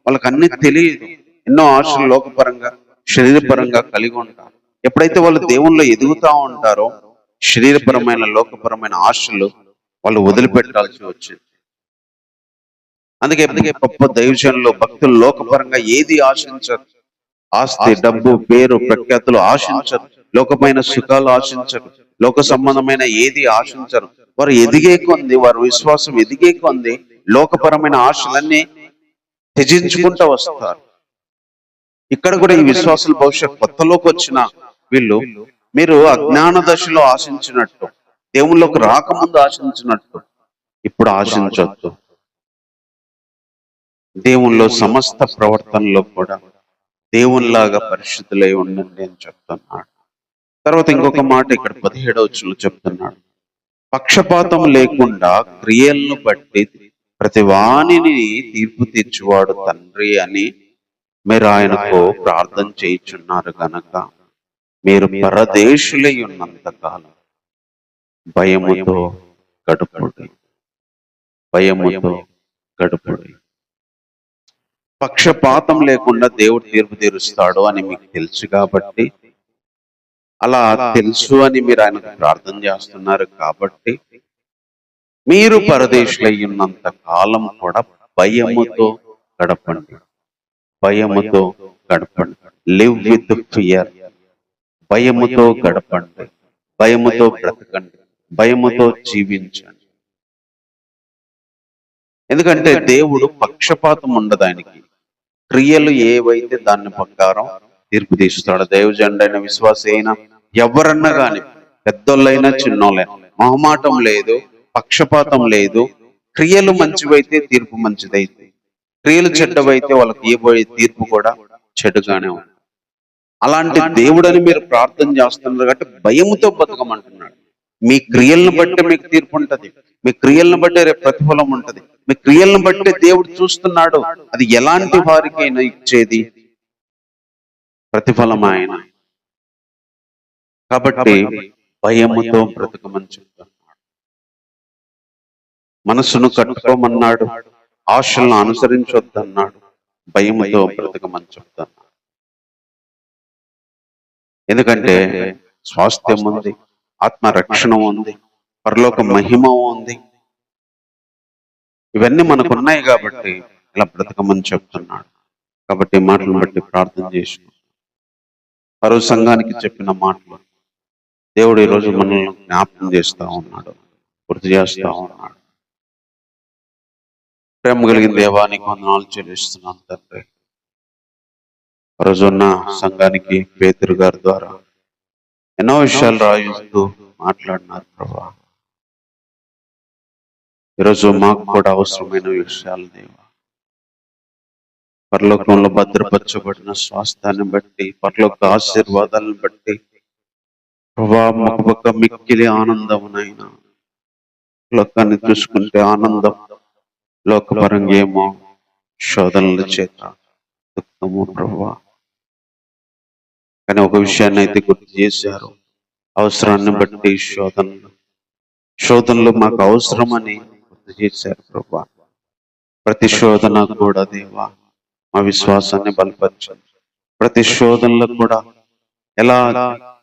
వాళ్ళకి అన్ని తెలియదు, ఎన్నో ఆశలు లోకపరంగా శరీరపరంగా కలిగి ఉంటారు. ఎప్పుడైతే వాళ్ళు దేవుళ్ళలో ఎదుగుతా ఉంటారో శరీరపరమైన లోకపరమైన ఆశలు వాళ్ళు వదిలిపెట్టాల్సి వచ్చింది. అందుకే గొప్ప దైవజనులు భక్తులు లోకపరంగా ఏది ఆశించరు. ఆస్తి, డబ్బు, పేరు, ప్రఖ్యాతులు ఆశించరు. లోకమైన సుఖాలు ఆశించరు. లోక సంబంధమైన ఏది ఆశించరు. వారు ఎదిగే కొంది, వారి విశ్వాసం ఎదిగే కొంది లోకపరమైన ఆశలన్నీ త్యజించుకుంటూ వస్తారు. ఇక్కడ కూడా ఈ విశ్వాసుల భవిష్యత్ కొత్తలోకి వచ్చిన వీళ్ళు మీరు అజ్ఞాన దశలో ఆశించినట్టు, దేవుళ్ళలోకి రాకముందు ఆశించినట్టు ఇప్పుడు ఆశించొద్దు. దేవుళ్ళలో సమస్త ప్రవర్తనలో కూడా దేవునిలాగా పరిశుద్ధులై ఉండండి అని చెప్తున్నాడు. తర్వాత ఇంకొక మాట ఇక్కడ 17వ వచనంలో చెప్తున్నాడు, పక్షపాతం లేకుండా క్రియలను బట్టి ప్రతి వాణిని తీర్పు తీర్చువాడు తండ్రి అని మీరు ఆయనకు ప్రార్థన చేయుచున్నారు గనక మీరు పరదేశులై ఉన్నంత కాలం భయముతో గడుపుడి, భయముతో గడుపుడి. పక్షపాతం లేకుండా దేవుడు తీర్పు తీరుస్తాడు అని మీకు తెలుసు కాబట్టి, అలా తెలుసు అని మీరు ఆయనకు ప్రార్థన చేస్తున్నారు కాబట్టి మీరు పరదేశులై ఉన్నంత కాలం కూడా భయముతో గడపండి, భయముతో గడపండి. Live with fear. భయముతో గడపండి, భయముతో బ్రతకండి, భయముతో జీవించండి. ఎందుకంటే దేవుడు పక్షపాతం ఉండదు ఆయనకి. క్రియలు ఏవైతే దాని ప్రకారం తీర్పు తీస్తాడు. దైవజనుడైన విశ్వాసి అయినా ఎవరన్నా కానీ, పెద్దోళ్ళైనా చిన్నోళ్ళైనా మొహమాటం లేదు, పక్షపాతం లేదు. క్రియలు మంచివైతే తీర్పు మంచిదైతే, క్రియలు చెడ్డవైతే వాళ్ళకి ఇవ్వబోయే తీర్పు కూడా చెడుగానే ఉంది. అలాంటి దేవుడని మీరు ప్రార్థన చేస్తున్నారు కాబట్టి భయముతో బతకమంటున్నాడు. మీ క్రియలను బట్టి మీకు తీర్పు ఉంటది, మీ క్రియలను బట్టి రేపు ప్రతిఫలం ఉంటది, మీ క్రియలను బట్టి దేవుడు చూస్తున్నాడు. అది ఎలాంటి వారికైనా ఇచ్చేది ప్రతిఫలం ఆయన. కాబట్టి భయముతో బ్రతకమని చెప్తున్నాడు. మనసును కట్టుకోమన్నాడు, ఆశలను అనుసరించొద్దన్నాడు, భయముతో బ్రతకమని చెప్తున్నాడు. ఎందుకంటే స్వాస్థ్యం ఉంది, ఆత్మరక్షణ ఉంది, పరలోక మహిమ ఉంది. ఇవన్నీ మనకున్నాయి కాబట్టి ఇలా బ్రతకమని చెప్తున్నాడు. కాబట్టి మాటలను బట్టి ప్రార్థన చేసుకుంటాం. పరో సంఘానికి చెప్పిన మాటలు దేవుడు ఈరోజు మనల్ని జ్ఞాపకం చేస్తా ఉన్నాడు, గుర్తు చేస్తా ఉన్నాడు. ప్రేమ కలిగిన దేవానికి వందనాలు చెల్లిస్తున్నాను తండ్రి. రోజున్న సంఘానికి పేతురు గారి ద్వారా ఎన్నో విషయాలు రాయిస్తూ మాట్లాడినారు ప్రభా. ఈరోజు మాకు కూడా అవసరమైన విషయాలు దేవా, పరలోకంలో భద్రపరచబడిన స్వాస్థాన్ని బట్టి, పరలోక ఆశీర్వాదాలను బట్టి ప్రభా మాకు ఒక మిక్కిలి ఆనందమునైనా. లోకాన్ని చూసుకుంటే ఆనందం, లోకపరంగా ఏమో శోధనల చేత దుఃఖము ప్రభా. కానీ ఒక విషయాన్ని అయితే గుర్తు చేశారు, అవసరాన్ని బట్టి శోధనలు మాకు అవసరమని గుర్తు చేశారు ప్రభా. ప్రతి శోధన కూడా దేవా మా విశ్వాసాన్ని బలపరిచింది, ప్రతి శోధనలో కూడా ఎలా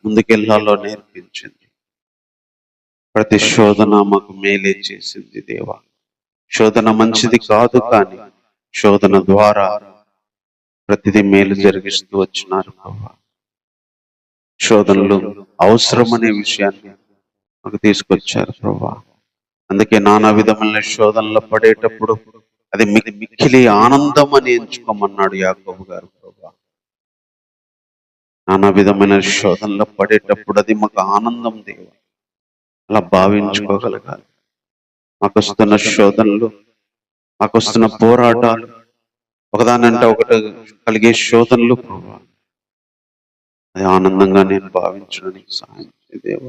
ముందుకెళ్లాలో నేర్పించింది. ప్రతి శోధన మాకు మేలే చేసింది దేవా. శోధన మంచిది కాదు, కానీ శోధన ద్వారా ప్రతిదీ మేలు జరిగిస్తూ వచ్చినారు ప్రభా. శోధనలు అవసరమనే విషయాన్ని మాకు తీసుకొచ్చారు ప్రభా. అందుకే నానా విధమైన శోధనలు పడేటప్పుడు అది మిక్కిలి ఆనందం అని ఎంచుకోమన్నాడు యాకోబు గారు ప్రభా. నానా విధమైన శోధనలు పడేటప్పుడు అది మాకు ఆనందం దేవ, అలా భావించుకోగలగాలి. మాకు వస్తున్న శోధనలు, మాకు వస్తున్న పోరాటాలు, ఒకదానంటే ఒకటి కలిగే శోధనలు ప్రభా, అది ఆనందంగా నేను భావించడానికి సహాయం దేవ.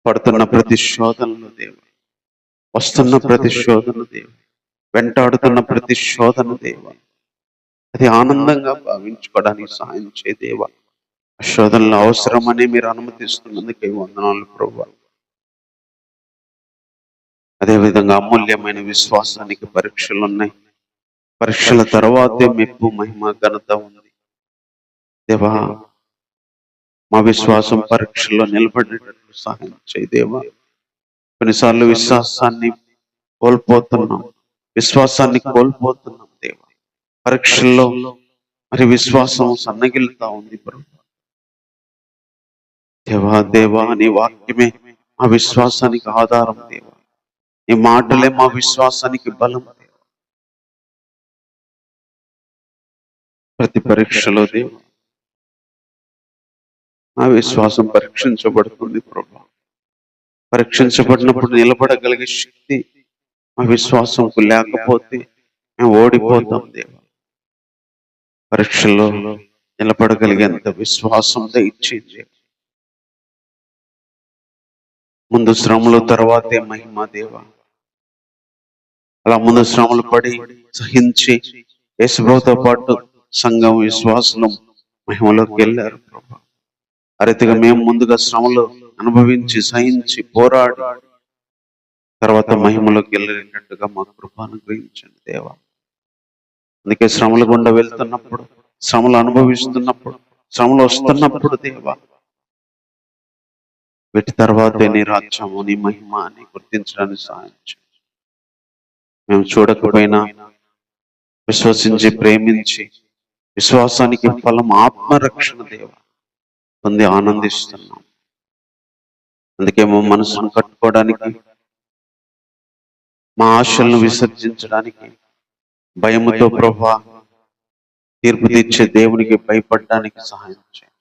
పడుతున్న ప్రతి శోధనలు దేవ, వస్తున్న ప్రతి శోధన దేవ, వెంటాడుతున్న ప్రతి శోధన దేవ, అది ఆనందంగా భావించుకోవడానికి సహాయం చేయదేవా. ఆ శోధనలు అవసరమని మీరు అనుమతిస్తున్నందుకే వందనాలు ప్రభు. అదేవిధంగా అమూల్యమైన విశ్వాసానికి పరీక్షలు ఉన్నాయి. పరీక్షల తర్వాతే మెప్పు, మహిమ, ఘనత ఉంది దేవా. మా విశ్వాసం పరీక్షల్లో నిలబడేటట్టు సహాయం చేయదేవా. కొన్నిసార్లు విశ్వాసాన్ని కోల్పోతున్నాం దేవా. పరీక్షల్లో మరి విశ్వాసం సన్నగిలుతా ఉంది ప్రభు. దేవా నీ వాక్యమే మా విశ్వాసానికి ఆధారం దేవా. నీ మాటలే మా విశ్వాసానికి బలం దేవా. ప్రతి పరీక్షలో దేవా మా విశ్వాసం పరీక్షించబడుతుంది ప్రభు. పరీక్షించబడినప్పుడు నిలబడగలిగే శక్తి మా విశ్వాసంకు లేకపోతే మేము ఓడిపోతాం దేవా. పరీక్షల్లో నిలబడగలిగేంత విశ్వాసం ఇచ్చింది. ముందు శ్రమలు తర్వాతే మహిమ దేవా. అలా ముందు శ్రమలు పడి సహించి యేసుతో పాటు సంఘం విశ్వాసం మహిమలోకి వెళ్ళారు ప్రభా. ఆ రీతిగా మేము ముందుగా శ్రమలు అనుభవించి సహించి పోరాడి తర్వాత మహిమలోకి వెళ్ళేటట్టుగా మా కృపను గ్రహించండి దేవా. అందుకే శ్రమలు గుండా వెళ్తున్నప్పుడు, శ్రమలు అనుభవిస్తున్నప్పుడు, శ్రమలు వస్తున్నప్పుడు దేవా, వీటి తర్వాతే నీ రాజ్యము, నీ మహిమ అని గుర్తించడానికి సహాయం చేయండి. మేము చూడకపోయినా విశ్వసించి ప్రేమించి విశ్వాసానికి ఫలం ఆత్మరక్షణ దేవా పొంది ఆనందిస్తున్నాం. అందుకే మా మనసును కట్టుకోవడానికి, మా ఆశలను విసర్జించడానికి, భయముతో ప్రభా తీర్పు తీర్చే దేవునికి భయపడడానికి సహాయం చేయండి.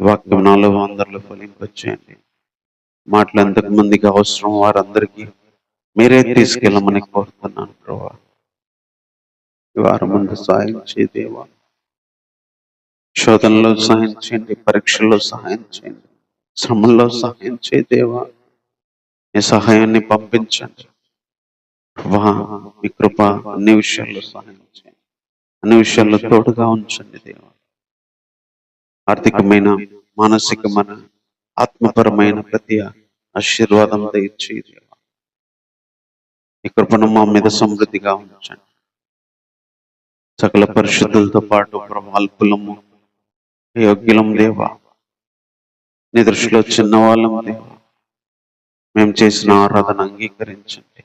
వాక్యం నాలో అందరిలో ఫలింపచేయండి. మాటలు ఎంతకు మందికి అవసరం వారందరికీ మీరే తీసుకెళ్ళమని కోరుతున్నాను ప్రభా. ఈ వారం ముందు సహాయం చేయ దేవా. శోధనలో సహాయం చేయండి, పరీక్షల్లో సహాయం చేయండి, శ్రమల్లో సహాయం చేయ దేవా. మీ సహాయాన్ని పంపించండి ప్రభా. మీ కృప అన్ని విషయాల్లో సహాయం చేయండి, అన్ని విషయాల్లో తోడుగా ఉంచండి దేవా. ఆర్థికమైన, మానసికమైన, ఆత్మపరమైన ప్రతి ఆశీర్వాదం దయచేయి దేవా. ఈ కృపను మా మీద సమృద్ధిగా ఉంచండి. సకల పరిశుద్ధులతో పాటు ప్రభా అల్పులము, యోగ్యులం దేవా. నీ దృష్టిలో చిన్నవాళ్ళం దేవా. మేము చేసిన ఆరాధన అంగీకరించండి.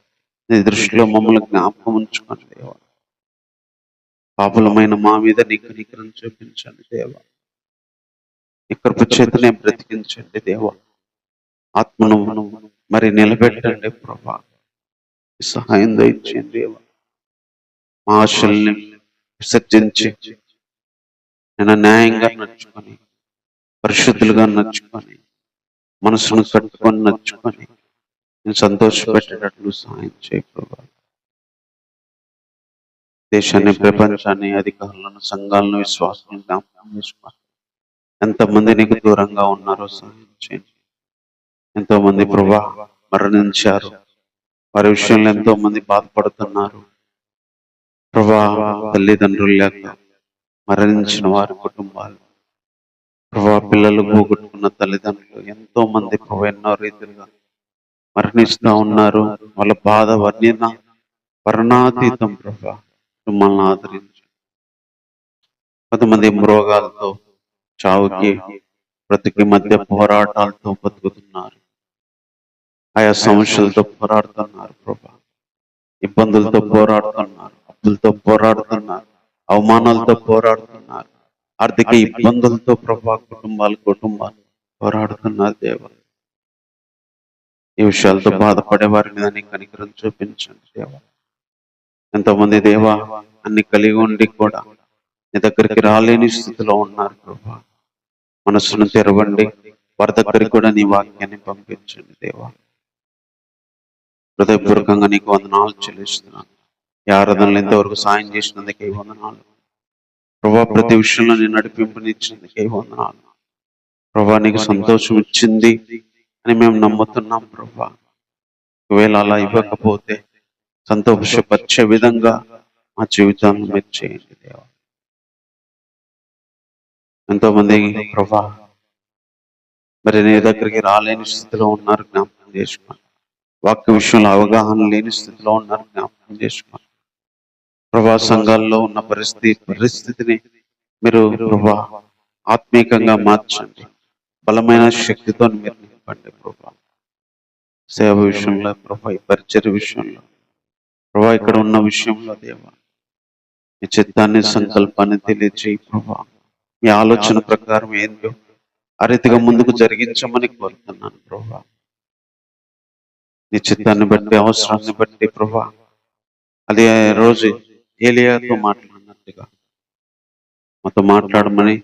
నీ దృష్టిలో మమ్మల్ని జ్ఞాపకం ఉంచుకోండి దేవా. పాపులమైన మా మీద నీ కనికరం చూపించండి దేవా. నీ కృప చేతనే బ్రతికించండి దేవా. ఆత్మను మరి నిలబెట్టండి ప్రభా. సహాయం దయచేయండి దేవా. మా ఆశల్ని విసర్జించి నేను న్యాయంగా నడుచుకొని, పరిశుద్ధులుగా నడుచుకొని, మనసును కట్టుకొని నడుచుకొని నేను సంతోషపెట్టేటట్లు సహాయం చేయ ప్రభా. దేశాన్ని, ప్రపంచాన్ని, అధికారులను, సంఘాలను, విశ్వాసాలను జ్ఞాపకం చేసుకోవాలి. ఎంతమంది నీకు దూరంగా ఉన్నారో సహాయం చేయండి. ఎంతో మంది ప్రభా మరణించారు. వారి విషయంలో ఎంతో మంది బాధపడుతున్నారు ప్రభా. తల్లిదండ్రులు లేక మరణించిన వారి కుటుంబాలు ప్రభా, పిల్లలు పోగొట్టుకున్న తల్లిదండ్రులు ఎంతో మంది ప్రభా ఎన్నో రీతిలుగా మరణిస్తూ ఉన్నారు. వాళ్ళ బాధ వర్ణాతీతం ప్రభా. మిమ్మల్ని ఆదరించి కొంతమంది మృగాలతో చావుకి బ్రతికి మధ్య పోరాటాలతో బతుకుతున్నారు. ఆయా సమస్యలతో పోరాడుతున్నారు ప్రభా. ఇబ్బందులతో పోరాడుతున్నారు, అప్పులతో పోరాడుతున్నారు, అవమానాలతో పోరాడుతున్నారు, ఆర్థిక ఇబ్బందులతో ప్రభా కుటుంబాలు పోరాడుతున్నారు దేవా. ఈ విషయాలతో బాధపడే వారిని దాన్ని కనికరం చూపించండి దేవా. ఎంతోమంది దేవా అన్ని కలిగి ఉండి కూడా నీ దగ్గరికి రాలేని స్థితిలో ఉన్నారు ప్రభా. మనస్సును తెరవండి, వారి దగ్గరికి కూడా నీ వాక్యాన్ని పంపించండి దేవా. హృదయపూర్వకంగా నీకు వందనాలు చెల్లిస్తున్నాను. ఈ ఆరాధనలు ఎంతవరకు సాయం చేసినందుకే వందనాలు ప్రభా. ప్రతి విషయంలో నేను నడిపింపునిచ్చినందుకే వందనాలు ప్రభా. నీకు సంతోషం ఇచ్చింది అని మేము నమ్ముతున్నాం ప్రభా. ఒకవేళ అలా ఇవ్వకపోతే సంతోషపరిచే విధంగా మా జీవితాన్ని మీరు చేయండి దేవా. ఎంతో మంది ప్రభా మరి నీ దగ్గరికి రాలేని స్థితిలో ఉన్నారు, జ్ఞాపకం చేసుకోండి. వాక్య విషయంలో అవగాహన లేని స్థితిలో ఉన్నారు, జ్ఞాపకం చేసుకోండి ప్రభా. సంఘాల్లో ఉన్న పరిస్థితిని మీరు ప్రభా ఆత్మీయంగా మార్చండి. బలమైన శక్తితో మీరు నింపండి ప్రభా. సేవ విషయంలో ప్రభా, ఈ పరిచర్య విషయంలో ప్రభా, ఇక్కడ ఉన్న విషయంలో దేవా మీ చిత్తాన్ని, సంకల్పాన్ని తెలియజేయి ప్రభా. మీ ఆలోచన ప్రకారం ఏంటో ఆ రీతిగా ముందుకు జరిగించమని కోరుతున్నాను ప్రభా. నీ చిత్తాన్ని బట్టి, అవసరాన్ని బట్టి ప్రభా, అది రోజు ఏలియాతో మాట్లాడినట్టుగా మాతో మాట్లాడమని,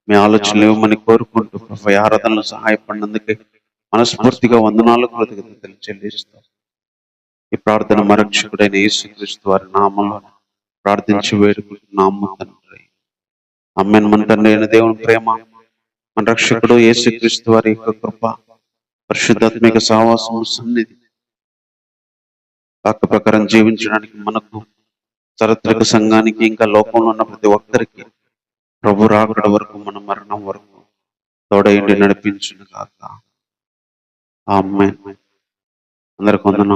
మీ ఆలోచనలు ఇవ్వమని కోరుకుంటూ ప్రభా ఆరాధనలు సహాయపడినందుకే మనస్ఫూర్తిగా వందనాలు కృతజ్ఞతలు చెల్లిస్తాం. ఈ ప్రార్థన మరక్షకుడైన యేసుక్రీస్తు వారి నామంలో ప్రార్థించి వేడుకుంటున్నాము తండ్రి. ఆమేన్. మన తండ్రి అయిన దేవుని ప్రేమ, మన రక్షకుడు యేసుక్రీస్తు వారి యొక్క కృప, పరిశుద్ధాత్మిక సహవాసము, సన్నిధి వాక్య ప్రకారం జీవించడానికి మనకు, చారిత్రక సంఘానికి, ఇంకా లోకంలో ఉన్న ప్రతి ఒక్కరికి ప్రభు రాకడ వరకు, మన మరణం వరకు తోడైండి నడిపించును గాక. ఆమేన్. అందరికి వందనాలు.